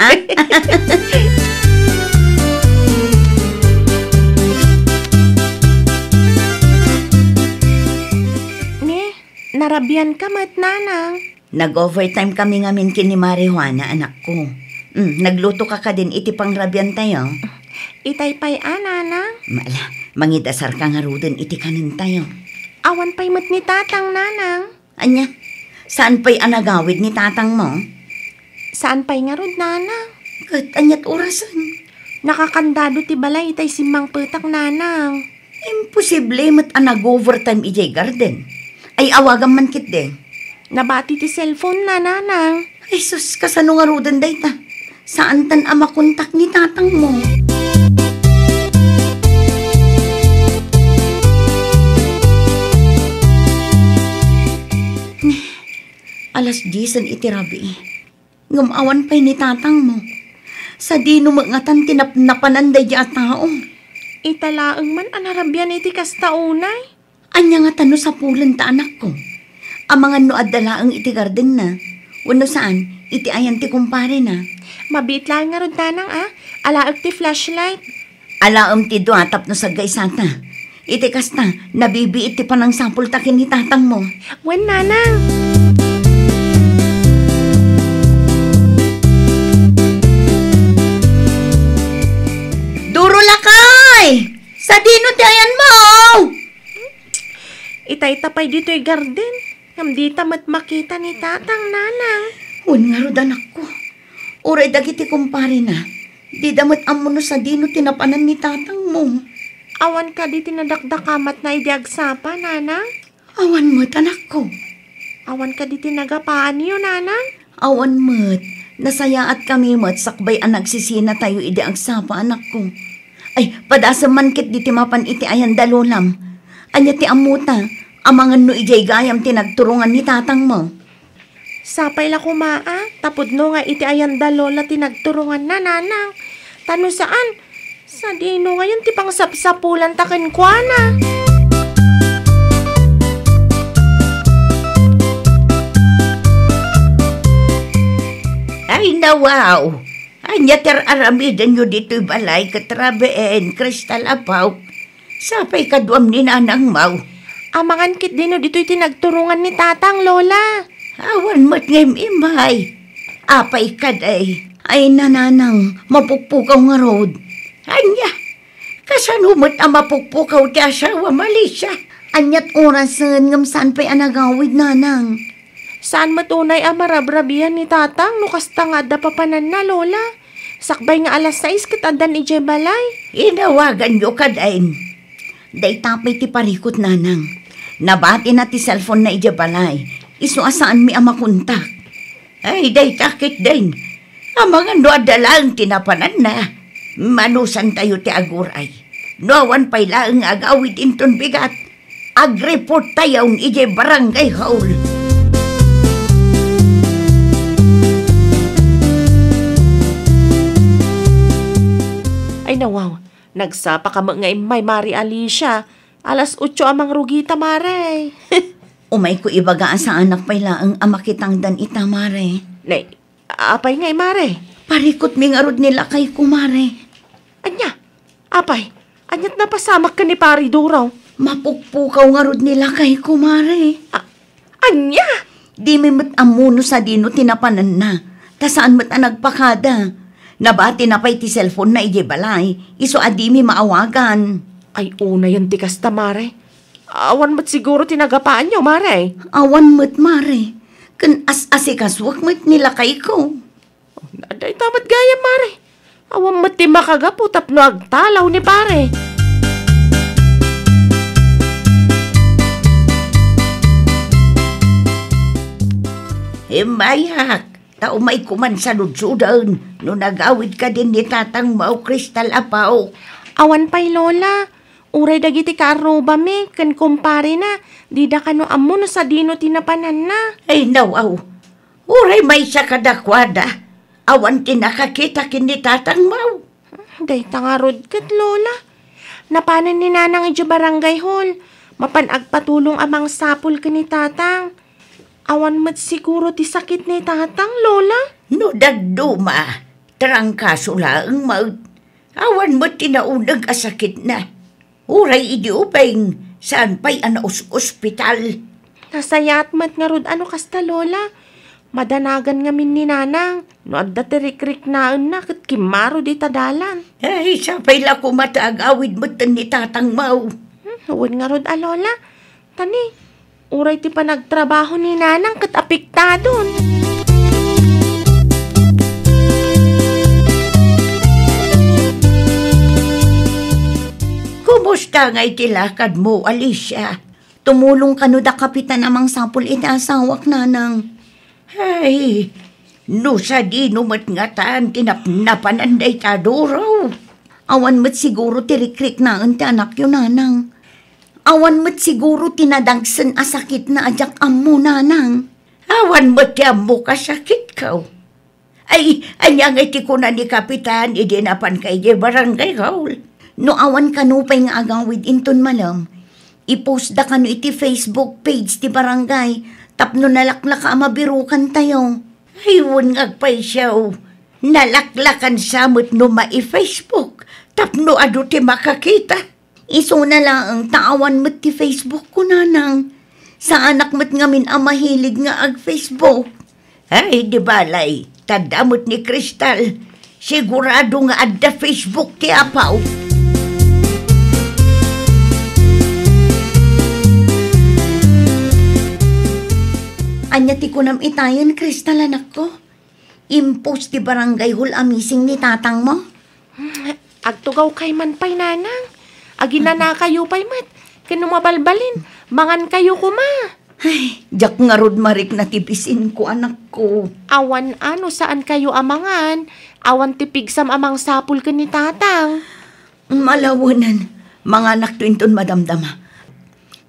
Narabian ka mat, nanang. Nag-overtime kami ngamin kini Mari Juana, anak ko. Nagluto ka din iti pangrabian tayo. Itay pa'y nanang. Mala, mangidasar ka nga rudin iti kanin tayo. Awan pa'y mat ni tatang, nanang. Anya, saan pa'y anagawid ni tatang mo? Saan pa'y nga rod, nanang? Kat, anyat orasan. Nakakandado ti balay itay simang petak, nanang. Imposible mat anag-overtime ijay garden. Ay awagan man kit de. Nabati ti cellphone na, nanang. Ay sus, kasano nga rudan day ta? Saan tan ama kontak ni tatang mo? Alas 10 itirabi. Ngumawan pa'y ni tatang mo. Sa di numangatan tinapnapanan day di at tao. Italaang man anarabian iti kastaunay. Anya nga tano sa pulan ta anak ko. Ang mga noadalaang iti garden na. Wano saan, iti ayan ti kumpare na. Mabit lang nga ron tanang alaag ti flashlight. Alaam ti duatap no sa gaysata. Iti kasta, nabibiit ti panang sampul takin ni tatang mo. Wen, nanang. Duro lakay! Sa dino ti ayan mo! Itay tapay dito'y garden. Di tamat makita ni tatang, nanang. Wen nga rod anak ko. Uray dagiti kumpare na. Di damat amuno sa dino tinapanan ni tatang mo. Awan ka di tinadakdakamat na idiagsapa, nanang. Awan mo't anak ko. Awan ka di tinagapaan niyo, nanang. Awan mo't. Nasaya at kami mo't sakbay ang nagsisina tayo idiagsapa anak ko. Ay, padasa man kit di timapan iti ayan dalulam. Anya ti amuta, amangan no ijay gayam tinagturungan ni tatang mo. Sapay la kumaa, tapod no nga iti ayan dalola tinagturungan na, nanang. Tano saan? Sa dino ngayon ti pang sapsapulan taken kwa na. Ay, nawaw. Anya ter aramidan nyo dito'y balay katrabeen, kristal apaw. Sapay kaduam ni nanang mau. Amangan kit dino dito'y tinagturungan ni tatang, lola. Awan mo't ngayim imay. Apay kaday. Ay nananang, mapukpukaw nga road. Anya, kasanumot ang mapukpukaw ti asawa mali siya. Anyat orasan ngam saan pa'y anagawid nanang. Saan matunay ang marabrabihan ni tatang no kasta nga da papanan na, lola? Sakbay nga alas 6 kitadan ije balay. Inawagan nyo kadain. Day tapay ti parikot nanang. Nabati na ti cellphone na ije balay. Iso asaan mi ang makuntak. Ay, day takit din. Amangan no adalang tinapanan na. Manusan tayo ti aguray. Noawan pa'y laang agawid inton bigat. Agreport tayo ije barangay hall. Ay nawaw, nagsapa ka nga may Mari Alicia. Alas 8 amang rugita, mare. Umay ko ibagaan sa anak pa'y laang amakitang dan itamare. Nay, apay nga mare. Parikot mi nga rod nila kay kumare. Anya, apay, anyat napasamak ka ni Pari Duraw. Mapukpukaw nga rod nila kay kumare. Anya? Di mi mat amuno sa dino tinapanan na. Ta saan mat ang nagpakada. Nabati na pa'y ti cellphone na ije balay. Iso adi mi maawagan. Ay una yan ti kasta, mare. Awan mat siguro tinagapaan nyo, mare. Awan mat mare. Kan as-asikaswak mat nila kay ko. Aday tamat gaya, mare. Awan mat ti makagapu tapno agtalaw ni pare. Mayak, tao may kuman sa ludsudan. No nagawid ka din ni tatang mau kristal apaw. Awan pa'y lola. Uray dagiti karoba mi, kan kumpare na. Di da kano amo no sa dino tinapanan na. Ay nawaw, uray may siya kadakwada. Awan tinakakita kin ni tatang mau. Day tangarod kat lola. Napanan ni nanang ije barangay hall. Mapanagpatulong amang sapul ka ni tatang. Awan mat siguro ti sakit ni tatang, lola. No dagduma, trangkaso laang maut. Awan mo tinaunag asakit na. Uray idi upeng, saan pa'y ospital. Nasayat mat nga rod ano kasta, lola. Madanagan nga min ni nanang. No adda tirik-rik naan na kat kimaro di tadalan. Ay, sapay la kumataag awid mo ni tatang mau. Huwag nga rod, lola. Tani, uray ti pa nagtrabaho ni nanang kat apiktadon. Kumusta nga itilakad mo, Alicia? Tumulong ka no da kapitan amang sapul inasawak nanang. Ay, no sa di numat nga taan tinapnapan anday taduraw. Awan mat siguro tirikrik na ang anak yun nanang. Awan mat siguro tinadagsan asakit na ajak amo nanang. Awan mat mo kasakit ka. Ay, anyang iti ko na ni kapitan idinapan kay di barangay hall. No awan kanupay nga agawid inton malam, ipost da kano iti Facebook page ti barangay, tapno nalaklak ka mabirukan tayo. Ayun ngagpay siyaw, nalaklakan samot no ma-Facebook, tapno ado ti makakita. Iso na lang ang taawan mo't ti Facebook ko nanang, sa anak mo't ngamin ang mahilig nga ag-Facebook. Ay, di balay, tadamot ni Kristal, sigurado nga adda Facebook ti apaw. Anya ti kunam itayan, Kristal, anak ko. Impost ti barangay hall amising ni tatang mo. Agtugaw kay man pa'y nanang. Agina na kayo pa'y mat. Kinumabalbalin. Mangan kayo kuma. Ay, jak nga rod marik na tipisin ko anak ko. Awan ano saan kayo amangan. Awan tipigsam amang sapul ka ni tatang. Malawanan, mga anak tuinton madamdama.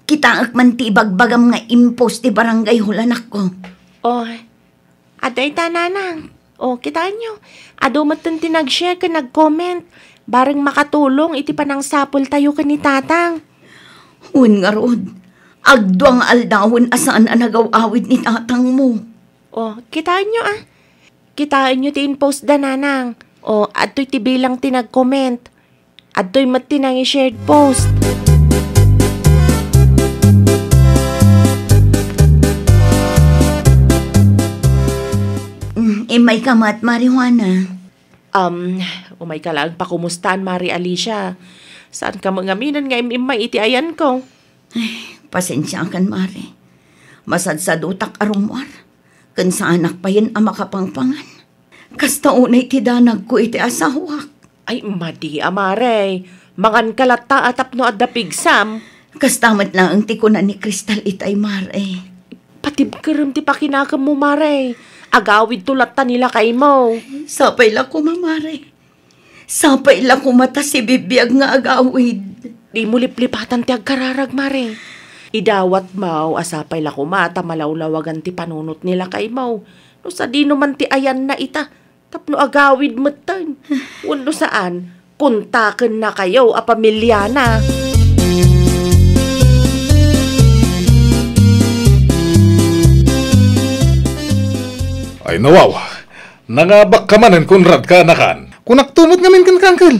Kita man ti bagbagam nga impos ti barangay hulanak ko. Oh, aday tananang. Oh, kita nyo. Ado matan tinag-share ka nag-comment. Barang makatulong iti panang sapul tayo ka ni tatang. Un nga rod, agduang aldawon asaan ang nagaw-awid ni tatang mo. Oh, kita nyo Kitaan nyo ti in-post da nanang. Oh, ato'y ti bilang tinag-comment. Ato'y mati nang i-shared post. May kamat, marijuana. Umay ka lang pakumustaan, Mari Alicia. Saan ka mangaminan nga imimay iti ayan ko? Pasensya kan, Mari. Masadsad utak arumwar. Kan sa anak pa yan ang makapangpangan. Kasta unay ti danag ko iti asawak. Ay, madi, Amare. Mangan kalata atap no adda pigsam. Kastamat lang ang tikunan ni Crystal itay, Mare. Patibkaram ti pakinakam mo, Mare. Agawid tulata nila kay mo. Sapay la ko, Mare. Sapay la ko mata si bibiyag nga agawid. Di mo liplipatan ti agkararag, Mare. Idawat mau, asapay la kumata, malawlawagan ti panunot nila kay mau. No sa di naman ti ayan na ita, tapno agawid matan. Wano saan, kuntaken na kayo, a pamilya na. Ay nawaw, nangabak ka manan kunrad ka anakan. Kunak tumot ngamin kan kangkal.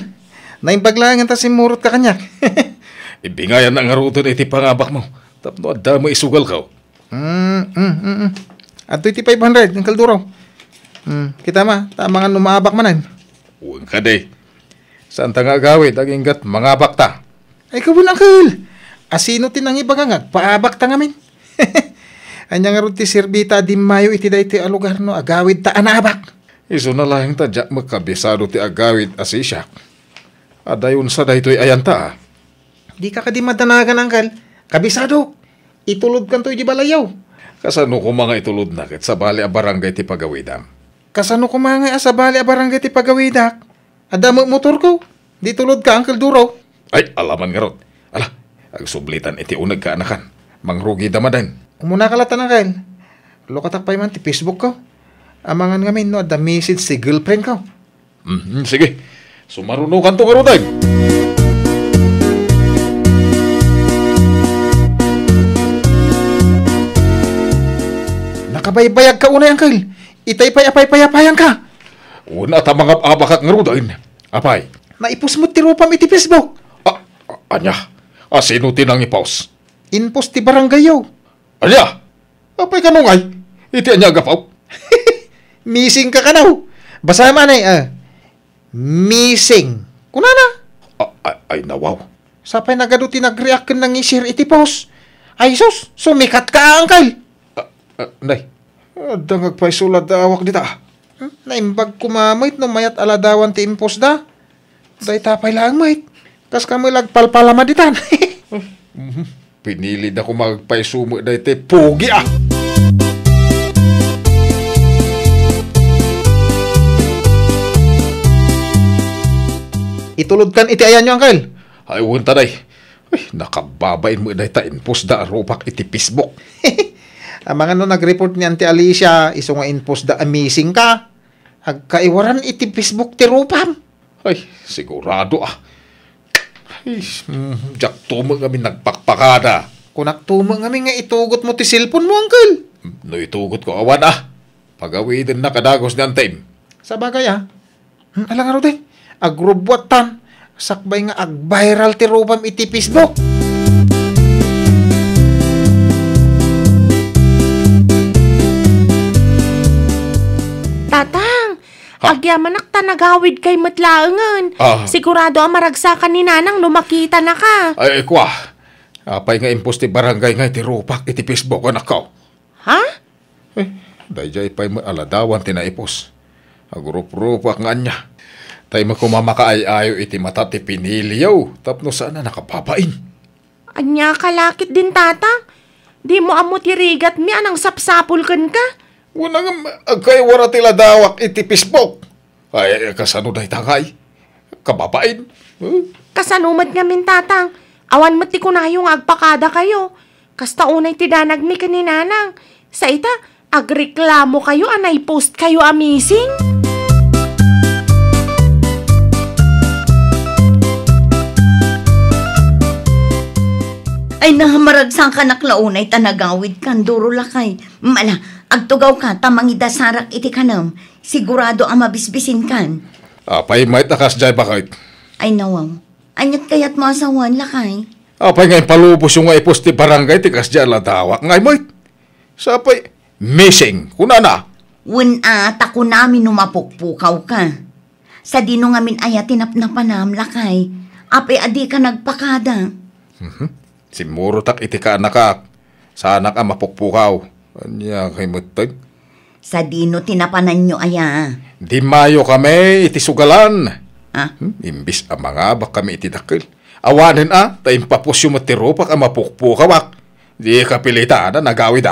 Naimbaglangan ta si murot ka kanyak. Ibingayan na nga ruto na iti pangabak mo. Tapno adda mo isugal ka. Ato iti 500, ang kalduraw. Kita ma, tama nga lumabak manan. Huwag ka day. Saan ta nga gawid, aging gat mangabak ta. Ay kabul angkal. Asino tinang ibagangag, paabak ta ngamin. Anya nga ron ti sirbita di mayo iti da iti alugar no, agawid ta anabak. Iso na lang ta dyak magkabisado ti agawid asisyak. Adayon sa daytoy ayan ta. Di ka di madanagan angkal. Kabisado. Itulod kan to di balayaw. Kasano ko mga itulod na ket sa bali a barangay ti pagawidam. Kasano ko mga sa bali a barangay ti pagawidak. Adamo motor ko. Di tulod ka angkal duraw. Ay, alaman nga rod. Ala, agsublitan iti unag ka anakan. Mangrugi damadan. Umuna ka latan angkal. Lokatak pa man ti Facebook ko. Amangan ngamin no, ada message si girlfriend ko. Sige, sumarunukan to nga roday. Nakabaybayag ka unay angkal. Itay pay apay-payapayan ka. Una ta mga abakak nga roday. Apay. Naipos mo ti rupam iti Facebook. Anya, sino tinang ipaus? Inpost ti barangay yo. Anya, apay ka nungay. Iti anya agapaw. Missing ka kanaw. Basa man ay, missing. Kunana? Ay nawaw. Sapay nagaduti nag-react nang i-share iti post. Ay sus, sumikat ka angkal. Nay, dangag pa'y sulad awak dita. Naimbag kumamait no mayat aladawan ti impos da. Day tapay lang mait. Kas kami lagpalpalama ditan. Pinili na ko magpaisumo da iti pugi ah. Itulod kan iti ayan nyo, angkal. Ay, unta day. Ay, nakababain mo day ta inpos da rupak iti Facebook. Mga no nag-report ni Auntie Alicia, iso nga inpost da amazing ka. Agkaiwaran iti Facebook ti rupam. Ay, sigurado ah. Ay, jak tumo kami nagpakpakada. Kunak tumo kami nga itugot mo ti cellphone mo, angkal. No itugot ko awan ah. Pagawidin na kadagos ni Antime. Sa bagay ah. Alang araw day. Agrubwatan. Sakbay nga ag-viral ti rupam iti Facebook. Tatang, agyaman ta nagawid kay matlaangan. Sigurado ang maragsakan ni nanang lumakita na ka. Ay, kwa. Apay nga impos ti barangay nga iti rupak iti Facebook anak ko. Ha? Dayjay pa'y aladawan tinaipos. Agrup-rupak nga niya. Tay makumamakaay-ayo iti mata ti piniliyaw. Tapno sana nakapapain. Anya kalakit din tatang. Di mo amo tirigat mi anang sapsapul ken ka. Wala nga agkay wara tila dawak iti Facebook. Ay, kasano dahi takay? Kapapain. Kasanumat nga min tatang. Awan mat ti kunayong agpakada kayo. Kasta unay ti danag mi kaninanang. Sa ita, agreklamo kayo anay post kayo amazing. Ay nahamaragsang ka naklaunay tanagawid kan duro lakay. Mala, agtugaw ka tamangida sarak iti kanam. Sigurado ang mabisbisin kan. Apay may takas jay bakit? Ay nawaw. Anyat kayat mo asawan lakay. Apay ngay palubos yung nga ipos ti barangay ti kas jay ladawak. Ngay mo't. Sapay missing. Kuna na. Wun tako namin numapukpukaw ka. Sa dino ngamin ayatinap na panam lakay. Apay adi ka nagpakada. Simuro tak iti ka anak sa anak ang mapukpukaw. Anya kay mutag. Sa dino tinapanan nyo aya. Di mayo kami iti sugalan. Imbis ang mga bak kami iti dakil. Awanin tayo papos yung matirupak ang mapukpukawak. Di kapilita na nagawid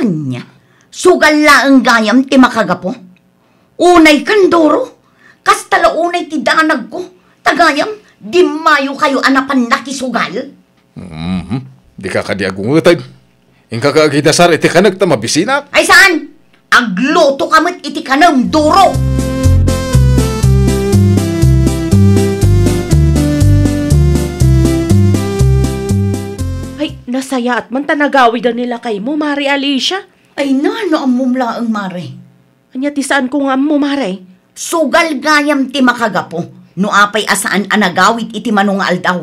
Anya, sugal laang gayam ti makagapo. Unay kandoro. Kastala unay ti danag ko. Tagayam, di mayo kayo anapan nakisugal. Di ka kadiagungutag. Ingka kaagidasar iti kanag ta mabisinak. Ay saan? Agluto kamot iti kanang duro. Ay, nasaya at man tanagawid na nila kay mo, Mari Alicia. Ay nano ang mumlaang mare. Anya ti saan ko nga mo, Mari? Sugal gayam ti makagapo. No apay asaan anagawid iti manungal daw.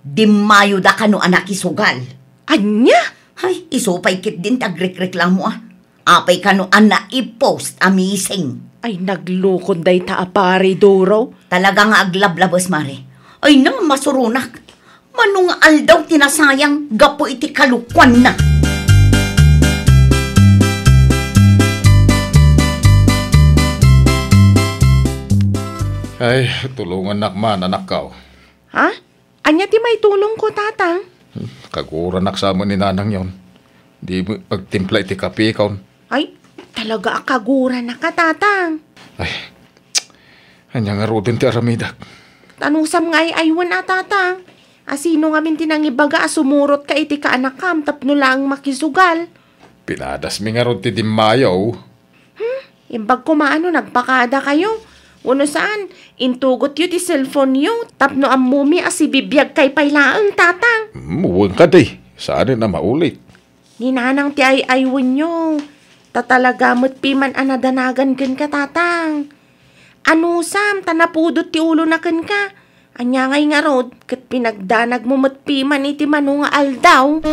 Di mayo da kano anakisugal. Anya? Ay, isupay kit din tagrekreklamo Apay kano ana i-post amazing. Ay, naglukon day taapari, Doro. Talaga nga aglablabas, mare. Ay na, masurunak. Manungal daw tinasayang gapo iti kalukwan na. Ay, tulungan nakman anak ka. Ha? Anya ti may tulong ko, tatang? Kagura naksama ni nanang yon. Di mo pagtimpla iti kape kaon. Ay, talaga akagura na ka, tatang. Ay, anya nga rodin ti aramidak. Tanusam nga aywan tatang. Asino nga min tinangibaga sumurot ka iti ka anakam tapno lang makisugal. Pinadas mi nga rod ti dimmayaw. Imbag kumaano nagpakada kayo. Uno saan, intugot yu ti cellphone yu, tapno ang mumi asibibiyag kay pailaang tatang. Huwag ka day, saan na maulit. Ninanang ti aywan yu, tatalagamot piman anadanagan ken ka tatang. Ano sam, tanapudot ti ulo na ken ka. Anya ngay nga rod, kat pinagdanag mo matpiman iti manunga aldaw.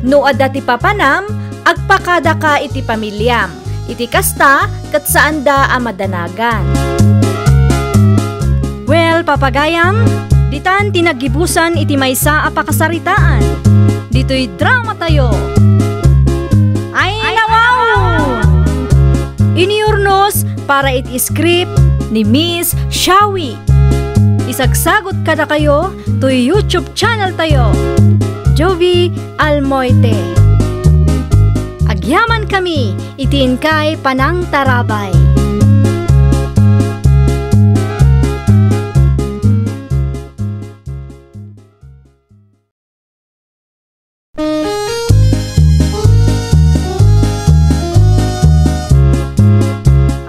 No adda ti papanam, agpakada ka iti pamilyam. Iti kasta, kat saan da amadanagan. Well, papagayam, ditan tinagibusan iti maysa a pakasaritaan. Dito'y drama tayo. Ay, nawaw! Iniurnos para iti script ni Miss Shawi. Isagsagot kada kayo to YouTube channel tayo. Jovi Almoite. Agyaman kami, itin kay Panang Tarabay.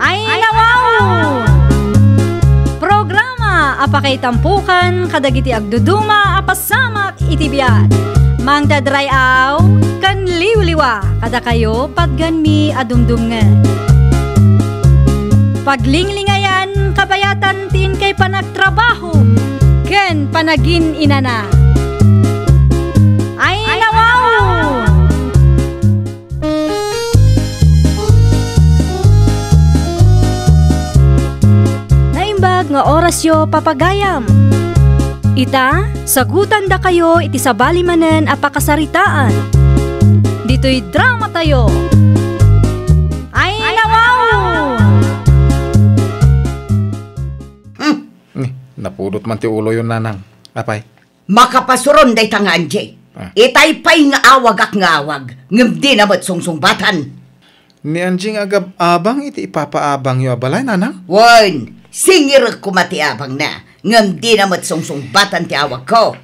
Ay, nawaw! Programa apakay tampukan kadagiti agduduma apasamak iti biat. Mang dadray aw, kan liwliwa, kada kayo pagganmi adumdumngan. Paglinglingayan, kabayatan tin kay panagtrabaho, ken panagin inana. Ay, nawaw! Naimbag nga orasyo papagayam. Ita, sagutan da kayo iti sabali manen apakasaritaan. Dito'y drama tayo. Ay, nawaw! Napudot man ti ulo yun, nanang. Apay. Makapasuron day ta nga, Anjay. Itay pa'y nga awag ak nga awag. Ngam di namat sungsung-batan. Ni Anjing agab-abang iti ipapaabang yu abalay, nanang? Wan, singir ko matiabang na. Ngam di namat sungsung-batan ti awag ko.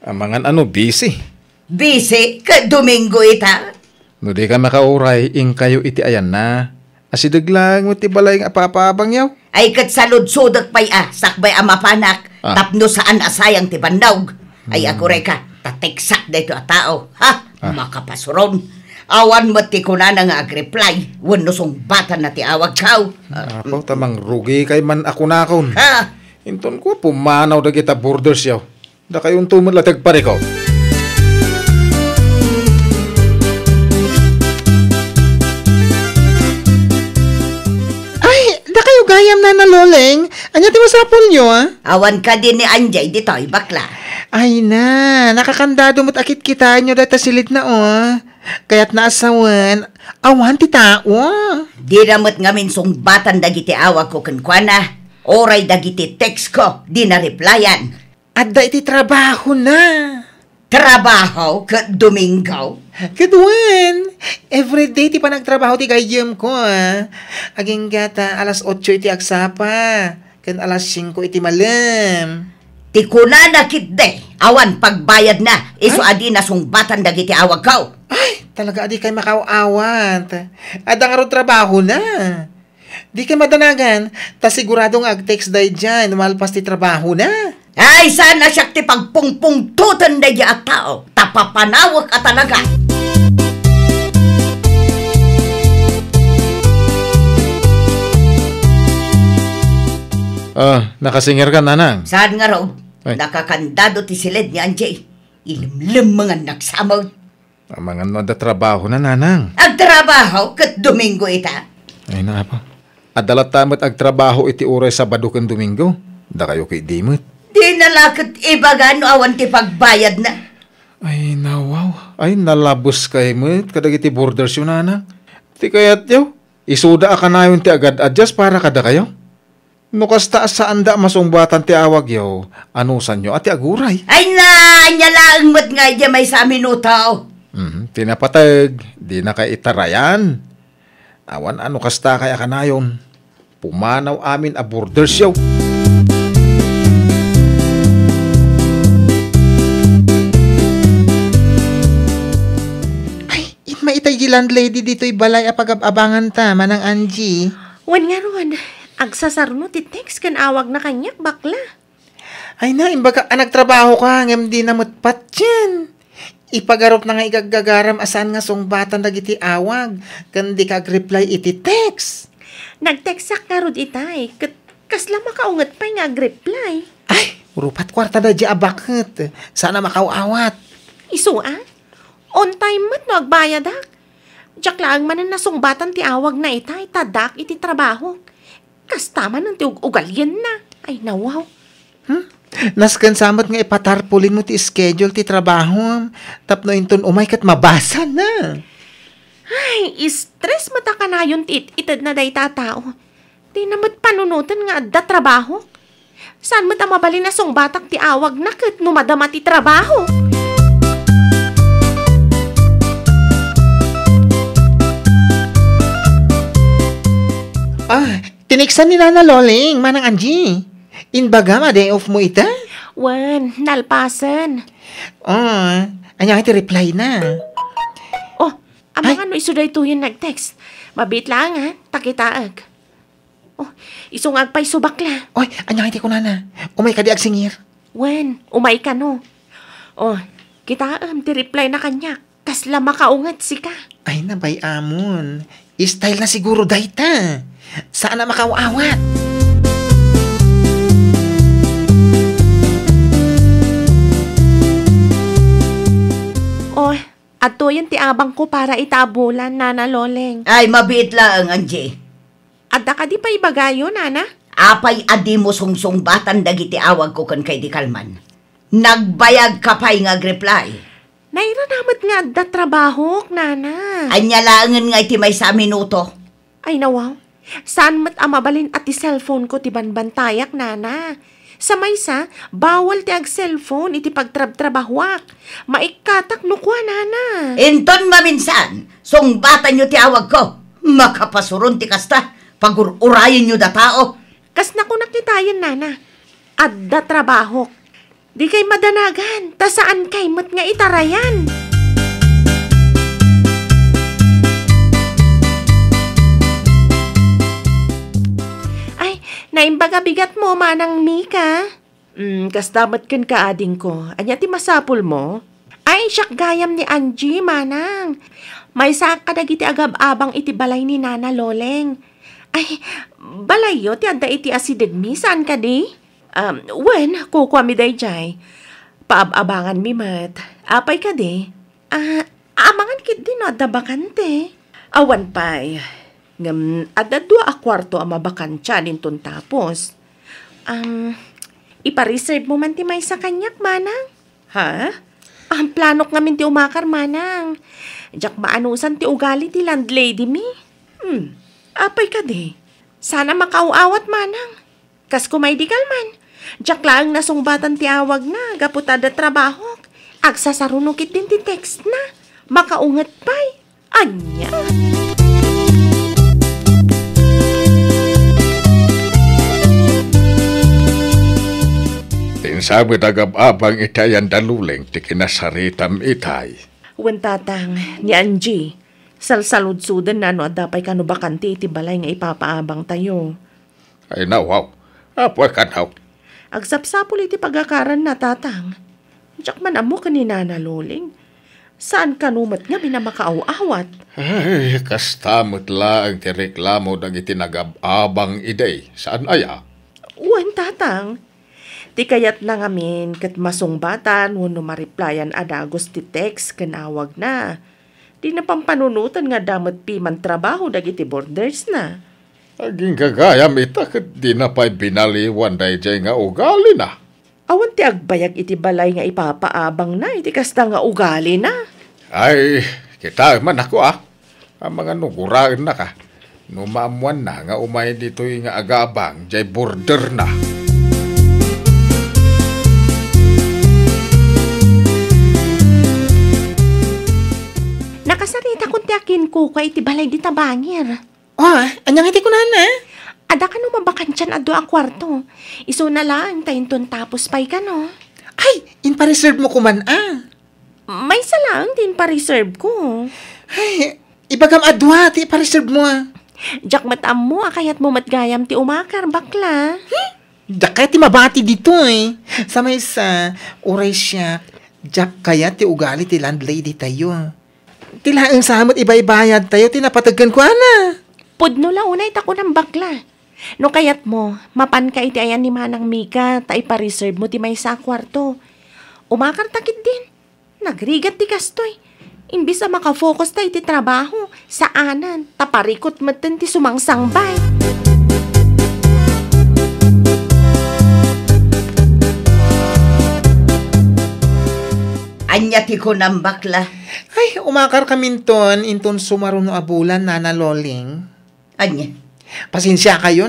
Amangan busy. Busy, ka Domingo ita. No di ka makauray, ing kayo iti ayan na. Asidag lang mo ti balay nga papaabang yaw. Ay kat salud-sudak pa'y sakbay amapanak. Tapno saan asayang ti bandawg. Ay ako ka, tatiksak dito a tao. Makapasuron. Awan mo ti kunana nga ag-reply. Wano batan na ti awag kaw. Apaw, tamang rugi kay man ako nakon. Ha? Inton ko, pumanaw na kita borders yaw. Da kayong tumod latag pare ko. Gayam na naloleng. Anya ti masapol nyo, Awan ka din ni Anjay dito, bakla. Ay na, nakakandado mo't akit kita nyo data silid na, Kaya't naasawan, awan ti tao. Di ramot ngamin batan dagiti awag ko kankwana. Oray dagiti text ko, di na replyan. At da iti trabaho na. Trabaho ka Domingo? Kadwan, everyday ti pa nagtrabaho ti gayam ko, Aging gata, alas 8 iti agsapa, kan alas 5 iti malam. Ti kunana kitde, awan pagbayad na, iso adi na sungbatan dagiti awag ko. Ay, talaga adi kay makawawat. Ada nga ron trabaho na. Di kay madanagan, ta siguradong ag-text day dyan, malpas ti trabaho na. Ay, sana siya ti pagpungpungtutan na at tao. Tapapanawag at talaga. Nakasingir ka, nanang. Saan nga raw? Ay. Nakakandado ti silid ni Anjay. Ilimlim mga nagsamaw. Mga da trabaho na, nanang. Agtrabaho kat Domingo ita. Ay na pa. Adalat tamat agtrabaho iti oray Sabado ken Domingo. Da kayo kay dimot. Di nalakot ibaga no awan ti pagbayad na. Ay nawaw. Ay nalabos kay mo. Kadagiti borders yun, nanang. Ti kayat yaw. Isuda ka na yun ti agad adjust para kada kayo. No kasta sa anda masungbatan ti awag yaw. Anusan nyo ati aguray. Ay na, nyalaang mat nga dyan may sa minutaw. Tinapatag. Di na kay itarayan. Awan ano kasta kaya kanayon. Pumanaw amin a borders yaw. Maitay di landlady dito'y balay apag-abangan ta, manang Angie. Wan nga ron, agsasarno ti text kan awag na kanyak bakla. Ay na, imbaga nagtrabaho ka, ngam di namutpat yan. Ipagarop na nga igagagaram asan nga sungbatan dagiti awag, kan di kag-reply iti text. Nag-text nga ron itay, kasla makaungat pa nga reply. Ay, urupat kwarta da di abakit. Sana makawawat. Isuan? On time mat no agbayadak. Diyak lang man na nasungbatan ti awag na itay, tadak iti trabaho. Kastaman ng ti ugalyan na. Ay nawaw. Naskan samot nga ipatarpulin mo ti schedule ti trabaho. Tapno inton umay kat mabasa na. Ay, stress mata ka na yun itad na day tatao. Di namat panunutan nga adda trabaho. Saan mata mabali na sungbatak ti awag na kat no madama ti trabaho? Tiniksan ni Nana Loling, manang Angie. Inbaga, day off mo ita? Wan, nalpasan. Anya iti reply na. Amang ano isuday to yung nag-text. Mabit lang takitaag. Isungag pa'y subakla. Oy, anya iti ko nana. Umay ka di agsingir. Wan, umay ka no. Kitaam, ti reply na kanya. Kasla makaungat si ka. Ay nabay amon. Style na siguro dayta. Saan na makawawat? Ato yung tiabang ko para itabulan, Nana Loleng. Ay, mabit lang, Angie. Adda ka di pa ibagayo, Nana? Apay adi mo sungsung-batan dagiti awag ko kan kay di kalman. Nagbayag ka pa'y nga reply. Nairanamat nga da trabaho, nana. Anya langan nga iti may sa minuto. Ay nawaw, saan mat amabalin at ti cellphone ko ti banbantayak, nana? Sa maysa, bawal ti ag cellphone iti pagtrab-trabahwak. Maikatak no kwa, nana. Inton maminsan, sungbatan nyo ti awag ko. Makapasuron ti kasta, pagururayin nyo da tao. Kas na ko nakitayan, nana. Adda trabaho. Di kay madanagan, ta saan kay mat nga itarayan. Naimbaga bigat mo, manang Mika. Kastamat kan kaading ko. Anya ti masapul mo? Ay, siyak gayam ni Angie, manang. May sak kadagiti agab-abang iti balay ni Nana Loleng. Ay, balay yo, ti adda iti asidagmi, saan ka di? Wen, kukwami day jay. Paab-abangan mi mat. Apay ka di? Amangan kit din no, adda bakante. Awan pay. Ada 2 kwarto ang mabakantya nintong tapos. Ipa-reserve mo man ti may sa kanyak, manang? Ha? Ang planok ngamin ti umakar, manang. Diyak maanusan ti ugali ti landlady mi. Apay ka di. Sana makauawat, manang. Kas kumay di kalman. Diyak lang nasungbatan ti awag na, gaputada trabaho. Agsasarunukit din ti text na. Makaungat pa'y. Anya? Sabit agab-abang itayan daluleng ti kinasaritam itay. Wentatang ni Angie, salsalud-sudan na no adapay kano bakante iti balay nga ipapaabang tayo. Ay nawaw, apoy kanaw. Agsapsapul iti pagakaran na tatang. Diyak man amo ka ni Nana Loling. Saan kanumat nga binamakaaw-awat? Ay, kastamot lang ti reklamo ng itinagab-abang iday. Saan aya? Wentatang, ti kayat na ngamin kat masungbatan wano mariplayan adagos ti text kanawag na. Di na pampanunutan nga damat piman trabaho dagiti borders na. Aging gagayam ita kat di na pa'y binaliwan day jay nga ugali na. Awan ti agbayag iti balay nga ipapaabang na iti kasta nga ugali na. Ay, kita man ako Ang mga nuguraan na ka. Numaamuan na nga umay dito'y nga agabang jay border na. Nakasarita kung ti akin ko kwa iti balay di tabangir. Anyang iti ko na. Ada ka no mabakansyan ado ang kwarto. Iso na lang, tainton tapos pa'y ka no. Ay, in-reserve mo kuman May isa lang din pa-reserve ko. Ay, ibagam adwa, ti pa-reserve mo Diyak matam mo, kayat mo matgayam ti umakar, bakla. Diyak kaya ti mabati dito Sa may sa, uray siya, diyak kaya ti ugali ti landlady tayo. Tilaang samot iba-ibayad tayo, tinapatagan ko Pudno la unay tako ng bakla. No kayat mo, mapan ka iti ayan ni Manang Mika, ta ipa-reserve mo ti may sa kwarto. Umakar takit din. Nagrigat ti kastoy. Imbis na makafocus ta iti trabaho, saanan, taparikot maten ti sumangsangbay. Anya ti ko ng bakla. Ay, umakar kaminton, inton sumaron no abulan, Nana Loling. Anya? Pasensya kayo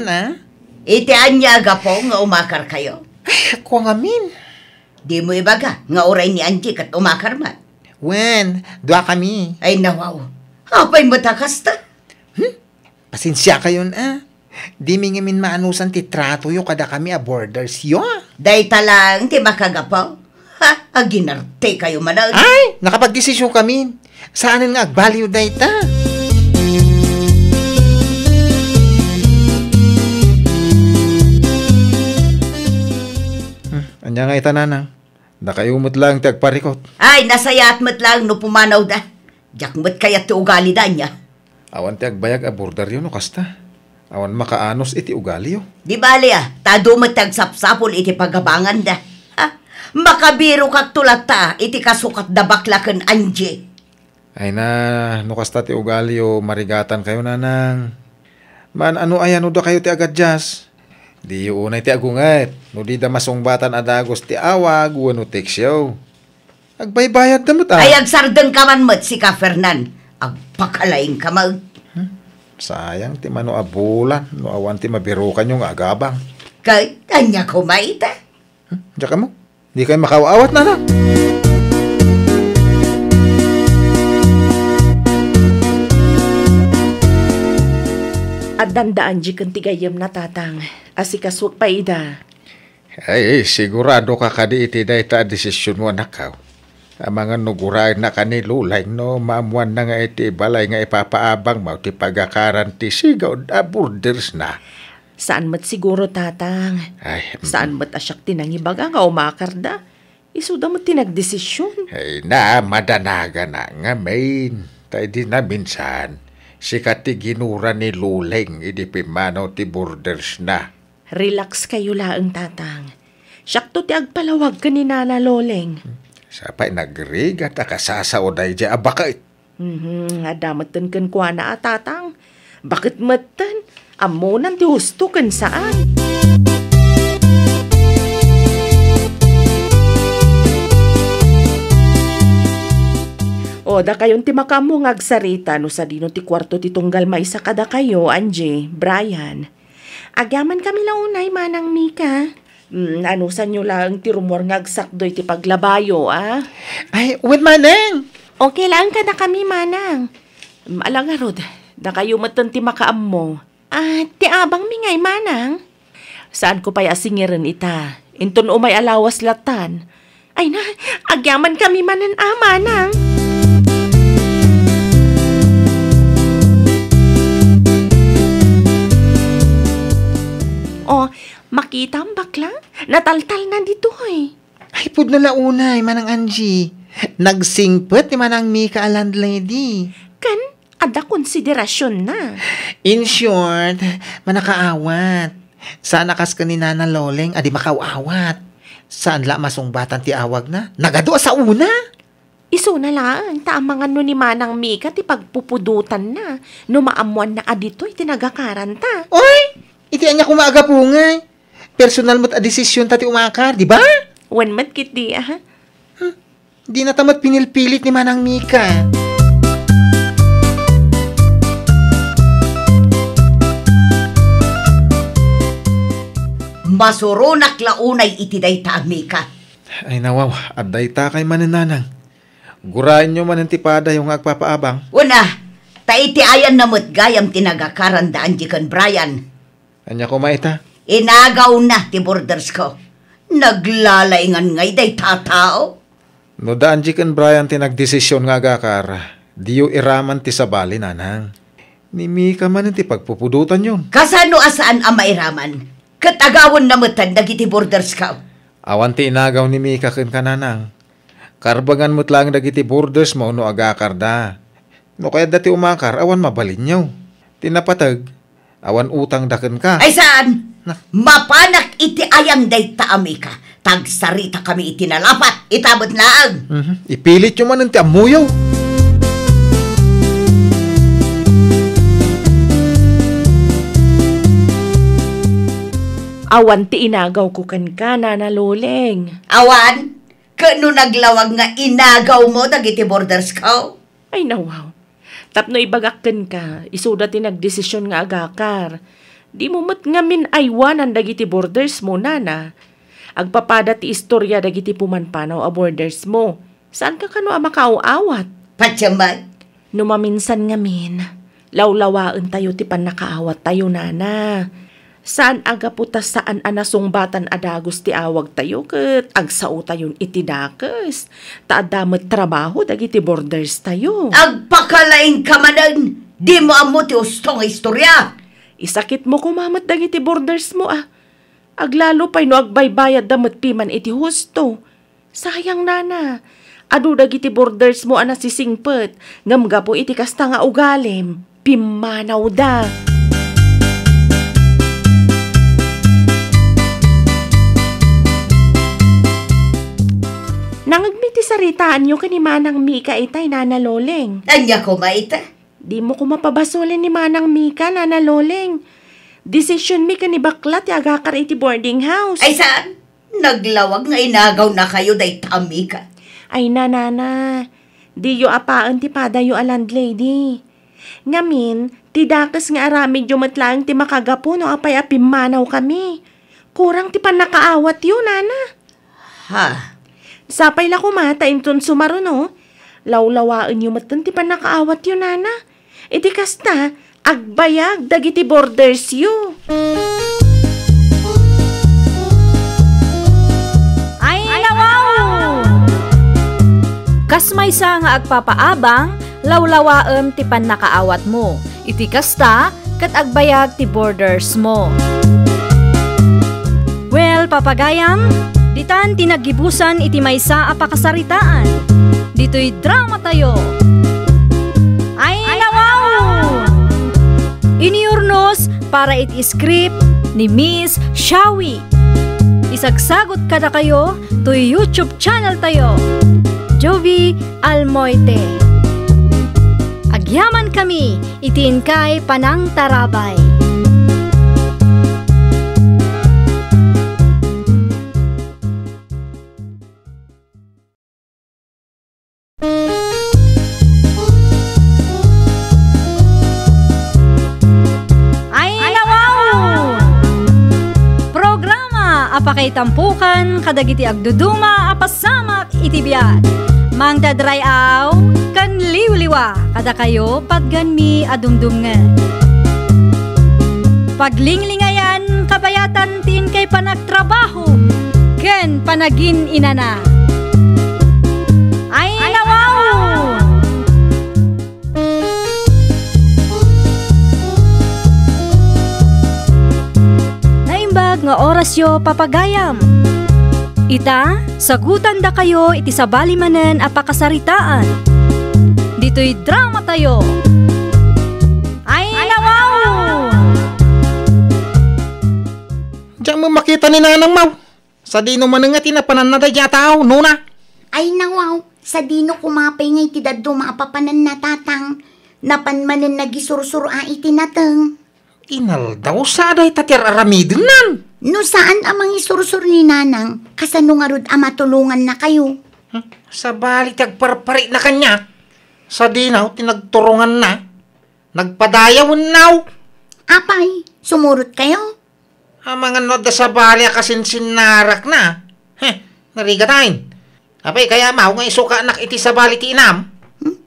Iti anya agapo nga umakar kayo. Ay, ako ngamin. Di mo ibaga nga oray ni Angie kat umakar man. Wen, dua kami. Ay nawaw. Apay matakas ta. Pasensya kayo Di mi ngamin maanusan ti trato yo kada kami a borders yo. Day talang ti makagapaw. Aginarte kayo manag. Ay, nakapagdesisyon kami. Saanan nga agbaliw day ta? Anya nga itananang. Nakayumot lang tagparikot. Ay, nasayat mo't lang no pumanaw da. Diyak mo't kaya ti ugali da niya. Awan ti agbayag a border yun no kasta. Awan makaanos iti ugali yo. Di bali tado mo't tagsapsapol iti pagabangan da. Makabiro kag tulata iti kasukat da baklaken Angie. Ay na, no kasta ti ugali yo marigatan kayo nanang. Man ano ayan da kayo ti agadjas. Di unay ti agungat. No di da masungbatan adagos ti awag wano teksyaw. Agbaybayad na mo't Ay agsardeng ka man met si ka Fernan. Agpakalaing ka mag. Sayang ti mano abulan, no awan ti mabirukan yung agabang. Kay anya ko maita. Diyan ka mo, di kayo makawawat na. At dandaan di kang tigayam na tatang. Asikaswag pa ida. Ay, sigurado ka kadi iti day ta desisyon mo nakaw. Ang mga nuguray na kanilulay no maamuan na nga iti balay nga ipapaabang mo ti pagakaran ti sigaw da borders na. Saan mat siguro tatang? Ay, Saan mat asyak tinangibaga nga umakarda? Isuda mo tinagdesisyon. ay na madanaga na nga main. Tay di na minsan. Sikat ti ginura ni Luleng idi pimanaw ti borders na. Relax kayo laang tatang. Syakto ti agpalawag ka ni Nana Loleng. Sapay nagrigat akasasao day di abakait. Adamatan kan kwa na tatang. Bakit matan? Amunan ti husto kan saan? O, da kayon ti makamu ngagsarita no sa dino ti kwarto ti tunggal maisa kada kayo, Angie, Brian. Agyaman kami launay, Manang Mika. Anusan nyo lang ti rumor ngagsakdoy ti paglabayo, ah? Ay, uwit maneng! Okay lang ka na kami, Manang. Alangarod, da kayo matan ti makaam mo. Ti abang mingay, Manang. Saan ko pa'y asingirin ita? Inton umay alawas latan. Ay na, agyaman kami manan, Manang. Oh, makita ang bakla? Nataltal na dito eh. Ay, pud na launay, Manang Angie. Nagsingpet ni Manang Mika a landlady. Kan, ada konsiderasyon na. In short, manakaawat. Saan nakas ka ni Nana Loleng, adi makaawat. Saan la masungbatan ti awag na? Nagado sa una. Iso na lang, taamangan no ni Manang Mika ti pagpupudutan na. Numaamuan na adito'y tinagakaranta. Oy! Iti anya kumaaga po nga. Personal mo't a desisyon tati umakar, di ba? Wan mat kit di, ah. Di na tamat pinilpilit ni Manang Mika. Masurunak launay iti dayta Mika. Ay nawaw, aday ta kay mananang. Gurain nyo man ang tipada yung agpapaabang. Una, ta iti ayan na mo't gayam tinagakarandaan di kan Brian. Anya ko maita? Inagaw na ti borders ko. Naglalaingan ngay day tatao. No daan jikan Brian tinagdesisyon nga agakara. Diyo iraman ti sabali nanang. Ni Mika man ang ti pagpupudutan yun. Kasano asaan ang mairaman? Katagawon na matan dagiti borders ka. Awan ti inagaw ni Mika ken kananang. Karbagan mo't lang dagiti borders mo no agakarda. No kaya dati umakar, awan mabalin nyo. Tinapatag, awan utang daken ka. Ay saan? Mapanak iti ayang day taamika. Tagsarita kami iti nalapat. Itabot laang. Ipilit nyo man ang ti amuyaw. Awan ti inagaw ko kan ka, Nana Loleng. Awan, kano naglawag nga inagaw mo dagiti borders ka? Ay nawaw. Tapno ibagakken ka, isuda ti nagdesisyon nga agakar. Di mo mat ngamin aywanan dagiti borders mo, Nana. Agpapada ti istorya dagiti pumanpanaw a borders mo. Saan ka kano a makauawat? Patyaman. Numaminsan ngamin, lawlawaan tayo ti panakaawat tayo, Nana. Saan aga putas saan anasongbatan adagos ti awag tayo ket agsao tayon iti dakes. Taadamet trabaho dagiti borders tayo. Agpakalaing kamanan. Di mo amo ti ustong istorya. Isakit mo kumamat dagiti borders mo ah. Aglalo pa'y no agbaybayad damat piman iti husto. Sayang, Nana. Adu dagiti borders mo ana sisingpet. Ngamga po iti kasta nga ugalim. Pimanaw da. Nangagmiti saritaan nyo kani Manang Mika itay, Nana Loleng. Anya ko maita. Di mo ko mapabasolin ni Manang Mika, Nana Loleng. Desisyon mi kani baklat agakar iti boarding house. Ay saan? Naglawag nga inagaw na kayo day tamika. Ay nanana, di yu apaan ti pada yu a landlady. Ngamin, ti dakas nga aramid yu matlaang ti makagapo no apay apimanaw kami. Kurang ti panakaawat yu, nana. Ha? Sapay la kumata inton sumaro no. Lawlawaan yu matan ti panakaawat yu, nana. Iti kasta, agbayag dagiti borders yu. Ay nawaw! Kas may sa nga agpapaabang, lawlawaem ti pannakaawat mo. Iti kasta, kat agbayag ti borders mo. Well, papagayam, ditan tinagibusan iti maysa a pakasaritaan. Dito'y drama tayo. Ay nawaw! Iniurnos para iti script ni Miss Shawi. Isagsagot kada kayo to YouTube channel tayo. Jovi Almoite. Agyaman kami, itiin kay Panang Tarabay. Ay nawaw! Programa apakay tampukan kadagiti agduduma apasamak iti biat. Mangdadrayaw kan liwliwa kada kayo padganmi adumdumngan. Paglinglingayan kabayatan tin kay panagtrabaho ken panagin inana. Ay nawaw! Naimbag nga oras yo papagayam. Ita, sagutan da kayo iti sabali manen apakasaritaan. Dito'y drama tayo. Ay nawaw! Diyan mo makita ni Nanang Mau. Sa dino manangat tinapanan na da tao, nuna. Ay nawaw, sa dino kumapay ngay ti daddo maapapanan na tatang. Napanmanen nagisursur a itinateng. Inal daw sa day tatir aramidin nan. No saan amang isursur ni nanang, kasano nga rod matulungan na kayo? Sa bali tagparpari na kanya. Sa dinaw tinagturungan na. Nagpadayawan naw. Apay, sumurot kayo? Mga noda sa bali kasin sinarak na. Narigatayin. Apay kaya mau nga isuka anak iti sa bali ti inam.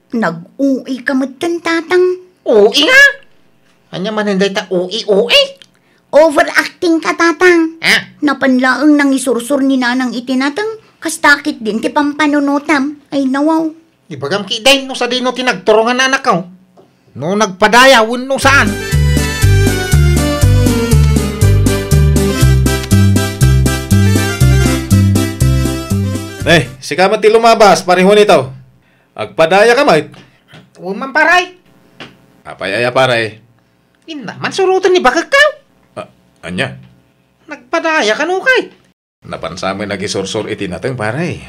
Nag-uwi ka matan tatang. Ui nga. Anya maninday ta ui. Overacting ka tatang. Ah, Napanlaang nang isursur ni nanang itinatang, kastakit din ti pampanunutam. Ay nawaw. ibagam kiday no sa dino tinagturungan na anak ko. No nagpadayawan no saan. Sikamat ti lumabas, pareho nito. Agpadaya ka, mate. Uman paray. Apay-aya paray. Inaman surutan ni Bakakaw. Anya? Nagpadaya ka nukay. Napansamoy nagisursur iti nateng paray.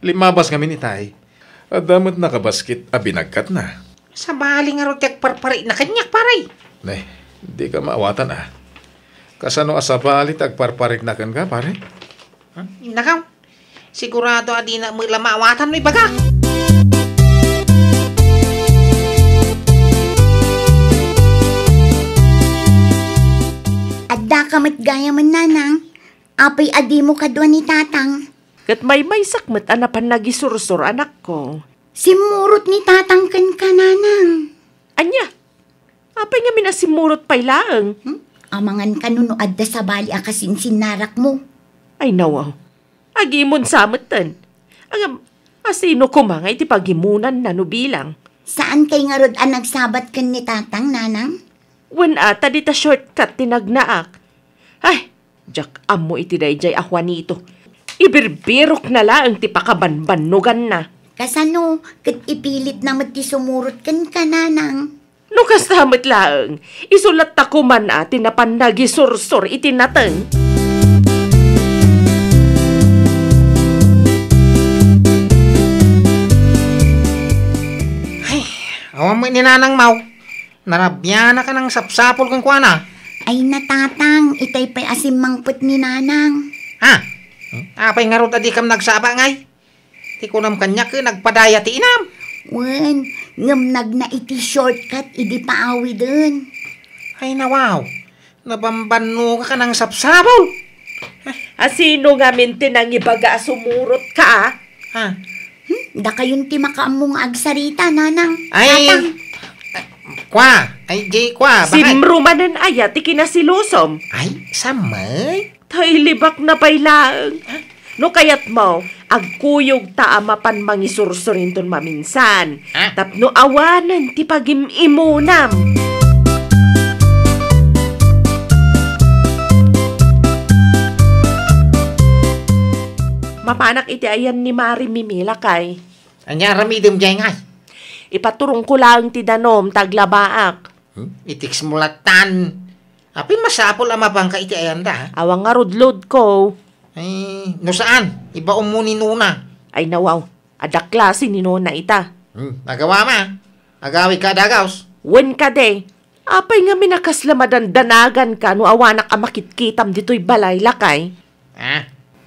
Limabas kami ni tay. Adamot nakabaskit binagkat na. Sa bali nga rotek parpari na kanyak paray. Di ka maawatan Kasano asabalit agparparik na kan ka, pare? Nakaw. Sigurado adi na mo lamawatan mo ibagak. Adda ka gaya man nanang, apay adi mo kadwa ni tatang. Kat may sakmet anapan nagisursur anak ko. Simurot ni tatang kan ka nanang. Anya, apay nga minasimurot pay laeng. Amangan kanuno adda sa bali akasin sinarak mo. Ay nawaw, agimon sametan. Ang asino kumangay ti pagimunan na nubilang. Saan kay nga rod ang nagsabat kan ni tatang nanang? Wen ata dita shortcut tinagnaak. Ay, jak amo iti dayjay Juanito. Ibirbirok na lang ti pakabanbanugan na. Kasano, kat ipilit na ti sumurot kan ka nanang. No kasamit laeng, isulat ta kuman tinapan nagisursur iti nateng. Awan mo ni Nanang Mau. Narabya na ka ng sapsapol kang kuwana. Ay natatang, itay pa'y asim mangput ni nanang. Apay nga ron adi kam nagsaba ngay. Ti kunam kanya ka nagpadaya ti inam. Wen, ngam nagna iti shortcut, idi paawi dun. Ay nawaw, nabambano ka ng sapsabol. Asino nga minti nang ibaga sumurot ka, Ha? Da kayon ti makaamong agsarita, nanang. Ay, Tatang. kwa, ay jay kwa, bakit? Simrumanan aya, ti kinasilosom. Ay, samay? Tay libak na pailaang. No kayat mo, agkuyog ta amapan mangisursurin ton maminsan. Ah. Tapno awanan ti pagimimunam. Mapanak iti ayan ni Mari Mimila kay. Anya ramidem jay ngay. Ipaturong ko lang ti danom taglabaak. Itiks mulatan. Apin masapol ama bang ka iti ayanda. Awang nga rudlod ko. Ay, no saan? Iba umuni nuna. Ay nawaw, adak klase ni Nona ita. Nagawa ma. Agawi ka dagaws. Wen ka de. Apay nga minakaslamadan danagan ka no awanak a makitkitam dito'y balay lakay.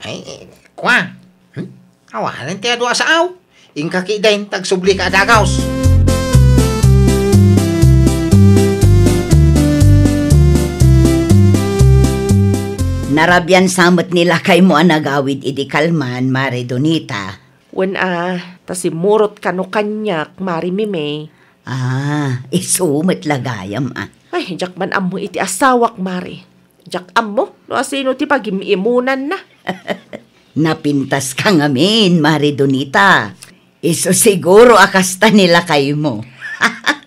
Ay, kwa. Awanan ti adwa sa aw. Ingka kidain tagsubli ka dagaws. Narabyan samot nila kay mo ang nagawid idi kalman, Mari Donita. Wen tasimurot ka no kanyak, Mari Mime. Isumot lagayam Ay, jak man ammo iti asawak, Mari. Jak ammo, no asino ti pagimimunan na. Napintas ka ngamin, Mari Donita. Iso siguro akasta nila kay mo.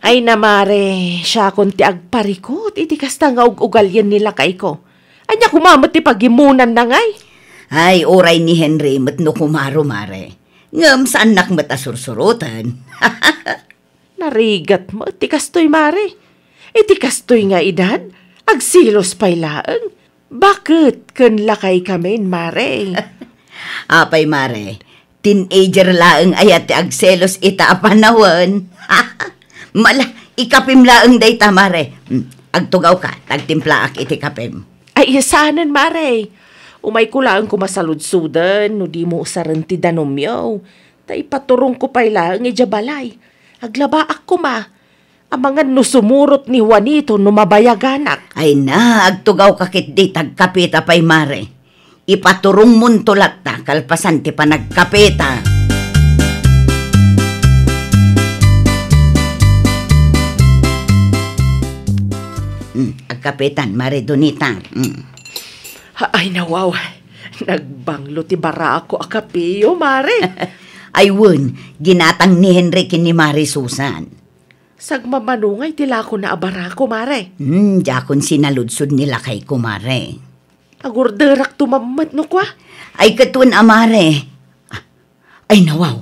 Ay na, Mare, siya kon ti agparikot, iti kasta nga ugalyan nila kay ko. Anya kumamot ti pagimunan na ngay. Ay, oray ni Henry matno kumaro, Mare. Ngam sa anak matasursurutan. Narigat mo, iti kastoy, Mare. Iti kastoy nga edad, agsilos pay laeng. Bakit ken lakay kamen, Mare? Apay, Mare, teenager laeng ayat ti agselos ita a panahon. Mala, ikapim laeng dayta, Mare. Agtugaw ka, tagtimplaak iti kapim. Ay, isanan, Mare. Umay ko lang kumasaludsudan, no di mo usaran ti danomyaw. Ta ipaturong ko pay lang balay. Aglabaak ko ma. Amangan no sumurot ni Juanito no mabayaganak. Ay na, agtugaw kakit di tagkapita pay, Mare. Ipaturong muntulat ta, kalpasan ti panagkapita. Agkapitan, Mare Donita. Ay nawaw, nagbanglo ti bara ako akapiyo, Mare. Ay wun, ginatang ni Henry kin ni Mare Susan. Sagmamanungay tila ko na abara ko, Mare. Jakon sinaludsod nila kay kumare. Agurderak tumamat no kwa. Ay katun, Mare. Ay nawaw,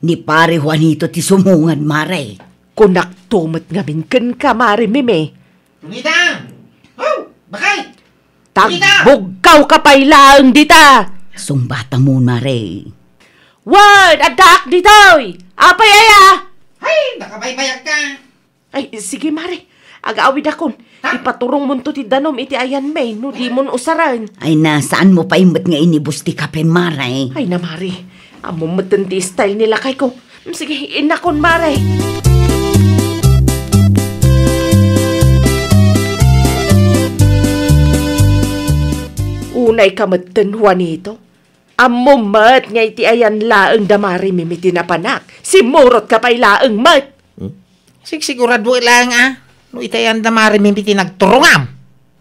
ni pare Juanito ti sumungan, Mare. Kunak tumat ngamin ken ka, Mare Mime. Donita! Oh, bakit? Tagbugkaw ka pay lang dita. Sumbata mo, Mare. Word, adak ditoy. Apay aya. Ay, nakabaybayag ka. Ay, sige, Mare. Agawid akon. Ipaturong mo to ti danom iti ayan may, no di mo usaran. Ay na, saan mo pa imot nga inibus ti kape, Mare? Ay na, Mare. Amo matan ti style nila kay ko. Sige, inakon, Mare. Unay kamatan, Juanito. Amo mat nga iti ayan laeng damari mimiti na panak. Simurot ka pa'y laeng mat. Sigurado lang no itayan da marimimiti nagturungam.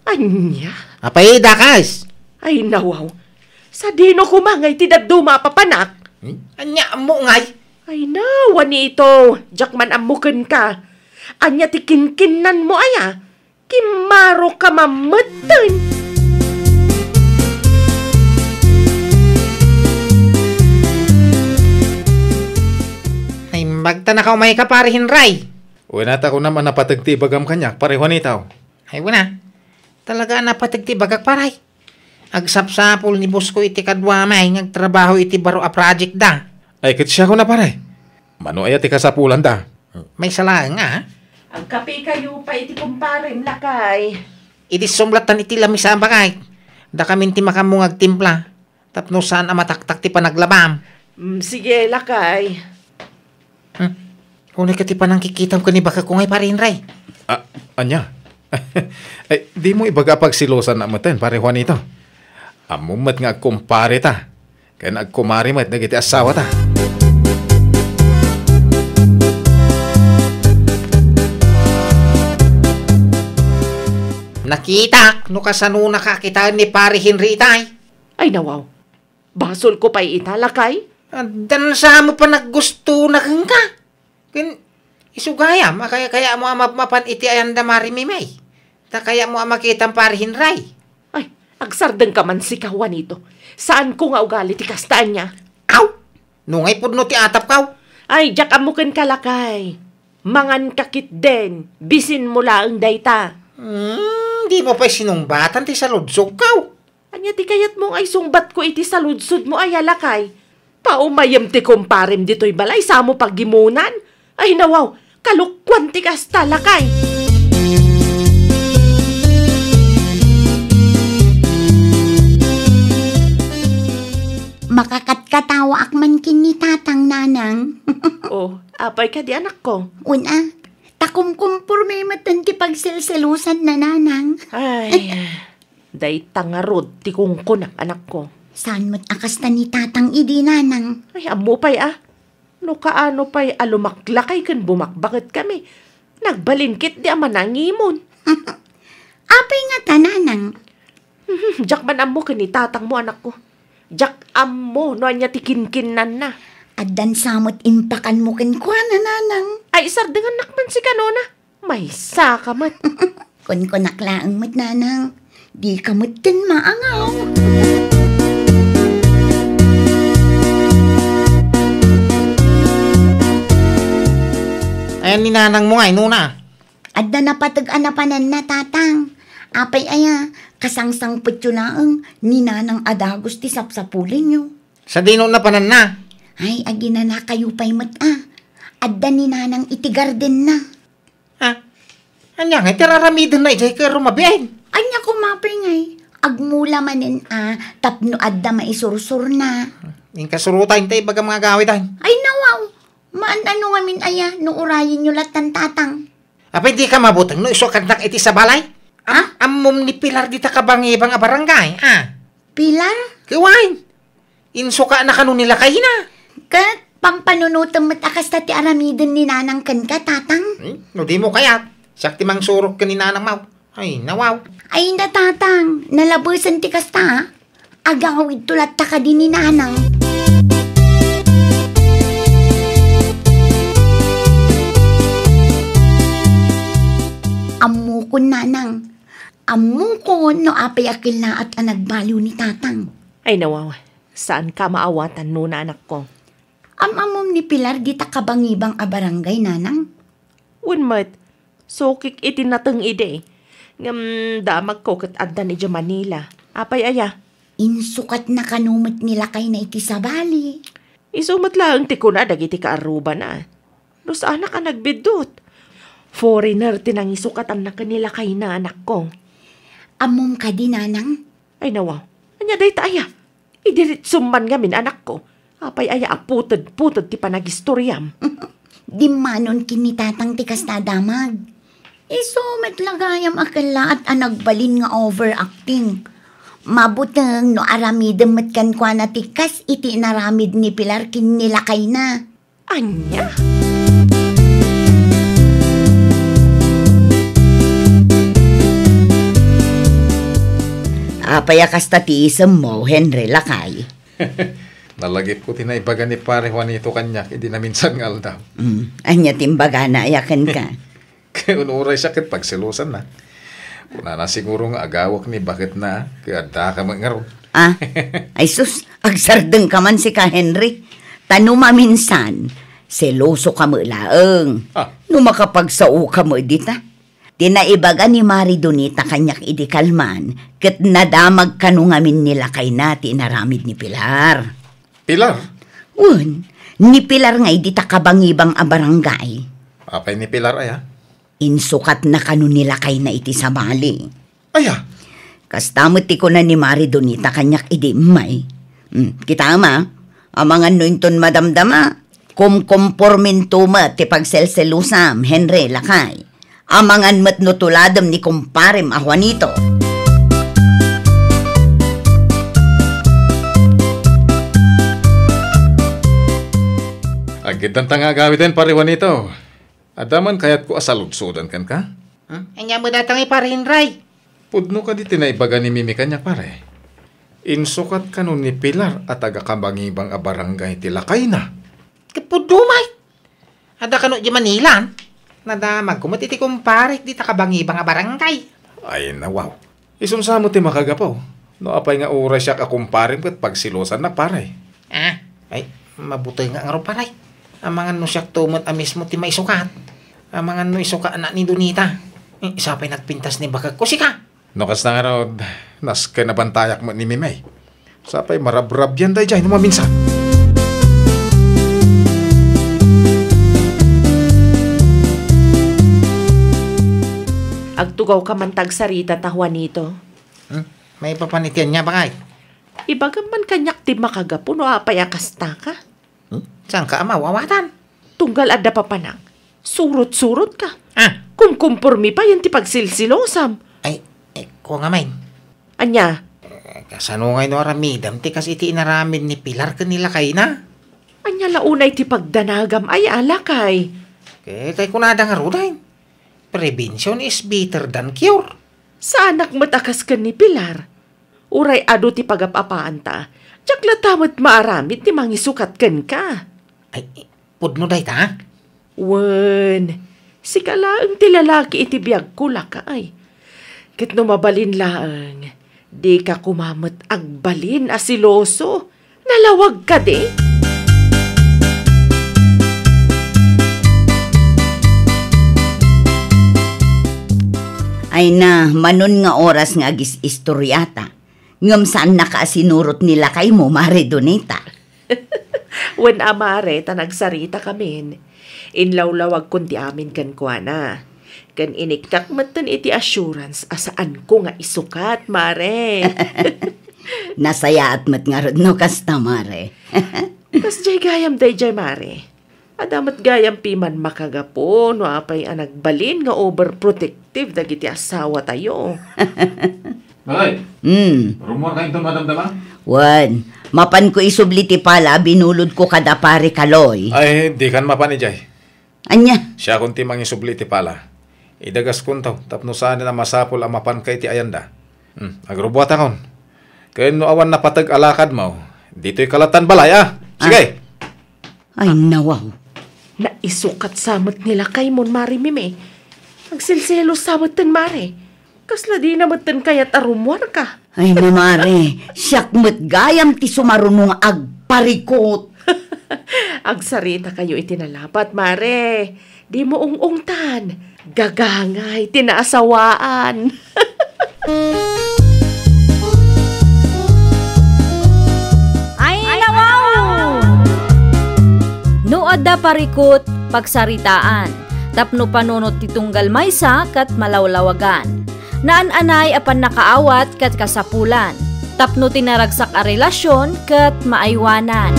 Anya? Apay dakas. Ay nawaw. Sa dino kumangay ti daduma papanak. Anya mo ngay. Ay na, Juanito. Jakman amuken ka. Anya ti kinkinan mo aya. Kimaro ka mamatan. Bagta na ka umay ka pare Henry. Wala ko naman napatagtibagam kanyak, pare Juanitaw. Ay wala. Talaga napatagtibagak paray. Agsapsapol ni boss ko iti kadwa may ngagtrabaho iti baro a project da. Ay, kit siya ko na pare. Mano ay ati kasapulan da. May salang Ang kape kayo pa iti kumparim lakay. Iti sumlatan iti lamisa bagay. Da kami ti makamungag timpla. Tapno saan mataktak ti panaglabam. Sige, lakay. Kung ka ti pa nang kikitam ko ni baka kung ay parin, Ray. Anya? Ay, di mo ibaga pagsilosan na maten, pare Juanito. Amumat nga kumpare ta. Kaya nagkumari mat, nagiti asawa ta. Nakita, no kasano nakakita ni pare Henry itay. Ay, nawaw. Basol ko pa'y italakay. Dan sa mo pa naggusto na kang ka. Isugaya, kaya mo mapan iti ayan da marimimay. Kaya mo makita ang pare Henry. Ay, agsardeng ka man si Juanito. Saan ko nga ugali ti kastaan niya? Aw! Nungay po no ti atap kaw. Ay, jak amukin kalakay. Mangan kakit din. Bisin mo laang dayta. Di mo pa sinumbatan ti saludsog kaw. Anya ti kayat mong ay sungbat ko iti saludsod mo ay alakay. Paumayam ti kumparem dito'y balay sa mo paggimunan. Ay nawaw, kalukwan ti kasta lakay. Makakatkatawa akman kin ni tatang nanang. Oh, apay ka di anak ko. Una, takumkumpur may matan ti pagsilsilusan na nanang. Ay, day tangarod ti kungkunak anak ko. Saan mo't akasta ni tatang idi nanang? Ay, amo pa'y No kaano pa'y alumaklakay kan bumakbakit kami. Nagbalinkit di ama nangimon. Apay nga ta nanang. Jak man amo kan tatang mo anak ko. Jak amo no anya ti kinkinan na. Addan samot impakan mo kin kwa na nanang. Ay, sardengan nakman si kanona. May sakamat. Kun naklaang mat nanang. Di kamot din maangaw. Ayan ni nanang mo ay nuna. Adda na patag-anapanan na tatang. Apay aya, kasangsang petsunaang ni nanang adagos ti sapsapulin nyo. Sa dino na panan na. Ay, agina na kayo pa'y Adda ni nanang iti garden na. Anya nga, tiraramidan na ijay ka rumabiain. Anya kumapay ngay. Agmula manin tapno adda maisursur na. Yung kasurutan tayo baga mga gawid ay. Ay nawaw, maan ano ngamin aya, no urayin nyo latan tatang. Apay di ka mabutang no isukat na iti sa balay? Amom ni Pilar di ta kabangibang a barangay, Pilar? Kiwain. Insuka na kanu nila kayo na. Kat pampanunutang matakas ti aramidin ni nanang kan ka tatang. No di mo kayat. Sakti mang surok ka ni nanang mau. Ay, nawaw. Ay na tatang, nalabusan ti kasta. Agawid tulat ta ka din ni nanang. Ammo ko nanang. Ammo ko no apay akil na at nagbaliw ni tatang. Ay nawaw, saan ka maawatan nuna anak ko? Amamom ni Pilar di ta kabangibang a barangay nanang. Unmat, sukik iti natang ide. Ngam damag ko kat adda ni Manila. Apay aya. Insukat na kanumot nila kay na iti sabali. Isumat lang ti kuna dagiti kaaruba na. Dos anak ang nagbidot. Foreigner tinang isukatan na kanila kay na anak ko. Amom ka di nanang? Ay nawaw, anya day ta aya. Idiritsumman ngamin anak ko. Apay aya aputod-putod ti panagistoryam. Di manon kinitatang ti kasta damag. Isumat lagayam akala at anagbalin nga overacting. Mabuteng no aramidem met kan kwa na tikas iti naramid ni Pilar kin nilakay na. Anya? Apaya kasta ti isem mo, Henry Lakay. Nalagip ko tinaibaga ni pare Juanito kanyak, hindi na minsan nga daw. Anya timbaga na ayakan ka. Kaya unuray sakit pagsilusan na. Una na siguro nga agawak ni bakit na, kaya da ka mangaroon. Ay sus, agsardeng ka man si ka Henry. Tanuma minsan, seloso ka mo laeng. No makapagsao ka mo dita. Tinaibaga ni Mari Donita kanyak idikalman, kat nadamag kanu ngamin nila kay nati naramid ni Pilar. Pilar? Ni Pilar nga idita kabangibang a barangay. Apay ni Pilar aya? Insukat na kanu nila kay na iti sabali. Aya? Kastamot ti ko na ni Mari Donita kanyak idi may. Kita ama, Amangan no inton madamdama. Kumkompormintuma ti pagselselusam, Henry Lakay. Amangan mat no tuladam ni kumparem a Juanito. Agit ang tanga gawitin, pare Juanito. Adaman kayat ko asaludsudan kan ka? Anya mo datang iparin, Ray. Pudno ka di tinaibaga ni Mimi kanya, pare. Insukat ka nun ni Pilar at agakambangibang a barangay tilakay na. Kapudumay. Ada ka no di Manila. Nadamag kumatiti kumpare, di takabangibang a barangay. Ay na, wow. Isunsa mo ti makagapaw. No apay nga oras siya kakumparing kat pagsilosan na, pare. Ay, mabuti nga nga ro, paray. Amangan no siya tumot a mismo ti maisukat. Amangan no isuka anak ni Donita. Isa pa'y nagpintas ni Bakag ko si ka. No kas na nga ro, nas kinabantayak mo ni Mimay. Sapay marabrab yan day dyan, maminsan. Agtugaw ka man tagsarita ta Juanito. May papanitian niya, bakay. Ibagam man kanyak ti makagapo no apay akasta ka. Saan ka ama, wawatan? Tunggal adda pa panang. Surot-surot ka. Kung kumpurmi pa yan ti pagsilsilosam. Ay, ko nga main. Anya, Kasano ngay no aramidam, ti kas iti inaramid ni Pilar kanila kay na. anya launay ti pagdanagam ay alakay. Kay kunada nga ruday. Prevention is better than cure. Sa anak matakas ka ni Pilar. Uray ado ti pagapapaan ta. Tsak latamot maaramid ti mangisukat ken ka. Ay, pudno day ta? Wen, si kalaang ti lalaki iti biyag kulaka ay. Ket no mabalin laang, di ka kumamot agbalin asiloso. Nalawag ka di. Ay na, manon nga oras nga agis istoryata. Ngam saan nakaasinurot nila kay mo, Mare Donita. Wen amare ta nagsarita kamin. Inlawlawag kun ti amin kan kuana. Kan inikak matan iti assurance asaan ko nga isukat, Mare. Nasaya at mat nga rod no kasta, Mare. Kas jay gayam day jay, Mare. Adamat gayam piman makagapo no apay anagbalin nga overprotective dagiti asawa tayo. Ay, rumor kayo itong madamdama? Wan, mapan ko isubliti pala, binulod ko kada pare kaloy. Ay, di kan mapanijay. Anya? Siya kunti mang isubliti pala. Idagas kuntaw, tapno saan na masapol ang mapan kay ti ayanda. Agrubuat akon. Kaya no awan na patag alakad mo, dito'y kalatan balay, Sige! Ay, nawaw. Naisukat samot nila kay mon, Mare Mime. Magsilselo samot ten, Mare. Kasla di naman ten kayat arumwar ka. Ay, Mare, siyak mo't gayam ti sumarunong agparikot. Agsarita kayo itinalapat, Mare. Di mo ungungtan. Gagangay, tinaasawaan. Ay, nawaw! Noad da parikot, pagsaritaan. Tapno panunot titunggal maysa kat malawlawagan. Naan-anay apan nakaawat kat kasapulan. Tapno tinaragsak a relasyon kat maaywanan.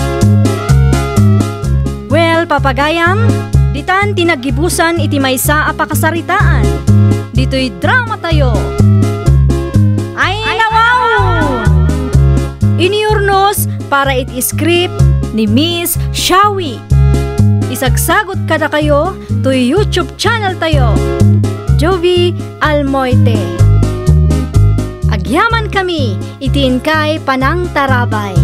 Well, papagayam, ditan tinagibusan iti maysa a pakasaritaan. Dito'y drama tayo. Ay, nawaw! Iniurnos para iti script ni Miss Shawi. Isagsagot kada kayo to YouTube channel tayo. Jovi Almoite. Agyaman kami, itin kay Panang Tarabay.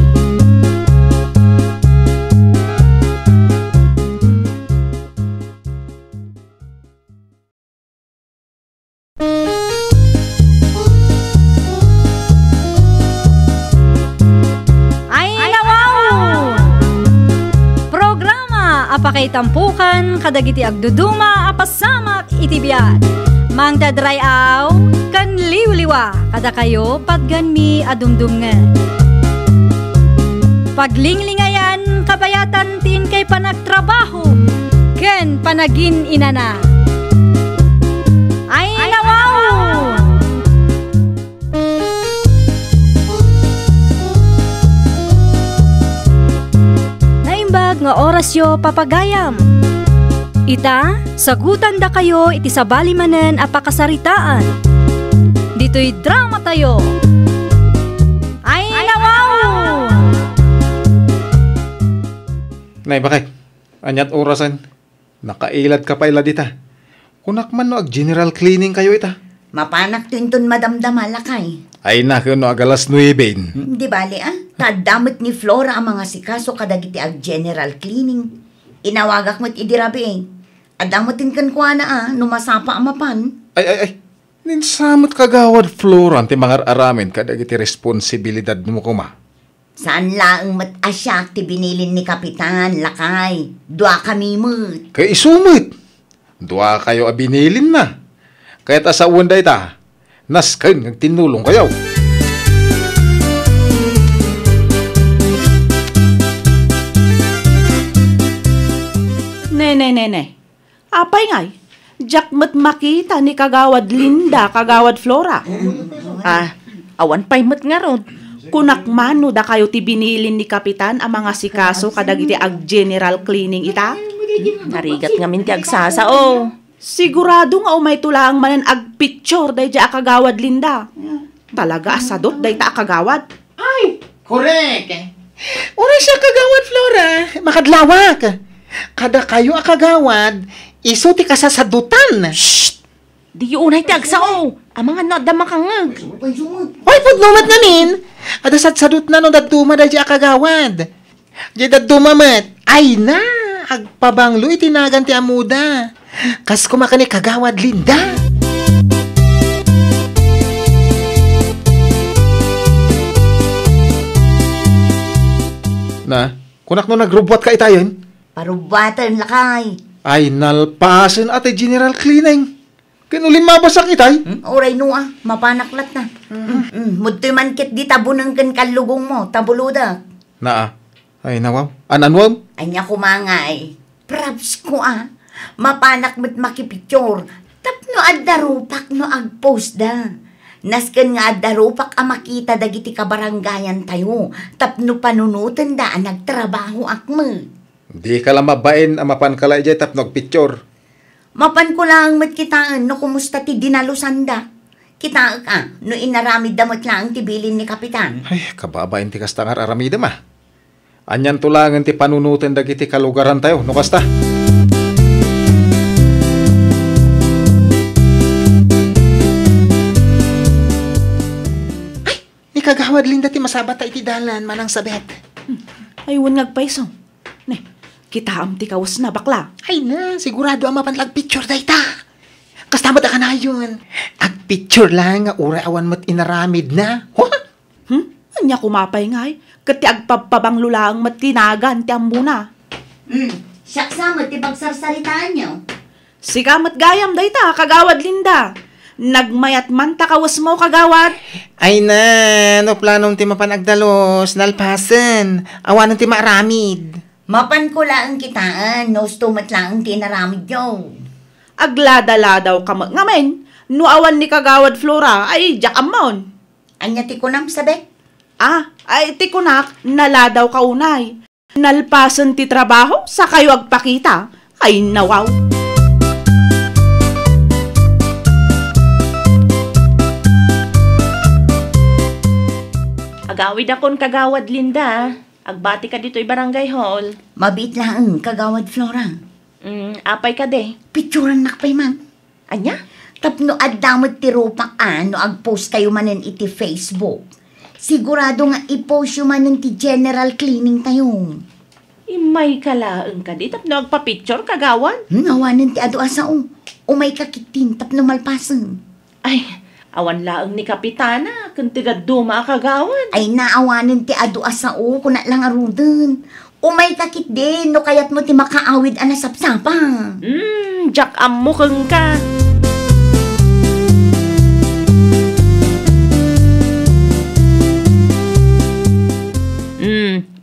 Ay, nawaw! Programa apakay tampukan kadagiti agduduma apasamak itibiyat. Mang dadray aw, kan liwliwa, kada kayo padganmi adumdumngan. Paglinglingayan, kabayatan tin kay panagtrabaho, ken panagin inana. Ay, nawaw! nga orasyo papagayam. Ita, sagutan da kayo iti sabali manen a pakasaritaan. Dito'y drama tayo. Ay, nawaw! Nay, bakit? Anyat orasan? Nakailad ka pa ila dita. Kunak man no ag general cleaning kayo ita. Mapanak tinton madamdamala kay. Ay na, no ag alas 9. Di bali tadamot ni Flora ang mga sikaso kadagiti ag general cleaning. Inawagak mo't idirabi Adamotin kan kwa na numasapa amapan. Ay. Ninsamot kagawad Flora ti mga aramin kadagiti responsibilidad mo kuma. Saan laang mat asyak ti binilin ni Kapitan, lakay. Dua kami mo't. Kay isumit. Dua kayo abinilin na. Kaya't asawan da ita. Naskan ng tinulong kayo. Ne. Apay ngay, jak mat makita ni kagawad Linda, kagawad Flora. Awan pa'y mat nga ron. Kunak mano da kayo ti binilin ni Kapitan ang mga sikaso kadagiti ag general cleaning ita? Narigat nga minti agsasao. Sigurado nga umay tulang manan ag picture day ja kagawad Linda. Talaga asadot day ta kagawad. Ay, correct. Oras siya kagawad, Flora. Makadlawak. Kada kayo akagawad, iso ti kasasadutan. Shh! Di unay ti agsao. Ang mga noda makangag. Hoy, pudnumat namin. Adasad sadut na no daduma da di akagawad. Di daduma mat. Ay na, agpabanglo itinagan ti amuda. Kas kumakani kagawad Linda. Na, kunak no nagrubwat ka itayon? Parubatan lakay. Ay nalpasan ate general cleaning. Kinulin mabasak itay? Oray mapanaklat na. Mudto'y mankit di tabunang kan kalugong mo, tabuluda. Na, ay nawaw. Ananwaw? Anya kumangay. Props ko mapanak mo't makipicture. Tapno addarupak no agpost da. Nasken nga addarupak makita dagiti kabarangayan tayo. Tapno panunutan da nagtrabaho akme. Di ka lang mabain ang mapan kalay jay tapnog picture. Mapan ko lang mat kitaan no kumusta ti dinalusanda. Kita ka no inaramid damot lang ti bilin ni Kapitan. Ay, kababain ti kastangar aramida ma. Anyan tulangan ti panunutan dagiti kalugaran tayo. No kasta? Kagawad Linda ti masabata iti dalan manang sabet. Ayun ngagpaiso. Ne, kita ti kawas na bakla. Ay na, sigurado ang mapanlag picture da ita. Kastamad ka na yun. Ag picture lang nga ura awan mo't inaramid na. Anya kumapay ngay. Kati agpapabang lulaang matinagan ti ambuna. Siyak sa ti pagsarsaritaan nyo. Sigamat gayam da ita, kagawad Linda. Nagmayat man takawas mo kagawad. Ay na, no planong ti mapanagdalos, nalpasan. Awanan ti maaramid. Mapan ko lang kitaan, no stumat lang tinaramid nyo. Aglada-ladaw ka ngamen. No awan ni kagawad Flora, ay jak amon. Anya ti kunam sabi? Ay ti kunak, naladaw ka unay. Nalpasan ti trabaho, sa kayo agpakita. Ay nawaw. Agawid akon kagawad Linda. Agbati ka dito'y barangay hall. Mabit lang kagawad Flora. Apay ka de. Picturean nakpay man. Anya? Tapno addamot ti rupak no agpost kayo manen iti Facebook. Sigurado nga i-post yung manen ti general cleaning tayo. Imay kalaang ka di. Tapno agpa-picture kagawan. Awanan ti ado asao. Umay kakitin tapno malpasan. Ay, awan laang ni Kapitana, kung tigaduma kagawan. Ay naawanan ti adu asao, kuna lang aruden. Umay kakit din, no kayat mo ti makaawid anasapsapa. Jak ammo kang ka.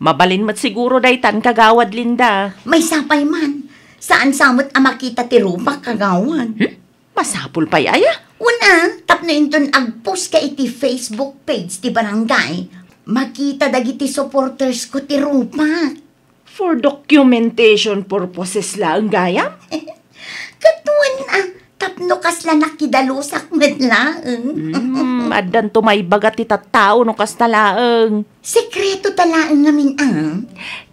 Mabalin mat siguro daytan kagawad Linda. May sapay man. Saan samot makita ti rupak kagawad? Masapul pa'y aya. Una, tapno inton agpost ka iti Facebook page ti barangay. Makita dagiti supporters ko ti rupak. For documentation purposes lang gayam? Katuan tapno kasla nakidalusak met laeng. Adan to may bagat ti tattao no kastalaeng. Sekreto talaang ngamin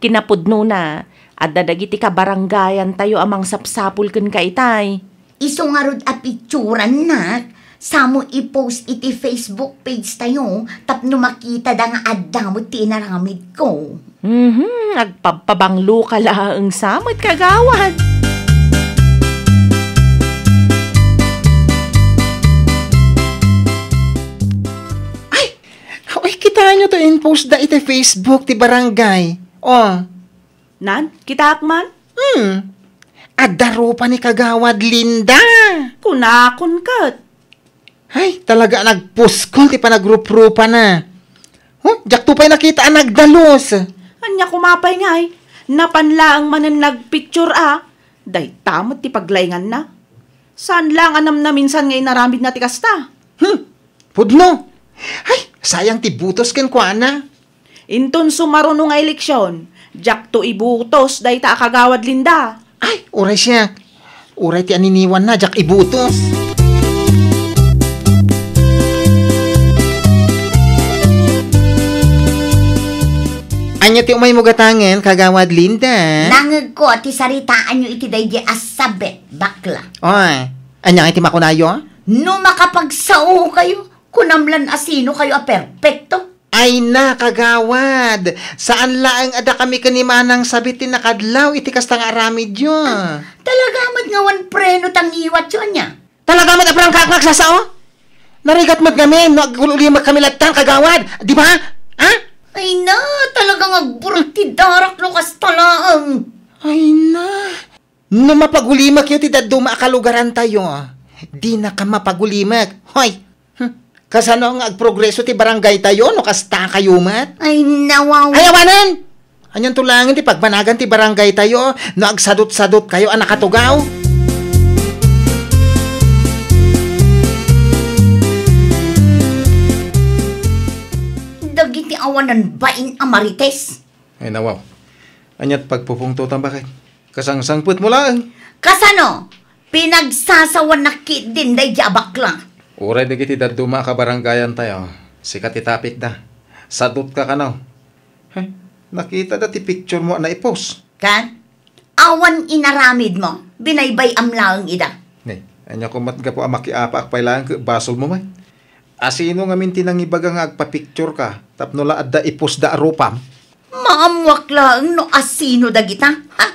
Kinapudno na, adda dagiti kabarangayan tayo amang sapsapul ken kaitay. Iso nga rod a picturan nak. Samo i-post iti Facebook page tayo. Tapno makita da nga adda mo tinaramid ko. Agpapabanglo ka laang samot kagawad. Ay, kita nyo to in post da iti Facebook ti barangay. Oh. Nan, kita akman? Adaro pa ni Kagawad Linda. Kunakon kat. Ay, talaga nagpuskol ti panagrup-rupa na. Jak to pa'y nakita ang nagdalos. Anya kumapay nga ay. Napanlaang manan nagpicture Day tamot ti paglayngan na. Saan lang anam na minsan ngay naramid na ti kasta? Pudno. Ay, sayang ti butos ken kuana. Inton sumaruno nga eleksyon. Jak to ibutos day ta Kagawad Linda. Ay, uray siya. Uray ti aniniwan na, jak ibutos. Anya ti umay mo gatangen, Kagawad Linda. Nangag ko ti saritaan nyo iti daydi asabet, bakla. Oy, anya iti makunayo? No makapagsao kayo, kunamlan asino kayo perfecto. Ay na, Kagawad. Saan laang ada kami kanimanang sabitin nakadlaw iti kastang aramid yun. Talaga mat nga wan preno tang iwat yun niya. Talaga mat aprang kakmak sasao? Narigat mat kami, nagululimak kami latan, Kagawad. Di ba? Ha? Ay na, talagang agburot ti darak no kastalaang. Ay na. No mapagulimak yun ti daduma akalugaran tayo. Di na ka mapagulimak. Hoy, kasano ang agprogreso ti barangay tayo no kasta kayo mat? Ay nawaw. Ay awanan! Anyan tulangin ti pagbanagan ti barangay tayo no agsadot-sadot kayo ang nakatugaw. Dagiti awanan bain amarites. Ay nawaw. Anyat pagpupungtutan bakit? Kasangsangput mo lang. Kasano? Pinagsasawan na kid din day bakla. Uray dagiti daduma ka barangayan tayo. Sikat itapik na. Sadot ka kanaw. Hey, nakita dati picture mo na i-post. Kan? Awan inaramid mo. Binaybay amlaang ida. Hey, anya kumat ka po amakiapa akpay lang basol mo may. Asino nga minti nang ibaga nga agpa-picture ka. Tapno la adda i-post da arupam. Maamwak lang no asino dagita. Ha?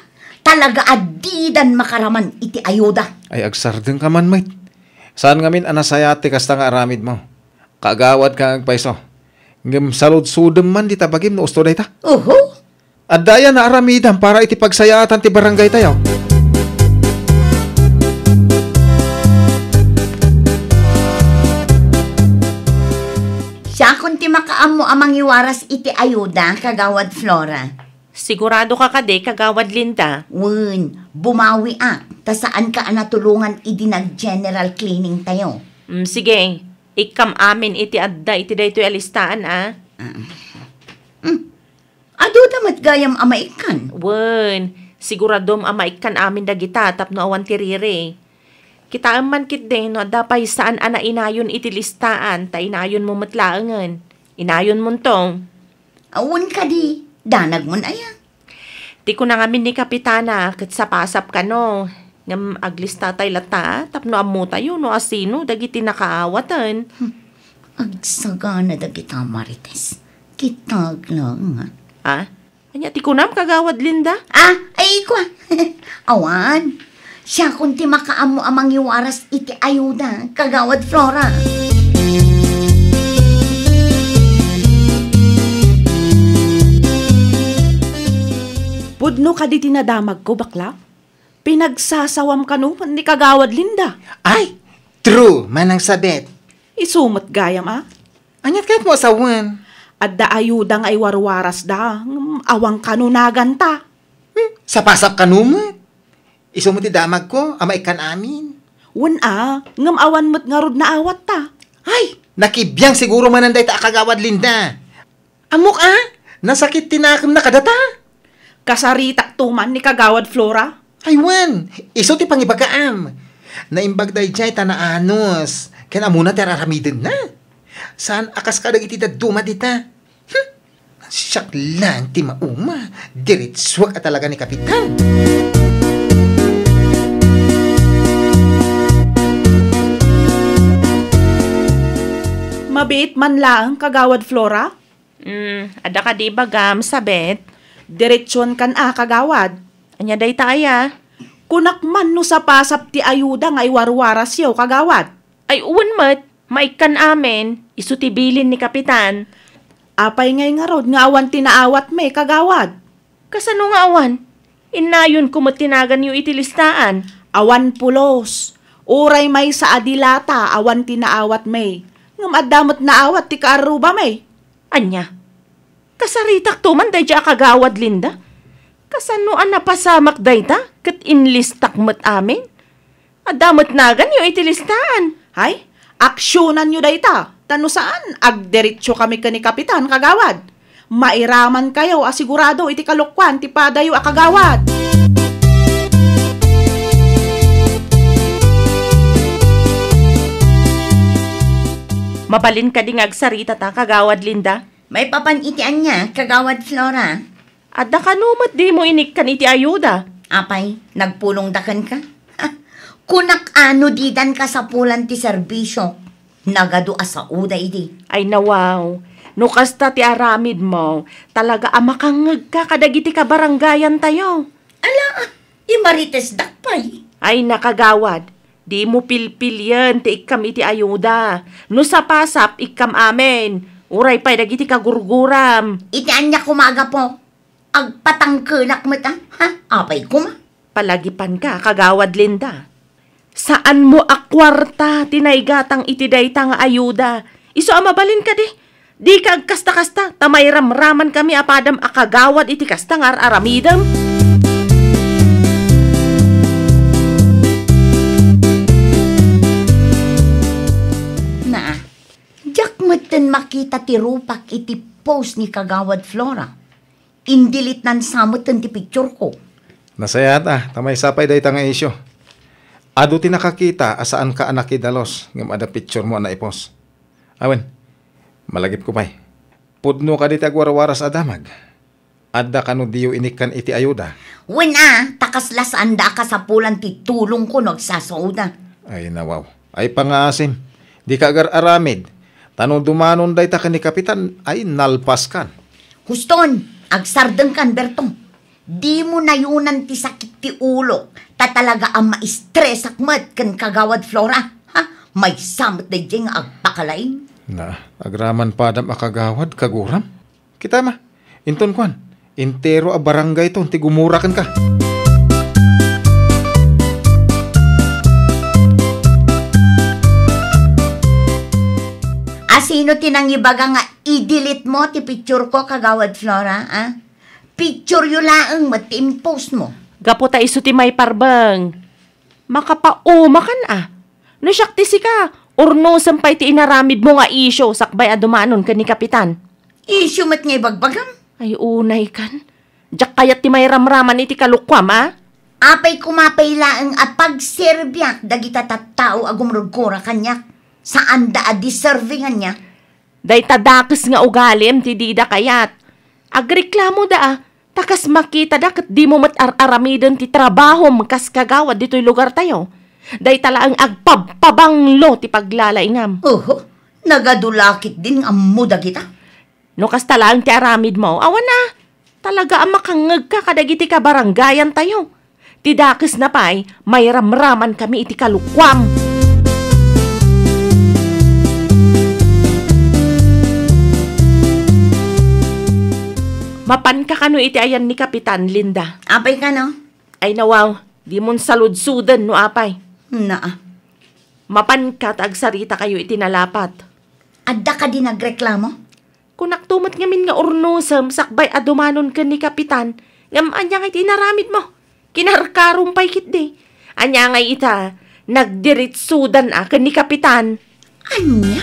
Talaga adidan makaraman iti ayuda. Ay agsardeng ka man mate. Saan ngamin anasayate kasta nga aramid mo? Kagawad ka agpaiso. Ngem salud-sudem man di tabagim no usto day ta. Adaya na aramidan para iti pagsayatan ti barangay tayo. Siya kung ti makaam mo amang iwaras iti ayuda, Kagawad Flora. Sigurado ka kade, Kagawad Linda. Bumawi ta saan ka anatulungan idi nag-general cleaning tayo. Sige, ikam amin iti adda iti dayto alistaan Ado damat gayam amaikan. Siguradom amaikan amin dagita tapno awan tirire. Kita man kit din no dapay saan ana inayon iti listaan ta inayon mo matlaangan. Inayon mo tong. Awon ka di, danag mon aya. Ti ko na ngamin ni Kapitana ket sapasap ka no. Ngam aglista tay lata tapno ammo tayo no asino dagiti nakaawatan. Agsagana dagita marites. Kitag lang. Anya ti kunam Kagawad Linda? Ay ko. Awan. Siya kung ti makaam mo amang iwaras iti ayuda, Kagawad Flora. Pudno ka di tinadamag ko, bakla? Pinagsasawam ka no, ni Kagawad Linda. Ay, true, manang sabet. Isumot gayam Anyat kahit mo asawan. Adda ayuda nga iwarwaras da, awang kanunagan ta. Sa pasap kanumat. Iso mo ti damag ko, ama ikan amin. Ngam awan mo't nga rod na awat ta. Ay, nakibiyang siguro mananday ta Kagawad Linda. Amok nasakit tinakam na kadata. Kasaritak tuman ni Kagawad Flora. Aywan, iso ti pangibagaam. Naimbag day jay tanaanos. Kaya muna ti araramidin na. Saan akas ka iti daduma dita? Siyak lang ti mauma. Diritswag ka talaga ni Kapitan. Mabiit man lang, Kagawad Flora. Ada ka di bagam, sabet? Diretsyon kan Kagawad. Anya day taya. Kunak man no sa pasap ti ayuda nga iwarwaras yaw, Kagawad. Ay uwan mat, maikan amin, isutibilin ni Kapitan. Apay ngay nga rod nga awan tinaawat may, Kagawad. Kasano nga awan? Inayon kumatinagan yung itilistaan. Awan pulos. Uray may sa adilata, awan tinaawat may. Ngam adamot na awat ti kaaruba may. Anya? Kasaritak tuman day dya Kagawad, Linda. Kasano an napasamak day ta? Kat inlistak mat amin? Adamot nagan yung itilistaan. Hay, aksyonan nyo dayta. Tano saan? Agderitsyo kami ka ni Kapitan, Kagawad. Mairaman kayo, asigurado iti kalukwan, ti padayo Kagawad. Mabalin ka ding agsarita ta, Kagawad, Linda. May papanitian niya, Kagawad Flora. Adda kanumat di mo inikkan iti ayuda. Apay, nagpulong dakan ka? Kunak ano didan ka sa pulan ti serbisyo. Nagado asa uda iti. Ay nawaw, no kasta ti aramid mo, talaga amakangag ka kadagiti ka barangayan tayo. Ala, imarites dakpay. Ay nakagawad, di mo pilpil yan ti ikam iti ayuda. No sa pasap, ikam amin. Uray pa'y dagiti ka gurguram. Iti anya kumaga po. Agpatangkelak mo ta, ha? Apay kuma. Palagipan ka, Kagawad Linda. Saan mo akwarta tinaygatang iti dayta nga ayuda? Iso amabalin ka di. Di ka agkasta-kasta, tamay ramraman kami apadam akagawad iti kasta nga aramidam. Na, jak meten makita ti rupak iti post ni Kagawad Flora. Indilit nan samot ti picture ko. Nasaya ta, tamay sapay day nga isyo. Ado ti nakakita asaan ka anak idalos ngam ada picture mo na ipos. Awen, malagip ko pa'y. Pudno ka di tagwarawaras adamag. Adda kanu diyo inikan iti ayuda. Wena, takaslas anda ka sa pulan ti tulong ko nagsasauda. Ay nawaw. Ay pangasim. Di ka agar aramid. Tanong dumanon day ta ni Kapitan ay nalpas kan. Huston, agsardeng kan Bertong. Di mo nayunan ti sakit ti ulo. Ta talaga ang ma-stress akmat kan Kagawad Flora. Ha? May samot na diyang agpakalain. Na, agraman padam akagawad kaguram. Kita ma, inton kwan. Intero a barangay to, ti gumurakan ka. Sino tinangibaga nga i-delete mo ti picture ko, Kagawad Flora, ha? Picture yun laang mati-impose mo. Gapo ta iso ti may parbang. Makapauma kan No siyak ti sika, urno sampay ti inaramid mo nga isyo sakbay adumanon ka ni Kapitan. Isyo mat nga ibagbagam. Ay unay kan. Diyak kayat ti may ramraman iti kalukwam, Apay kumapay laang at pagserbyak dagita tattao agumrugkura kanyak. Saan da a-deservingan niya? Day tadakis nga ugalim ti dida kayat. Agreklamo da takas makita da kat di mo mat-aramidon ti trabaho kas kagawad dito'y lugar tayo. Day talaang agpabanglo ti paglalaingam. Nagadulakit din ang muda kita. No kas talaang ti aramid mo, awan na. Talaga ang makangag ka kadagiti ka barangayan tayo. Ti dakis na pa'y may ramraman kami iti kalukwam. Mapan ka kano iti ayan ni Kapitan, Linda. Apay ka no? Ay nawaw, di mon saludsudan no apay. Naa. Mapan ka agsarita kayo iti nalapat. Adda ka din nagreklamo? Kung naktumat ngamin nga urnusam, sakbay adumanon ka ni Kapitan, ngam anya nga iti naramid mo. Kinarkarumpay kit di. Anya nga ita, nagdiritsudan ka ni Kapitan. Anya?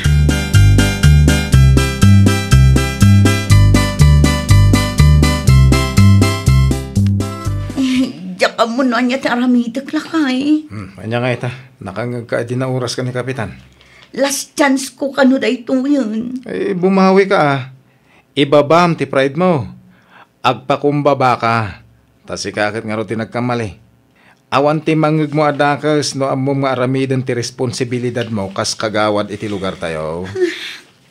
Amo na niya ti aramidak lakay. Anya nga ita, nakangagka di na oras ka ni Kapitan. Last chance ko kano da ito yun. Bumawi ka Ibabam ti pride mo. Agpakumbaba ka. Tas ikakit nga ro ti nagkamali. Awan ti mangig mo adakas no among maaramidan ti responsibilidad mo kas kagawad iti lugar tayo.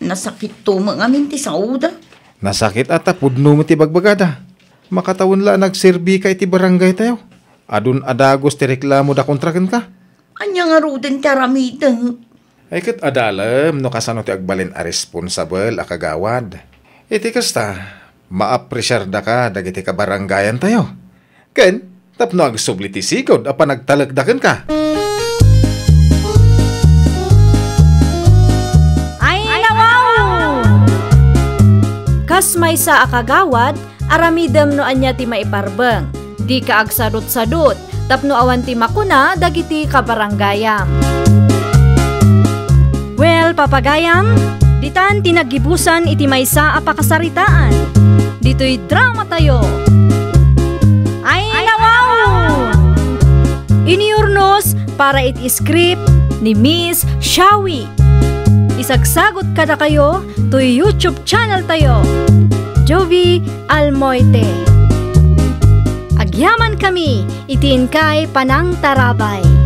Nasakit to mga minti sa uda. Nasakit ata pudno mo ti bagbagada. Makatawon la nagserbi ka iti barangay tayo. Adun adagos ti reklamo da kontraken ka. Anya nga ro din ti aramidak. Ay kat adalam no kasano ti agbalin a responsable a kagawad. Iti kasta, maapresyar da ka dagiti kabarangayan tayo. Ken, tapno agsubli ti sigod a panagtalagdaken ka. Ay nawaw! Kas may sa akagawad, aramidem no anya ti maiparbeng. Di ka agsadot-sadot, tapno awan ti makuna dagiti kabaranggayam. Well, papagayam, ditan tinagibusan iti maysa a pakasaritaan. Dito'y drama tayo. Ay nawaw! Iniurnos para iti script ni Miss Shawi. Isagsagot kada kayo to YouTube channel tayo. Jovi Almoite. Agyaman kami, itin kay Panang Tarabay.